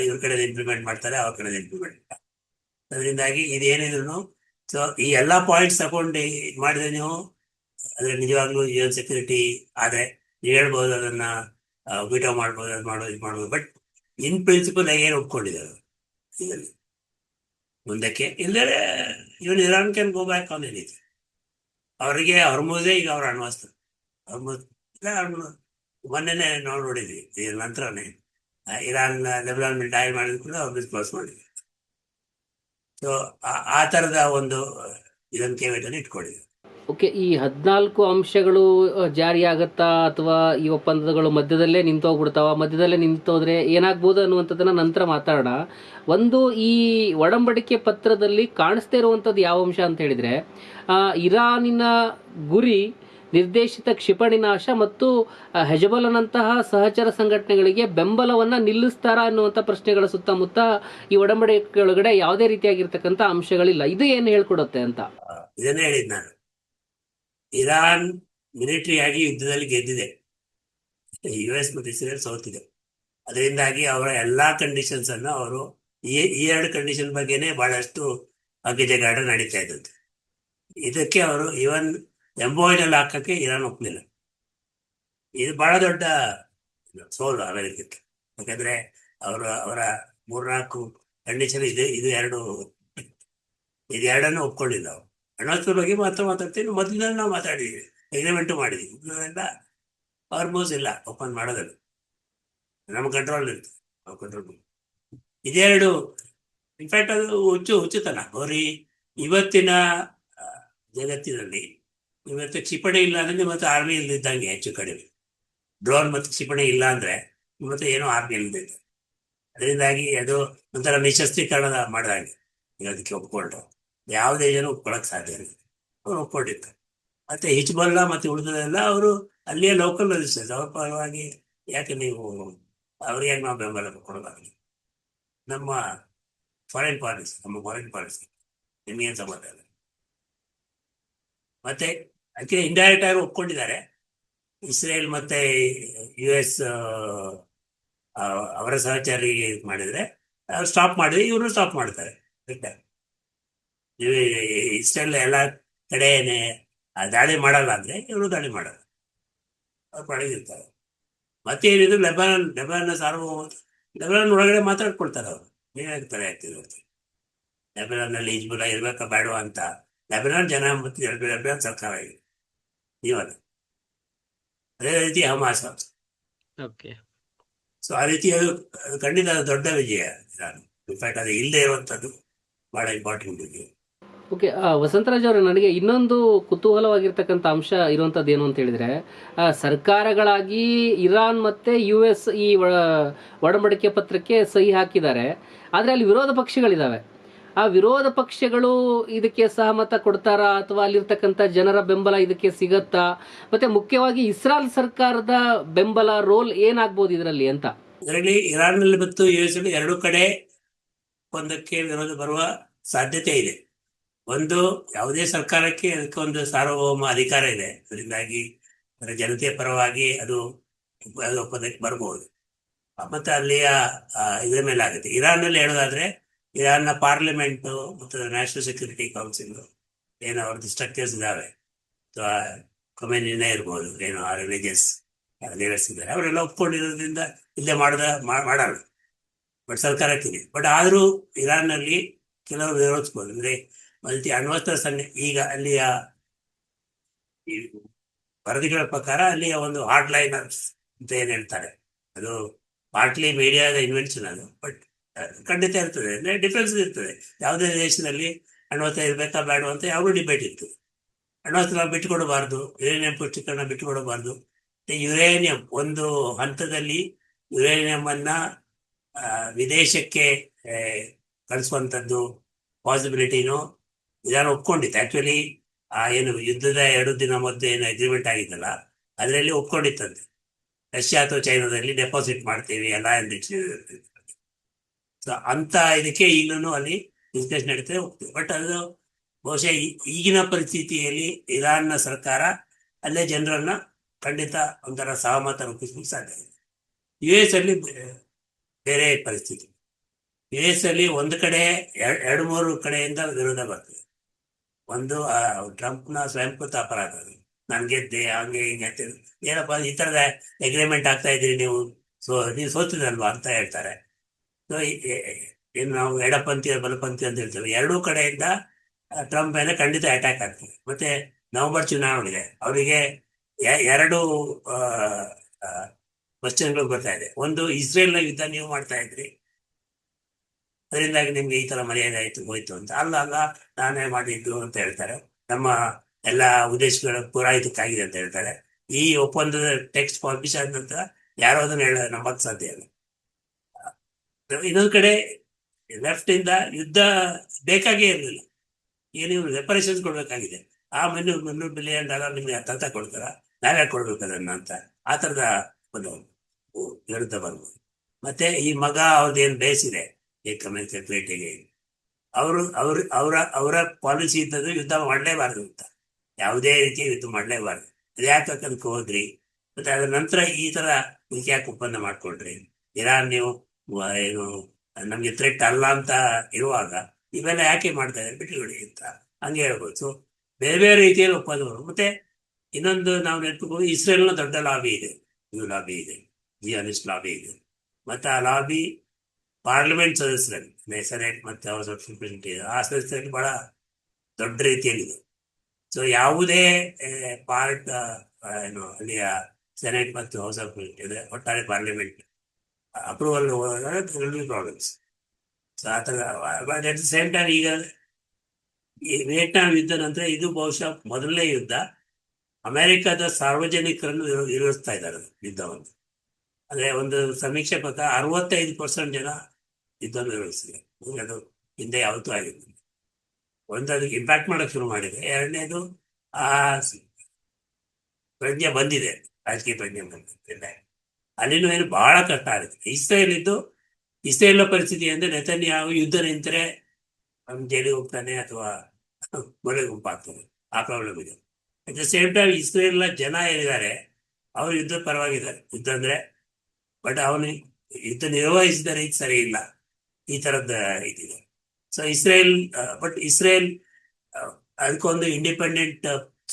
ಇವ್ರ ಕಡೆ ಇಂಪ್ಲಿಮೆಂಟ್ ಮಾಡ್ತಾರೆ, ಅವ್ರ ಕಡೆ ಇಂಪ್ಲಿಮೆಂಟ್ ಇಲ್ಲ. ಅದರಿಂದಾಗಿ ಇದೇನಿದ್ರು ಸೊ ಈ ಎಲ್ಲ ಪಾಯಿಂಟ್ಸ್ ತಗೊಂಡು ಮಾಡಿದ್ರೆ ನೀವು ಅದ್ರ ನಿಜವಾಗ್ಲೂ UN ಸೆಕ್ಯೂರಿಟಿ ಆದರೆ ನೀವು ಹೇಳ್ಬೋದು, ಅದನ್ನ ವಿಟೋ ಮಾಡ್ಬೋದು, ಅದು ಮಾಡೋದು ಇದು ಮಾಡ್ಬೋದು. ಬಟ್ ಇನ್ ಪ್ರಿನ್ಸಿಪಲ್ ಏನು ಒಪ್ಕೊಂಡಿದ್ದಾರೆ ಇದರಲ್ಲಿ ಮುಂದಕ್ಕೆ ಇಲ್ಲದೆ even Iran can go back on anything. ಅವರಿಗೆ ಹೊರ್ಮುಜೇ ಈಗ ಅವ್ರ ಅಣ್ವಸ್ತ್ರ. ಮೊನ್ನೆನೆ ನಾವು ನೋಡಿದ್ವಿ, ಇದ್ರ ನಂತರನೇ ಇರಾನ್ ಲೆಬನಾನ್ ಮೇಲೆ ದಾಳಿ ಮಾಡಿದ್ರು ಕೂಡ ಅವ್ರನ್ನ ಕ್ಲೋಸ್ ಮಾಡಿದ್ರು. ಸೊ ಆ ಥರದ ಒಂದು ಇದನ್ನು ಕೇವಲ ಇಟ್ಕೊಂಡಿದ್ರು. ಓಕೆ, ಈ 14 ಅಂಶಗಳು ಜಾರಿಯಾಗತ್ತಾ ಅಥವಾ ಈ ಒಪ್ಪಂದಗಳು ಮಧ್ಯದಲ್ಲೇ ನಿಂತೋಗ್ಬಿಡ್ತಾವ? ಮಧ್ಯದಲ್ಲೇ ನಿಂತೋದ್ರೆ ಏನಾಗ್ಬೋದು ಅನ್ನುವಂಥದ್ದನ್ನ ನಂತರ ಮಾತಾಡೋಣ. ಒಂದು, ಈ ಒಡಂಬಡಿಕೆ ಪತ್ರದಲ್ಲಿ ಕಾಣಿಸ್ತಾ ಇರುವಂಥದ್ದು ಯಾವ ಅಂಶ ಅಂತ ಹೇಳಿದ್ರೆ, ಇರಾನಿನ ಗುರಿ ನಿರ್ದೇಶಿತ ಕ್ಷಿಪಣಿ ನಾಶ ಮತ್ತು ಹೆಜಬಲನಂತಹ ಸಹಚರ ಸಂಘಟನೆಗಳಿಗೆ ಬೆಂಬಲವನ್ನ ನಿಲ್ಲಿಸ್ತಾರಾ ಅನ್ನುವಂಥ ಪ್ರಶ್ನೆಗಳ ಸುತ್ತಮುತ್ತ ಈ ಒಡಂಬಡಿಕೆ ಒಳಗಡೆ ಯಾವುದೇ ರೀತಿಯಾಗಿರ್ತಕ್ಕಂಥ ಅಂಶಗಳಿಲ್ಲ. ಇದು ಏನು ಹೇಳ್ಕೊಡುತ್ತೆ ಅಂತ? ಇದನ್ನೇ ಹೇಳಿದ್ ನಾನು, ಇರಾನ್ ಮಿಲಿಟರಿಯಾಗಿ ಯುದ್ಧದಲ್ಲಿ ಗೆದ್ದಿದೆ, US ಮತ್ತು ಇಸ್ರೇಲ್ ಸೋತಿದೆ. ಅದರಿಂದಾಗಿ ಅವರ ಎಲ್ಲಾ ಕಂಡೀಷನ್ಸ್ ಅನ್ನು ಅವರು ಈ ಎರಡು ಕಂಡೀಷನ್ ಬಗ್ಗೆನೇ ಬಹಳಷ್ಟು ಅಗ್ಗಜಗಾಟ ನಡೀತಾ ಇದ್ದದ್ದು. ಇದಕ್ಕೆ ಅವರು ಇವನ್ ಎಂಬೋಯ್ನಲ್ಲಿ ಹಾಕಕ್ಕೆ ಇರಾನ್ ಒಪ್ಪಲಿಲ್ಲ. ಇದು ಬಹಳ ದೊಡ್ಡ ಸೋಲು ಅಮೆರಿಕಕ್ಕೆ. ಯಾಕಂದ್ರೆ ಅವರ 3-4 ಕಂಡೀಷನ್ ಇದೆರಡನ್ನು ಒಪ್ಕೊಂಡಿಲ್ಲ. ಅವರು ಅಣ್ವಸ್ತ್ರ ಬಗ್ಗೆ ಮಾತಾಡ್ತೀನಿ, ಮೊದಲಿನ ನಾವು ಮಾತಾಡಿದ್ವಿ, ಅಗ್ರಿಮೆಂಟು ಮಾಡಿದ್ವಿ. ಇದೆಲ್ಲ ಆಲ್ಮೋಸ್ಟ್ ಇಲ್ಲ ಓಪನ್ ಮಾಡೋದಲ್ಲ, ನಮ್ಮ ಕಂಟ್ರೋಲ್ ಇರ್ತದೆ, ನಾವು ಕಂಟ್ರೋಲ್. ಇದೆರಡು ಇನ್ಫ್ಯಾಕ್ಟ್ ಅದು ಹುಚ್ಚುತನ. ಅವ್ರಿ ಇವತ್ತಿನ ಜಗತ್ತಿನಲ್ಲಿ ಇವತ್ತು ಕ್ಷಿಪಣಿ ಇಲ್ಲ ಅಂದ್ರೆ ಮತ್ತೆ ಆರ್ಮಿ ಇಲ್ದಿದ್ದಂಗೆ ಹೆಚ್ಚು ಕಡಿಮೆ. ಡ್ರೋನ್ ಮತ್ತು ಕ್ಷಿಪಣಿ ಇಲ್ಲ ಅಂದ್ರೆ ಮತ್ತೆ ಏನೋ ಆರ್ಮಿ ಇಲ್ದಿದ್ದ. ಅದರಿಂದಾಗಿ ಅದು ಒಂಥರ ನಿಶಸ್ತ್ರೀಕರಣ ಮಾಡಿದಾಗೆ. ಈಗ ಅದಕ್ಕೆ ಒಪ್ಕೊಂಡ್ರು ಯಾವುದೇ ಜನ ಒಪ್ಕೊಳಕ್ ಸಾಧ್ಯ ಇಲ್ಲ. ಅವ್ರು ಒಪ್ಕೊಂಡಿತ್ತು. ಮತ್ತೆ ಹಿಜ್ಬುಲ್ಲಾ ಮತ್ತೆ ಉಳಿದದೆಲ್ಲ ಅವರು ಅಲ್ಲಿಯೇ ಲೋಕಲ್ ರೆಜಿಸ್ಟರ್ಸ್. ಅವ್ರ ಪರವಾಗಿ ಯಾಕೆ ನೀವು ಅವ್ರಿಗೆ ನಾವು ಬೆಂಬಲ ಕೊಡಬಾರ್ದು? ನಮ್ಮ ಫಾರಿನ್ ಪಾಲಿಸಿ ನಿಮ್ಗೇನು ಸಂಬಂಧ ಇಲ್ಲ. ಮತ್ತೆ ಅದಕ್ಕೆ ಇಂಡೈರೆಕ್ಟ್ ಆಗಿ ಒಪ್ಕೊಂಡಿದ್ದಾರೆ. ಇಸ್ರೇಲ್ ಮತ್ತೆ US ಅವರ ಸಹಚಾರಿಗೆ ಮಾಡಿದ್ರೆ ಅವ್ರು ಸ್ಟಾಪ್ ಮಾಡಿದ್ರೆ ಇವರು ಸ್ಟಾಪ್ ಮಾಡ್ತಾರೆ. ಇಸ್ರೇಲ್ ಎಲ್ಲ ಕಡೆನೆ ದಾಳಿ ಮಾಡಲ್ಲ ಅಂದ್ರೆ ಇವರು ದಾಳಿ ಮಾಡಲ್ಲ, ಅವ್ರು ಪಳಗಿರ್ತಾರೆ. ಮತ್ತೆ ಏನಿದ್ರು ಲೆಬನಾನ್ ಸಾರ್ವಭೌಮ, ಲೆಬನಾನ್ ಒಳಗಡೆ ಮಾತಾಡ್ಕೊಳ್ತಾರೆ ಅವರು. ಏನಾಗ್ತಾರೆ ಆಗ್ತಿದೆ ಲೆಬನಾನ್ನಲ್ಲಿ ಹಿಜ್ಬುಲ್ಲಾ ಇರ್ಬೇಕಾ ಬೇಡವಾ ಅಂತ ಲೆಬನಾನ್ ಜನ ಮತ್ತು ಲೆಬನಾನ್ ಸರ್ಕಾರ ಇದೆ ನೀವಲ್ಲ. ಅದೇ ರೀತಿ ಹಮಾಸ್. ಓಕೆ, ಸೊ ಆ ರೀತಿ ಅದು ಖಂಡಿತ ದೊಡ್ಡ ವಿಜಯ. ಇನ್ಫ್ಯಾಕ್ಟ್ ಅದು ಇಲ್ಲದೆ ಇರುವಂಥದ್ದು ಬಹಳ ಇಂಪಾರ್ಟೆಂಟ್ ವಿಜಯ. ಓಕೆ, ವಸಂತರಾಜ್ ಅವರೇ, ನನಗೆ ಇನ್ನೊಂದು ಕುತೂಹಲವಾಗಿರ್ತಕ್ಕಂಥ ಅಂಶ ಇರುವಂಥದ್ದು ಏನು ಅಂತ ಹೇಳಿದ್ರೆ, ಸರ್ಕಾರಗಳಾಗಿ ಇರಾನ್ ಮತ್ತೆ US ಈ ಒಡಂಬಡಿಕೆ ಪತ್ರಕ್ಕೆ ಸಹಿ ಹಾಕಿದ್ದಾರೆ. ಆದರೆ ಅಲ್ಲಿ ವಿರೋಧ ಪಕ್ಷಗಳಿದ್ದಾವೆ. ಆ ವಿರೋಧ ಪಕ್ಷಗಳು ಇದಕ್ಕೆ ಸಹಮತ ಕೊಡ್ತಾರಾ ಅಥವಾ ಅಲ್ಲಿರ್ತಕ್ಕಂಥ ಜನರ ಬೆಂಬಲ ಇದಕ್ಕೆ ಸಿಗತ್ತಾ? ಮತ್ತೆ ಮುಖ್ಯವಾಗಿ ಇಸ್ರಾಲ್ ಸರ್ಕಾರದ ಬೆಂಬಲ ರೋಲ್ ಏನಾಗ್ಬೋದು ಇದರಲ್ಲಿ ಅಂತ? ಇದರಲ್ಲಿ ಇರಾನ್ನಲ್ಲಿ ಮತ್ತು US ಎರಡೂ ಕಡೆ ಒಂದಕ್ಕೆ ವಿರೋಧ ಬರುವ ಸಾಧ್ಯತೆ ಇದೆ. ಒಂದು, ಯಾವುದೇ ಸರ್ಕಾರಕ್ಕೆ ಅದಕ್ಕೆ ಒಂದು ಸಾರ್ವಭೌಮ ಅಧಿಕಾರ ಇದೆ. ಅದರಿಂದಾಗಿ ಅದರ ಜನತೆಯ ಪರವಾಗಿ ಅದು ಒಪ್ಪಂದಕ್ಕೆ ಬರಬಹುದು. ಮತ್ತೆ ಅಲ್ಲಿಯ ಇದರ ಮೇಲೆ ಆಗುತ್ತೆ. ಇರಾನ್ನಲ್ಲಿ ಹೇಳೋದಾದ್ರೆ ಇರಾನ್ನ ಪಾರ್ಲಿಮೆಂಟು ಮತ್ತು ನ್ಯಾಷನಲ್ ಸೆಕ್ಯೂರಿಟಿ ಕೌನ್ಸಿಲ್ ಏನು ಅವ್ರದ್ದು ಸ್ಟ್ರಕ್ಚರ್ಸ್ ಇದಾವೆ. ಕೊಮೆನಿನೇ ಇರ್ಬೋದು, ಏನು ಆ ರಿಲಿಜಿಯಸ್ ಲೀಡರ್ಸ್ ಇದ್ದಾರೆ, ಅವರೆಲ್ಲ ಒಪ್ಕೊಂಡಿರೋದ್ರಿಂದ ಇಲ್ಲೇ ಮಾಡಲ್ಲ. ಬಟ್ ಸರ್ಕಾರಕ್ಕಿದೆ. ಬಟ್ ಆದರೂ ಇರಾನ್ನಲ್ಲಿ ಕೆಲವರು ವಿರೋಧಿಸ್ಬೋದು. ಅಂದ್ರೆ ಅಣ್ವಸ್ತ್ರ ಈಗ ಅಲ್ಲಿಯ ವರದಿಗಳ ಪ್ರಕಾರ ಅಲ್ಲಿಯ ಒಂದು ಹಾರ್ಡ್ ಲೈನರ್ಸ್ ಅಂತ ಏನ್ ಹೇಳ್ತಾರೆ, ಅದು ಪಾರ್ಟ್ಲಿ ಮೀಡಿಯಾದ ಇನ್ವೆನ್ಷನ್ ಅದು. ಬಟ್ ಖಂಡಿತ ಇರ್ತದೆ, ಅಂದ್ರೆ ಡಿಫ್ರೆನ್ಸ್ ಇರ್ತದೆ. ಯಾವುದೇ ದೇಶದಲ್ಲಿ ಅಣ್ವಸ್ತ್ರ ಇರ್ಬೇಕಾ ಬೇಡ ಅಂತ ಯಾವಾಗಲೂ ಡಿಬೇಟ್ ಇರ್ತದೆ. ಅಣ್ವಸ್ತ್ರ ಬಿಟ್ಟುಕೊಡಬಾರ್ದು, ಯುರೇನಿಯಂ ಪುಷ್ಟೀಕರಣ ಬಿಟ್ಟುಕೊಡಬಾರ್ದು. ಯುರೇನಿಯಂ ಒಂದು ಹಂತದಲ್ಲಿ ಯುರೇನಿಯಂ ಅನ್ನ ವಿದೇಶಕ್ಕೆ ಕಳಿಸುವಂಥದ್ದು ಪಾಸಿಬಿಲಿಟಿನೂ ಇರಾನ್ ಒಪ್ಕೊಂಡಿತ್ತು. ಆಕ್ಚುಲಿ ಏನು ಯುದ್ಧದ 2 ದಿನ ಮೊದಲು ಏನು ಅಗ್ರಿಮೆಂಟ್ ಆಗಿದ್ದಲ್ಲ, ಅದರಲ್ಲಿ ಒಪ್ಕೊಂಡಿತ್ತಂತೆ ರಷ್ಯಾ ಅಥವಾ ಚೈನಾದಲ್ಲಿ ಡೆಪಾಸಿಟ್ ಮಾಡ್ತೀವಿ ಎಲ್ಲ ಎಂದು. ಸೊ ಅಂತ ಇದಕ್ಕೆ ಈಗಲೂ ಅಲ್ಲಿ ಡಿಸ್ಕಷನ್ ನಡೀತದೆ, ಹೋಗ್ತದೆ. ಬಟ್ ಅದು ಬಹುಶಃ ಈಗಿನ ಪರಿಸ್ಥಿತಿಯಲ್ಲಿ ಇರಾನ್ನ ಸರ್ಕಾರ ಅಲ್ಲೇ ಜನರನ್ನ ಖಂಡಿತ ಒಂಥರ ಸಹಮತ ರೂಪಿಸಲಿಕ್ಕೆ ಸಾಧ್ಯ ಇದೆ. US ಅಲ್ಲಿ ಬೇರೆ ಪರಿಸ್ಥಿತಿ. US ಅಲ್ಲಿ ಒಂದು ಕಡೆ 2-3 ಕಡೆಯಿಂದ ವಿರೋಧ ಬರ್ತದೆ. ಒಂದು, ಟ್ರಂಪ್ನ ಸ್ವಯಂಕೃತ ಅಪರಾಧ, ನಾನು ಗೆದ್ದೆ ಹಂಗೆ ಹಿಂಗೆ ಏನಪ್ಪ ಈ ಥರದ ಅಗ್ರಿಮೆಂಟ್ ಆಗ್ತಾ ಇದ್ದೀರಿ ನೀವು ಸೋತಿದಲ್ವಾ ಅಂತ ಹೇಳ್ತಾರೆ. ಸೊ ಏನು ನಾವು ಎಡಪಂಥಿ ಬಲಪಂಥಿ ಅಂತ ಹೇಳ್ತೇವೆ. ಎರಡೂ ಕಡೆಯಿಂದ ಟ್ರಂಪ್ ಮೇಲೆ ಖಂಡಿತ ಅಟ್ಯಾಕ್ ಆಗ್ತದೆ. ಮತ್ತೆ ನವೆಂಬರ್ ಚುನಾವಣೆ ಇದೆ, ಅವರಿಗೆ 2 ಕ್ವಶನ್ಗಳು ಬರ್ತಾ ಇದೆ. ಒಂದು, ಇಸ್ರೇಲ್ನ ಯುದ್ಧ ನೀವು ಮಾಡ್ತಾ ಇದ್ರಿ, ಅದರಿಂದಾಗಿ ನಿಮ್ಗೆ ಈ ತರ ಮರ್ಯಾದೆ ಆಯ್ತು ಹೋಯ್ತು ಅಂತ. ಅಲ್ಲ ಅಲ್ಲ, ನಾನೇ ಮಾಡಿದ್ದು ಅಂತ ಹೇಳ್ತಾರೆ. ನಮ್ಮ ಎಲ್ಲ ಉದ್ದೇಶಗಳು ಪೂರೈತಕ್ಕಾಗಿದೆ ಅಂತ ಹೇಳ್ತಾರೆ. ಈ ಒಪ್ಪಂದದ ಟೆಕ್ಸ್ಟ್ ಪಬ್ಲಿಷ್ ಆದ ನಂತರ ಯಾರೋ ಅದನ್ನ ನಂಬಕ್ ಸಾಧ್ಯ ಇಲ್ಲ. ಇನ್ನೊಂದು ಕಡೆ ಲೆಫ್ಟ್ ಇಂದ ಯುದ್ಧ ಬೇಕಾಗೇ ಇರಲಿಲ್ಲ, ಏನು ರೆಪರೇಷನ್ಸ್ ಕೊಡ್ಬೇಕಾಗಿದೆ. ಆ $300 ಬಿಲಿಯನ್ ನಿಮ್ಗೆ ತಂತ ಕೊಡ್ತಾರ, ನಾವೇ ಕೊಡ್ಬೇಕು ಅದನ್ನ ಅಂತ. ಆ ತರದ ಒಂದು ವಿರುದ್ಧ ಬರ್ಬೋದು. ಮತ್ತೆ ಈ ಮಗ ಅವ್ರದ್ದೇನು ಬೇಸಿದೆ ಏಕಮೇಕ ಪೇಟೆಗೆ, ಅವರ ಪಾಲಿಸಿ ಇದ್ದದ್ದು ಯುದ್ಧ ಮಾಡಲೇಬಾರದು ಅಂತ, ಯಾವುದೇ ರೀತಿಯ ಯುದ್ಧ ಮಾಡಲೇಬಾರದು. ಅದ್ಯಾಕೆ ಅದಕ್ಕೆ ಹೋದ್ರಿ, ಮತ್ತೆ ಅದರ ನಂತರ ಈ ತರ ಯಾಕೆ ಒಪ್ಪಂದ ಮಾಡ್ಕೊಂಡ್ರಿ? ಇರಾನ್ ನೀವು ಏನು ನಮ್ಗೆ ಥ್ರೆಟ್ ಅಲ್ಲ ಅಂತ ಇರುವಾಗ ಇವೆಲ್ಲ ಯಾಕೆ ಮಾಡ್ತಾ ಇದ್ದಾರೆ, ಬಿಟ್ಟುಬಿಡಿ ಅಂತ ಹಂಗೆ ಹೇಳ್ಬೋದು. ಸೊ ಬೇರೆ ಬೇರೆ ರೀತಿಯಲ್ಲಿ ಒಪ್ಪಂದಗಳು. ಮತ್ತೆ ಇನ್ನೊಂದು ನಾವು ನೆನಪಿಕೊಂಡು, ಇಸ್ರೇಲ್ನ ದೊಡ್ಡ ಲಾಬಿ ಇದೆ, ನ್ಯೂ ಲಾಬಿ ಇದೆ, ಜಿಯಾನಿಸ್ಟ್ ಲಾಬಿ ಇದೆ. ಮತ್ತೆ ಆ ಲಾಬಿ ಪಾರ್ಲಿಮೆಂಟ್ ಸದಸ್ಯರಲ್ಲಿ, ಸೆನೆಟ್ ಮತ್ತೆ ಹೌಸ್ ಆಫ್ ರಿಪ್ರೆಸೆಂಟೇಟಿವ್, ಆ ಸದಸ್ಯರಲ್ಲಿ ಬಹಳ ದೊಡ್ಡ ರೀತಿಯಲ್ಲಿದೆ. ಸೊ ಯಾವುದೇ ಪಾರ್ಟ್ ಏನು ಅಲ್ಲಿಯ ಸೆನೆಟ್ ಮತ್ತು ಹೌಸ್ ಆಫ್ ರಿಪ್ರೆಸೆಂಟೇಟಿವ್, ಒಟ್ಟಾರೆ ಪಾರ್ಲಿಮೆಂಟ್ ಅಪ್ರೂವಲ್ ಪ್ರಾಬ್ಲಮ್ಸ್. ಸೊ ಆ ಥರ. But at the same time ಈಗ ಈ ವಿಯೆಟ್ನಾಂ ಯುದ್ಧ ನಂತರ ಇದು ಬಹುಶಃ ಮೊದಲನೇ ಯುದ್ಧ ಅಮೆರಿಕದ ಸಾರ್ವಜನಿಕರನ್ನು ವಿರೋಧಿಸ್ತಾ ಇದ್ದಾರೆ ಯುದ್ಧವನ್ನು. ಅಂದ್ರೆ ಒಂದು ಸಮೀಕ್ಷೆ ಪ್ರಕಾರ 65% ಜನ ಯುದ್ಧವನ್ನು ವಿರೋಧಿಸಿದೆ. ಅದು ಹಿಂದೆ ಯಾವತ್ತೂ ಆಗಿತ್ತು. ಒಂದು, ಅದಕ್ಕೆ ಇಂಪ್ಯಾಕ್ಟ್ ಮಾಡಕ್ ಶುರು ಮಾಡಿದೆ. ಎರಡನೇದು, ಆ ಪ್ರಜ್ಞೆ ಬಂದಿದೆ, ರಾಜಕೀಯ ಪ್ರಜ್ಞೆ ಬಂದಿದೆ. ಅಲ್ಲಿನೂ ಏನು ಬಹಳ ಕಷ್ಟ ಆಗುತ್ತೆ. ಇಸ್ರೇಲ್ ಪರಿಸ್ಥಿತಿ ಅಂದ್ರೆ ನೆತನ್ಯಾಹು ಯುದ್ಧ ನಿಂತರೆ ಜೈಲಿಗೆ ಹೋಗ್ತಾನೆ ಅಥವಾ ಮಳೆ ಗುಂಪಾಗ್ತಾನೆ, ಆ ಪ್ರಾಬ್ಲಮ್ ಇದೆ. ಅಟ್ ದ ಸೇಮ್ ಟೈಮ್ ಇಸ್ರೇಲ್ನ ಜನ ಏನಿದ್ದಾರೆ ಅವರು ಯುದ್ಧದ ಪರವಾಗಿದ್ದಾರೆ. ಯುದ್ಧ ಅಂದ್ರೆ, ಬಟ್ ಅವನು ಯುದ್ಧ ನಿರ್ವಹಿಸಿದ ರೀತಿ ಸರಿ ಇಲ್ಲ, ಈ ತರದ ಇದಿದೆ. ಸೊ ಇಸ್ರೇಲ್ ಅದಕ್ಕೊಂದು ಇಂಡಿಪೆಂಡೆಂಟ್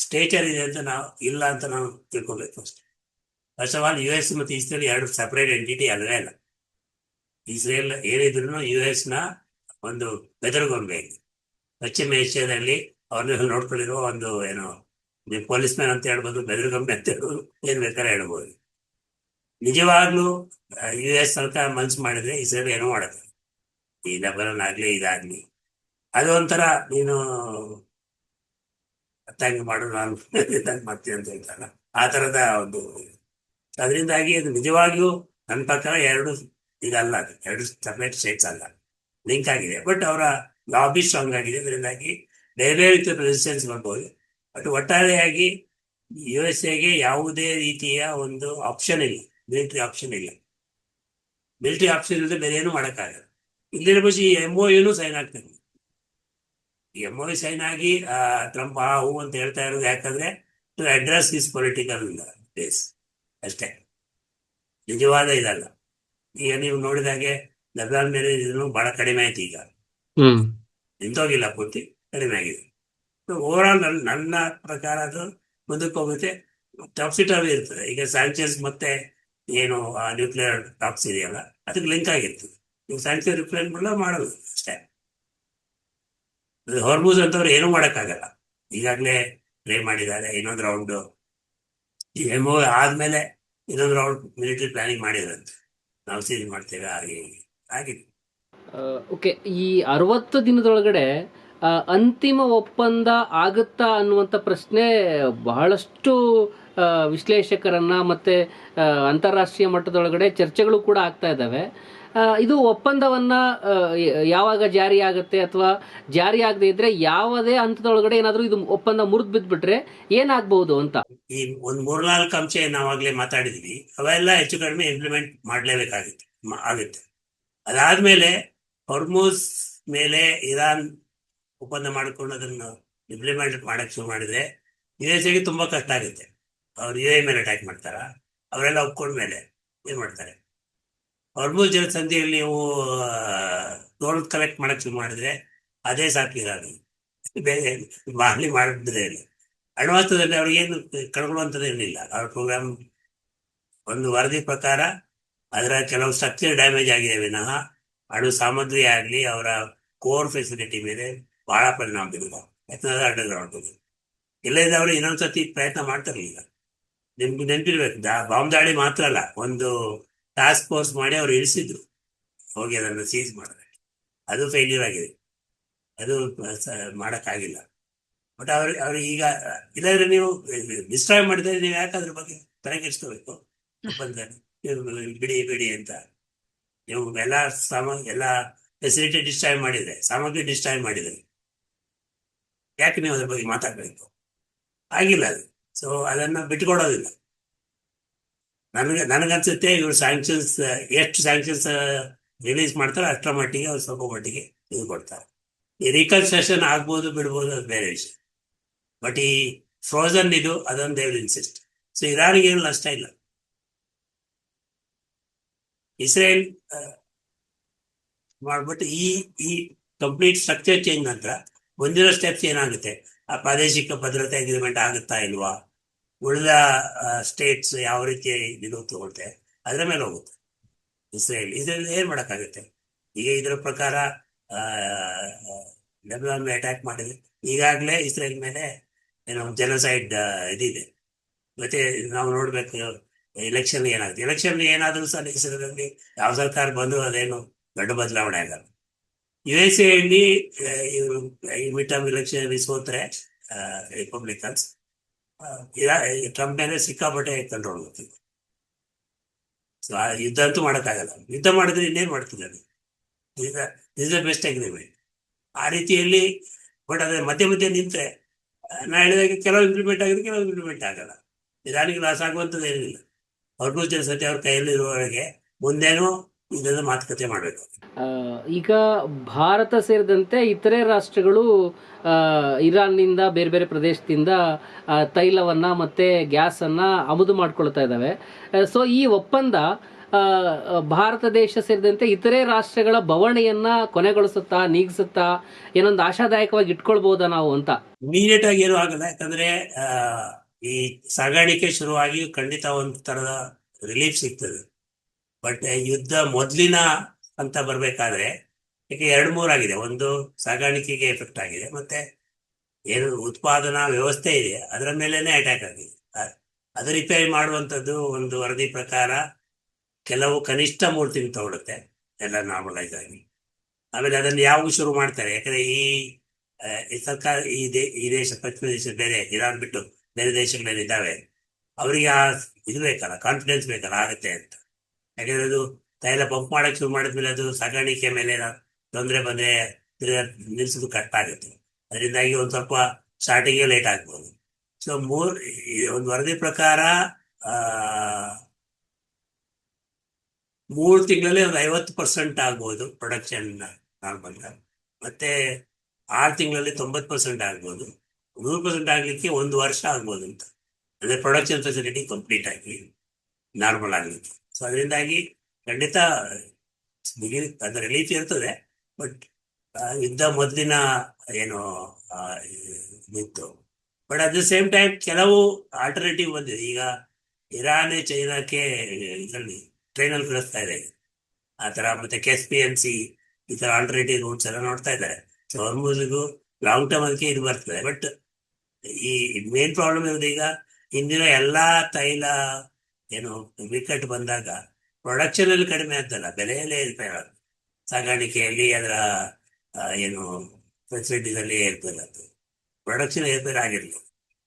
ಸ್ಟೇಚರ್ ಇದೆ ಅಂತ ನಾವು ಇಲ್ಲ ಅಂತ ನಾವು ತಿಳ್ಕೊಬೇಕು ಅಷ್ಟೇ. ಫಸ್ಟ್ ಆಫ್ ಆಲ್ US ಮತ್ತು ಇಸ್ರೇಲ್ ಎರಡು ಸಪರೇಟ್ ಎಂಟಿಟಿ ಅಲ್ಲವೇ ಅಲ್ಲ. ಇಸ್ರೇಲ್ ಏನಿದ್ರು US ನ ಒಂದು ಬೆದರುಗೊಂಬೆ. ಪಶ್ಚಿಮ ಏಷ್ಯಾದಲ್ಲಿ ಅವ್ರನ್ನ ನೋಡ್ಕೊಂಡಿರುವ ಒಂದು ಏನು ಪೊಲೀಸ್ ಮ್ಯಾನ್ ಅಂತ ಹೇಳ್ಬೋದು, ಬೆದರುಗೊಂಬೆ ಅಂತ ಹೇಳ್ಬೋದು, ಏನ್ ಬೇಕಾದ್ರೆ ಹೇಳ್ಬೋದು. ನಿಜವಾಗ್ಲೂ US ಸರ್ಕಾರ ಮನ್ಸು ಮಾಡಿದ್ರೆ ಇಸ್ರೇಲ್ ಏನೋ ಮಾಡುತ್ತೆ. ಈ ಲೆಬನನ್ ಆಗ್ಲಿ ಇದಾಗ್ಲಿ, ಅದು ಒಂಥರ ನೀನು ಅತ್ತಂಗೆ ಮಾಡು, ನಾನು ಮಾಡ್ತೀನಿ ಅಂತ ಹೇಳ್ತಾರ, ಆ ತರದ ಒಂದು. ಅದರಿಂದಾಗಿ ಅದು ನಿಜವಾಗಿಯೂ ನನ್ನ ಪ್ರಕಾರ ಇದಲ್ಲ, ಅದು ಎರಡು ಸಪರೇಟ್ ಸ್ಟೇಟ್ಸ್ ಅಲ್ಲ, ಲಿಂಕ್ ಆಗಿದೆ. ಬಟ್ ಅವರ ಲಾಬಿ ಸ್ಟ್ರಾಂಗ್ ಆಗಿದೆ, ಅದರಿಂದಾಗಿ ಬೇರೆ ಬೇರೆ ರೀತಿಯ ರೆಸಿಸ್ಟೆನ್ಸ್ ಬರ್ಬೋದು. ಬಟ್ ಒಟ್ಟಾರೆಯಾಗಿ USA ಯಾವುದೇ ರೀತಿಯ ಒಂದು ಆಪ್ಷನ್ ಇಲ್ಲ, ಮಿಲಿಟರಿ ಆಪ್ಷನ್ ಇಲ್ಲ. ಮಿಲಿಟರಿ ಆಪ್ಷನ್ ಇಲ್ಲದೆ ಬೇರೆ ಏನು ಮಾಡೋಕ್ಕಾಗಲ್ಲ. ಇಲ್ಲಿರಬಹುದು ಈ MOU ಸೈನ್ ಆಗ್ತದೆ. ಈ MOU ಸೈನ್ ಆಗಿ ಟ್ರಂಪ್ ಹೂ ಅಂತ ಹೇಳ್ತಾ ಇರೋದು ಯಾಕಂದ್ರೆ to address his political base ಅಷ್ಟೇ, ನಿಜವಾದ ಇದಲ್ಲ. ಈಗ ನೀವು ನೋಡಿದಾಗೆ ಲೆಬನಾನ್ ಮೇಲೆ ಇದನ್ನು ಬಹಳ ಕಡಿಮೆ ಆಯ್ತು. ಈಗ ನಿಂತೋಗಿಲ್ಲ, ಪೂರ್ತಿ ಕಡಿಮೆ ಆಗಿದೆ. ಓವರ್ ಆಲ್ ನನ್ನ ಪ್ರಕಾರ ಅದು ಮುಂದಕ್ಕೆ ಹೋಗುತ್ತೆ, ಟಾಪ್ಸಿಟರ್ ಇರ್ತದೆ. ಈಗ ಸ್ಯಾಂಕ್ಷನ್ಸ್ ಮತ್ತೆ ಏನು ನ್ಯೂಕ್ಲಿಯರ್ ಟಾಕ್ಸ್ ಇದೆಯಲ್ಲ, ಅದಕ್ಕೆ ಲಿಂಕ್ ಆಗಿರ್ತದೆ. ನೀವು ಸ್ಯಾಂಕ್ಷನ್ ರಿಪ್ಲೈನ್ ಮಾಡೋದು ಅಷ್ಟೇ. ಹೊರ್ಮೂಸ್ ಅಂತವ್ರು ಏನೂ ಮಾಡೋಕ್ಕಾಗಲ್ಲ, ಈಗಾಗಲೇ ಟ್ರೈ ಮಾಡಿದ್ದಾರೆ. ಇನ್ನೊಂದು ರೌಂಡ್ ಈ MOU ಆದ್ಮೇಲೆ ಇನ್ನೊಂದು ರೌಂಡ್ ಮಿಲಿಟರಿ ಪ್ಲಾನಿಂಗ್ ಮಾಡಿದ್ರಂತೆ, ನಾವು ಸೀಲ್ ಮಾಡ್ತೇವೆ ಹಾಗೆ ಆಗಿದೆ. ಓಕೆ, ಈ 60 ದಿನದೊಳಗಡೆ ಅಂತಿಮ ಒಪ್ಪಂದ ಆಗುತ್ತಾ ಅನ್ನುವಂಥ ಪ್ರಶ್ನೆ ಬಹಳಷ್ಟು ವಿಶ್ಲೇಷಕರನ್ನ ಮತ್ತೆ ಅಂತಾರಾಷ್ಟ್ರೀಯ ಮಟ್ಟದೊಳಗಡೆ ಚರ್ಚೆಗಳು ಕೂಡ ಆಗ್ತಾ ಇದ್ದಾವೆ. ಇದು ಒಪ್ಪಂದವನ್ನ ಯಾವಾಗ ಜಾರಿ ಆಗುತ್ತೆ ಅಥವಾ ಜಾರಿ ಆಗದೆ ಇದ್ರೆ ಯಾವುದೇ ಹಂತದೊಳಗಡೆ ಏನಾದರೂ ಇದು ಒಪ್ಪಂದ ಮುರಿದು ಬಿದ್ದುಬಿಟ್ರೆ ಏನಾಗಬಹುದು ಅಂತ. ಈ ಒಂದು 3-4 ಅಂಶ ನಾವಾಗ್ಲೇ ಮಾತಾಡಿದ್ವಿ, ಅವೆಲ್ಲ ಹೆಚ್ಚು ಕಡಿಮೆ ಇಂಪ್ಲಿಮೆಂಟ್ ಮಾಡಲೇಬೇಕಾಗುತ್ತೆ ಆಗುತ್ತೆ. ಅದಾದ್ಮೇಲೆ ಹೊರ್ಮೂಸ್ ಮೇಲೆ ಇರಾನ್ ಒಪ್ಪಂದ ಮಾಡಿಕೊಂಡು ಅದನ್ನು ಇಂಪ್ಲಿಮೆಂಟ್ ಮಾಡಕ್ ಶುರು ಮಾಡಿದ್ರೆ USA ತುಂಬಾ ಕಷ್ಟ ಆಗುತ್ತೆ. ಅವ್ರು UAE ಮೇಲೆ ಅಟ್ಯಾಕ್ ಮಾಡ್ತಾರ, ಅವರೆಲ್ಲ ಒಪ್ಕೊಂಡ್ಮೇಲೆ ಏನ್ ಮಾಡ್ತಾರೆ? ಹೊರ್ಮೂಸ್ ಜಲಸಂಧಿಯಲ್ಲಿ ನೀವು ಟೋಲ್ ಕಲೆಕ್ಟ್ ಮಾಡಕ್ ಶುರು ಮಾಡಿದ್ರೆ ಅದೇ ಸಾಕಿರಾಗ ಬೇರೆ ಮಾಲಿ ಮಾಡಿದ್ರೆ ಇಲ್ಲ. ಅಣ್ವಾಸ್ತದಲ್ಲಿ ಅವ್ರಿಗೇನು ಕಳ್ಕೊಳ್ಳುವಂಥದ್ದೇನಿಲ್ಲ. ಅವ್ರ ಪ್ರೋಗ್ರಾಮ್ ಒಂದು ವರದಿ ಪ್ರಕಾರ ಅದರ ಕೆಲವು ಸ್ಟ್ರಕ್ಚರ್ ಡ್ಯಾಮೇಜ್ ಆಗಿದೆ ವಿನಃ ಅಣು ಸಾಮಗ್ರಿ ಆಗಲಿ ಅವರ ಕೋರ್ ಫೆಸಿಲಿಟಿ ಮೇಲೆ ಬಹಳ ಪರಿಣಾಮ ಬೀರುವ ಯಾಕಂದ್ರೆ ಅಂಡರ್ ಗ್ರೌಂಡ್ ಇಲ್ಲದ ಅವರು ಇನ್ನೊಂದ್ಸತಿ ಪ್ರಯತ್ನ ಮಾಡ್ತಾರಲಿಲ್ಲ. ನಿಮ್ಗೆ ನೆನಪಿರ್ಬೇಕು, ಬಾಂಬ್ ದಾಳಿ ಮಾತ್ರ ಅಲ್ಲ, ಒಂದು ಟಾಸ್ಕ್ ಫೋರ್ಸ್ ಮಾಡಿ ಅವ್ರು ಇಳಿಸಿದ್ರು, ಹೋಗಿ ಅದನ್ನು ಸೀಸ್ ಮಾಡಿದ್ರೆ ಅದು ಫೇಲ್ಯೂರ್ ಆಗಿದೆ, ಅದು ಮಾಡೋಕ್ಕಾಗಿಲ್ಲ. ಬಟ್ ಅವ್ರು ಈಗ ಇಲ್ಲಾಂದ್ರೆ ನೀವು ಡಿಸ್ಟ್ರಾಯ್ ಮಾಡಿದ್ರೆ ನೀವು ಯಾಕೆ ಅದ್ರ ಬಗ್ಗೆ ತಲೆ ಕೆಡಿಸ್ಕೋಬೇಕು? ಬಿಡಿ ಬಿಡಿ ಅಂತ ನೀವು ಎಲ್ಲ ಫೆಸಿಲಿಟಿ ಡಿಸ್ಟ್ರಾಯ್ ಮಾಡಿದ್ರೆ, ಸಾಮಗ್ರಿ ಡಿಸ್ಟ್ರಾಯ್ ಮಾಡಿದ್ರೆ ಯಾಕೆ ನೀವು ಅದ್ರ ಬಗ್ಗೆ ಮಾತಾಡ್ಬೇಕು? ಆಗಿಲ್ಲ ಅದು. ಸೊ ಅದನ್ನ ಬಿಟ್ಕೊಡೋದಿಲ್ಲ. ನನಗನ್ಸುತ್ತೆ ಇವರು ಸ್ಯಾಂಕ್ಷನ್ಸ್, ಎಷ್ಟು ಸ್ಯಾಂಕ್ಷನ್ಸ್ ರಿಲೀಸ್ ಮಾಡ್ತಾರೆ ಅಷ್ಟರ ಮಟ್ಟಿಗೆ ಅವ್ರು ಸ್ವಲ್ಪ ಮಟ್ಟಿಗೆ ಇದು ಕೊಡ್ತಾರೆ. ಈ ರಿಕನ್ಸ್ಟ್ರಕ್ಷನ್ ಆಗ್ಬೋದು ಬಿಡ್ಬೋದು, ಅದು ಬೇರೆ ವಿಷಯ. ಬಟ್ ಈ ಫ್ರೋಸನ್ ಅದೊಂದು ದೇವ್ರ ಇನ್ಸಿಸ್ಟ್. ಸೊ ಇರಾನಿಗೆ ಏನು ನಷ್ಟ ಇಲ್ಲ. ಇಸ್ರೇಲ್ ಮಾಡ್ಬಿಟ್ಟು ಈ ಕಂಪ್ಲೀಟ್ ಸ್ಟ್ರಕ್ಚರ್ ಚೇಂಜ್ ನಂತರ ಮುಂದಿನ ಸ್ಟೆಪ್ಸ್ ಏನಾಗುತ್ತೆ? ಆ ಪ್ರಾದೇಶಿಕ ಭದ್ರತೆ ಅಗ್ರಿಮೆಂಟ್ ಆಗುತ್ತಾ ಇಲ್ವಾ, ಉಳಿದ ಸ್ಟೇಟ್ಸ್ ಯಾವ ರೀತಿ ಇದು ತಗೊಳ್ತೆ, ಅದರ ಮೇಲೆ ಹೋಗುತ್ತೆ. ಇಸ್ರೇಲ್ ಏನ್ ಮಾಡಕ್ಕಾಗುತ್ತೆ? ಈಗ ಇದರ ಪ್ರಕಾರ ಲೆಬನಾನ್ ಅಟ್ಯಾಕ್ ಮಾಡಿದ್ರೆ ಈಗಾಗಲೇ ಇಸ್ರೇಲ್ ಮೇಲೆ ಏನೋ ಜನಸೈಡ್ ಇದಿದೆ. ಮತ್ತೆ ನಾವು ನೋಡ್ಬೇಕು ಎಲೆಕ್ಷನ್ ಏನಾಗುತ್ತೆ. ಎಲೆಕ್ಷನ್ ಏನಾದರೂ ಸಹ ಇಸ್ರೇಲಲ್ಲಿ ಯಾವ ಸರ್ಕಾರ ಬಂದರೂ ಅದೇನು ದೊಡ್ಡ ಬದಲಾವಣೆ ಆಗಲ್ಲ. USA ಇವರು ಈ ಮಿಡ್ ಟರ್ಮ್ ಎಲೆಕ್ಷನ್ ಸೋತ್ರೆ ರಿಪಬ್ಲಿಕನ್ಸ್, ಟ್ರಂಪ್ ಮೇಲೆ ಸಿಕ್ಕಾಪಟ್ಟೆ ಕಂಟ್ರೋಲ್ ಹೋಗ್ತಿದೆ. ಸೊ ಆ ಯುದ್ಧ ಅಂತೂ ಮಾಡೋಕ್ಕಾಗಲ್ಲ. ಯುದ್ಧ ಮಾಡಿದ್ರೆ ಇನ್ನೇನು ಮಾಡ್ತಿದ್ದಾರೆ? ಇಸ್ ದ ಬೆಸ್ಟ್ ಅಗ್ರಿಮೆಂಟ್ ಆ ರೀತಿಯಲ್ಲಿ. ಬಟ್ ಅದ್ರ ಮಧ್ಯೆ ನಿಂತರೆ ನಾ ಹೇಳಿದಾಗ ಕೆಲವು ಇಂಪ್ಲಿಮೆಂಟ್ ಆಗಿದೆ, ಕೆಲವು ಇಂಪ್ಲಿಮೆಂಟ್ ಆಗಲ್ಲ. ನಿಧಾನಿಗೆ ಲಾಸ್ ಆಗುವಂಥದ್ದು ಏನಿಲ್ಲ. ಅವ್ರಿಗೂ ಜನಸಂಖ್ಯೆ ಅವ್ರ ಕೈಯಲ್ಲಿರುವವರೆಗೆ ಮುಂದೇನೂ ಇದನ್ನು ಮಾತುಕತೆ ಮಾಡಬೇಕು. ಈಗ ಭಾರತ ಸೇರಿದಂತೆ ಇತರೆ ರಾಷ್ಟ್ರಗಳು ಇರಾನ್ನಿಂದ ಬೇರೆ ಬೇರೆ ಪ್ರದೇಶದಿಂದ ತೈಲವನ್ನು ಮತ್ತು ಗ್ಯಾಸನ್ನು ಆಮದು ಮಾಡ್ಕೊಳ್ತಾ ಇದ್ದಾವೆ. ಸೊ ಈ ಒಪ್ಪಂದ ಭಾರತ ದೇಶ ಸೇರಿದಂತೆ ಇತರೆ ರಾಷ್ಟ್ರಗಳ ಬವಣೆಯನ್ನ ಕೊನೆಗೊಳಿಸುತ್ತಾ, ನೀಗಿಸುತ್ತಾ, ಏನೊಂದು ಆಶಾದಾಯಕವಾಗಿ ಇಟ್ಕೊಳ್ಬಹುದಾ ನಾವು ಅಂತ? ಇಮಿಡಿಯೇಟ್ ಆಗಿ ಏನೂ ಆಗಲ್ಲ. ಯಾಕಂದ್ರೆ ಈ ಸಾಗಾಣಿಕೆ ಶುರುವಾಗಿ ಖಂಡಿತ ಒಂದು ತರದ ರಿಲೀಫ್ ಸಿಗ್ತದೆ. ಬಟ್ ಯುದ್ಧ ಮೊದಲಿನ ಅಂತ ಬರ್ಬೇಕಾದ್ರೆ ಯಾಕೆ 2-3 ಆಗಿದೆ. ಒಂದು ಸಾಗಾಣಿಕೆಗೆ ಎಫೆಕ್ಟ್ ಆಗಿದೆ, ಮತ್ತೆ ಏನು ಉತ್ಪಾದನಾ ವ್ಯವಸ್ಥೆ ಇದೆ ಅದರ ಮೇಲೇನೆ ಅಟ್ಯಾಕ್ ಆಗಿದೆ. ಅದು ರಿಪೇರಿ ಮಾಡುವಂಥದ್ದು ಒಂದು ವರದಿ ಪ್ರಕಾರ ಕೆಲವು ಕನಿಷ್ಠ 3 ತಿಂಗಳು ತಗೊಳುತ್ತೆ ಎಲ್ಲ ನಾರ್ಮಲೈಸ್ ಆಗಿ. ಆಮೇಲೆ ಅದನ್ನು ಯಾವಾಗ ಶುರು ಮಾಡ್ತಾರೆ? ಯಾಕಂದ್ರೆ ಈ ಸರ್ಕಾರ ಈ ದೇಶ, ಪಶ್ಚಿಮ ದೇಶ ಬೇರೆ, ಇರಾನ್ ಬಿಟ್ಟು ಬೇರೆ ದೇಶಗಳೇನಿದ್ದಾವೆ ಅವರಿಗೆ ಇದು ಬೇಕಲ್ಲ, ಕಾನ್ಫಿಡೆನ್ಸ್ ಬೇಕಲ್ಲ ಆಗುತ್ತೆ ಅಂತ. ಯಾಕಂದ್ರೆ ಅದು ತೈಲ ಪಂಪ್ ಮಾಡಕ್ಕೆ ಶುರು ಮಾಡಿದ್ಮೇಲೆ ಅದು ಸಾಗಾಣಿಕೆ ಮೇಲೆ ತೊಂದರೆ ಬಂದ್ರೆ ನಿಲ್ಸೋದು ಕಷ್ಟ ಆಗುತ್ತೆ. ಅದರಿಂದಾಗಿ ಒಂದು ಸ್ವಲ್ಪ ಸ್ಟಾರ್ಟಿಂಗೇ ಲೇಟ್ ಆಗ್ಬೋದು. ಸೊ ಒಂದು ವರದಿ ಪ್ರಕಾರ 3 ತಿಂಗಳಲ್ಲಿ ಒಂದು 50% ಆಗ್ಬೋದು ಪ್ರೊಡಕ್ಷನ್ ನಾರ್ಮಲ್. ಮತ್ತೆ 6 ತಿಂಗಳಲ್ಲಿ 90% ಆಗ್ಬೋದು. 100% ಆಗ್ಲಿಕ್ಕೆ 1 ವರ್ಷ ಆಗ್ಬೋದು ಅಂತ. ಅಂದ್ರೆ ಪ್ರೊಡಕ್ಷನ್ ಫೆಸಿಲಿಟಿ ಕಂಪ್ಲೀಟ್ ಆಗಿ ನಾರ್ಮಲ್ ಆಗ್ಲಿಕ್ಕೆ. ಸೊ ಅದರಿಂದಾಗಿ ಖಂಡಿತ ಅಂದ್ರೆ ರಿಲೀಫ್ ಇರ್ತದೆ. ಬಟ್ ಯುದ್ಧ ಮೊದಲಿನ ಏನು ಇತ್ತು. But at the same time ಕೆಲವು ಆಲ್ಟರ್ನೇಟಿವ್ ಬಂದಿದೆ. ಈಗ ಇರಾನ್ ಚೈನಾಕ್ಕೆ ಇದರಲ್ಲಿ ಟ್ರೈನಲ್ಲಿ ಕಳಿಸ್ತಾ ಇದೆ ಆ ಥರ. ಮತ್ತೆ ಕೆಸ್ಪಿಯನ್ ಸಿ ಈ ಥರ ಆಲ್ಟರ್ನೇಟಿವ್ ರೂಟ್ಸ್ ಎಲ್ಲ ನೋಡ್ತಾ ಇದ್ದಾರೆ. ಸೊ ಹಾರ್ಮುಜ್ಗೂ ಲಾಂಗ್ ಟರ್ಮ್ ಅದಕ್ಕೆ ಇದು ಬರ್ತದೆ. ಬಟ್ ಈ ಮೇನ್ ಪ್ರಾಬ್ಲಮ್ ಇರೋದು ಈಗ ಹಿಂದಿನ ಎಲ್ಲಾ ತೈಲ ಏನು ಬಿಕ್ಕಟ್ಟು ಬಂದಾಗ ಪ್ರೊಡಕ್ಷನ್ ಅಲ್ಲಿ ಕಡಿಮೆ ಆಗ್ತಲ್ಲ, ಬೆಲೆಯಲ್ಲೇ ಏರ್ಪೇರ್ ಆಗುತ್ತೆ. ಸಾಗಾಣಿಕೆಯಲ್ಲಿ ಅದರ ಏನು ಫೆಸಿಲಿಟೀಸ್ ಅಲ್ಲಿ ಏರ್ಪೇರ್ ಆಗ್ತದೆ, ಪ್ರೊಡಕ್ಷನ್ ಏರ್ಪೇರ್ ಆಗಿರಲಿಲ್ಲ.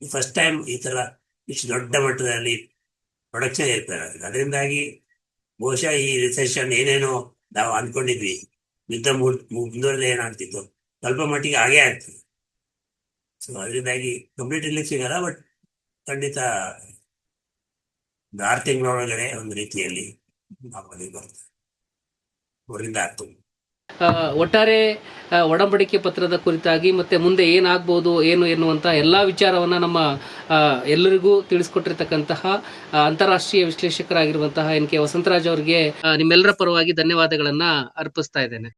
ಫಸ್ಟ್ ಟೈಮ್ ಈ ತರ ಇಷ್ಟು ದೊಡ್ಡ ಮಟ್ಟದಲ್ಲಿ ಪ್ರೊಡಕ್ಷನ್ ಏರ್ಪೇರ್ ಆಗಿದೆ. ಅದರಿಂದಾಗಿ ಬಹುಶಃ ಈ ರಿಸೆಷನ್ ಏನೇನೋ ನಾವು ಅಂದ್ಕೊಂಡಿದ್ವಿ, ಯುದ್ಧ ಮುಂದುವರೆದ ಏನಾಗ್ತಿತ್ತು ಸ್ವಲ್ಪ ಮಟ್ಟಿಗೆ ಹಾಗೇ ಆಗ್ತದೆ. ಸೊ ಅದರಿಂದಾಗಿ ಕಂಪ್ಲೀಟ್ ಇರ್ಲಿಕ್ಕೆ ಸಿಗಲ್ಲ. ಬಟ್ ಖಂಡಿತ 6 ತಿಂಗಳೊಳಗಡೆ ಒಂದು ರೀತಿಯಲ್ಲಿ ಬರ್ತದೆ, 3ರಿಂದ 6 ತಿಂಗಳು. ಒಟ್ಟಾರೆ ಒಡಂಬಡಿಕೆ ಪತ್ರದ ಕುರಿತಾಗಿ ಮತ್ತೆ ಮುಂದೆ ಏನಾಗ್ಬೋದು ಏನು ಎನ್ನುವಂಥ ಎಲ್ಲ ವಿಚಾರವನ್ನು ನಮ್ಮ ಎಲ್ಲರಿಗೂ ತಿಳಿಸ್ಕೊಟ್ಟಿರ್ತಕ್ಕಂತಹ ಅಂತಾರಾಷ್ಟ್ರೀಯ ವಿಶ್ಲೇಷಕರಾಗಿರುವಂತಹ NK ವಸಂತರಾಜ್ ಅವರಿಗೆ ನಿಮ್ಮೆಲ್ಲರ ಪರವಾಗಿ ಧನ್ಯವಾದಗಳನ್ನು ಅರ್ಪಿಸ್ತಾ ಇದ್ದೇನೆ.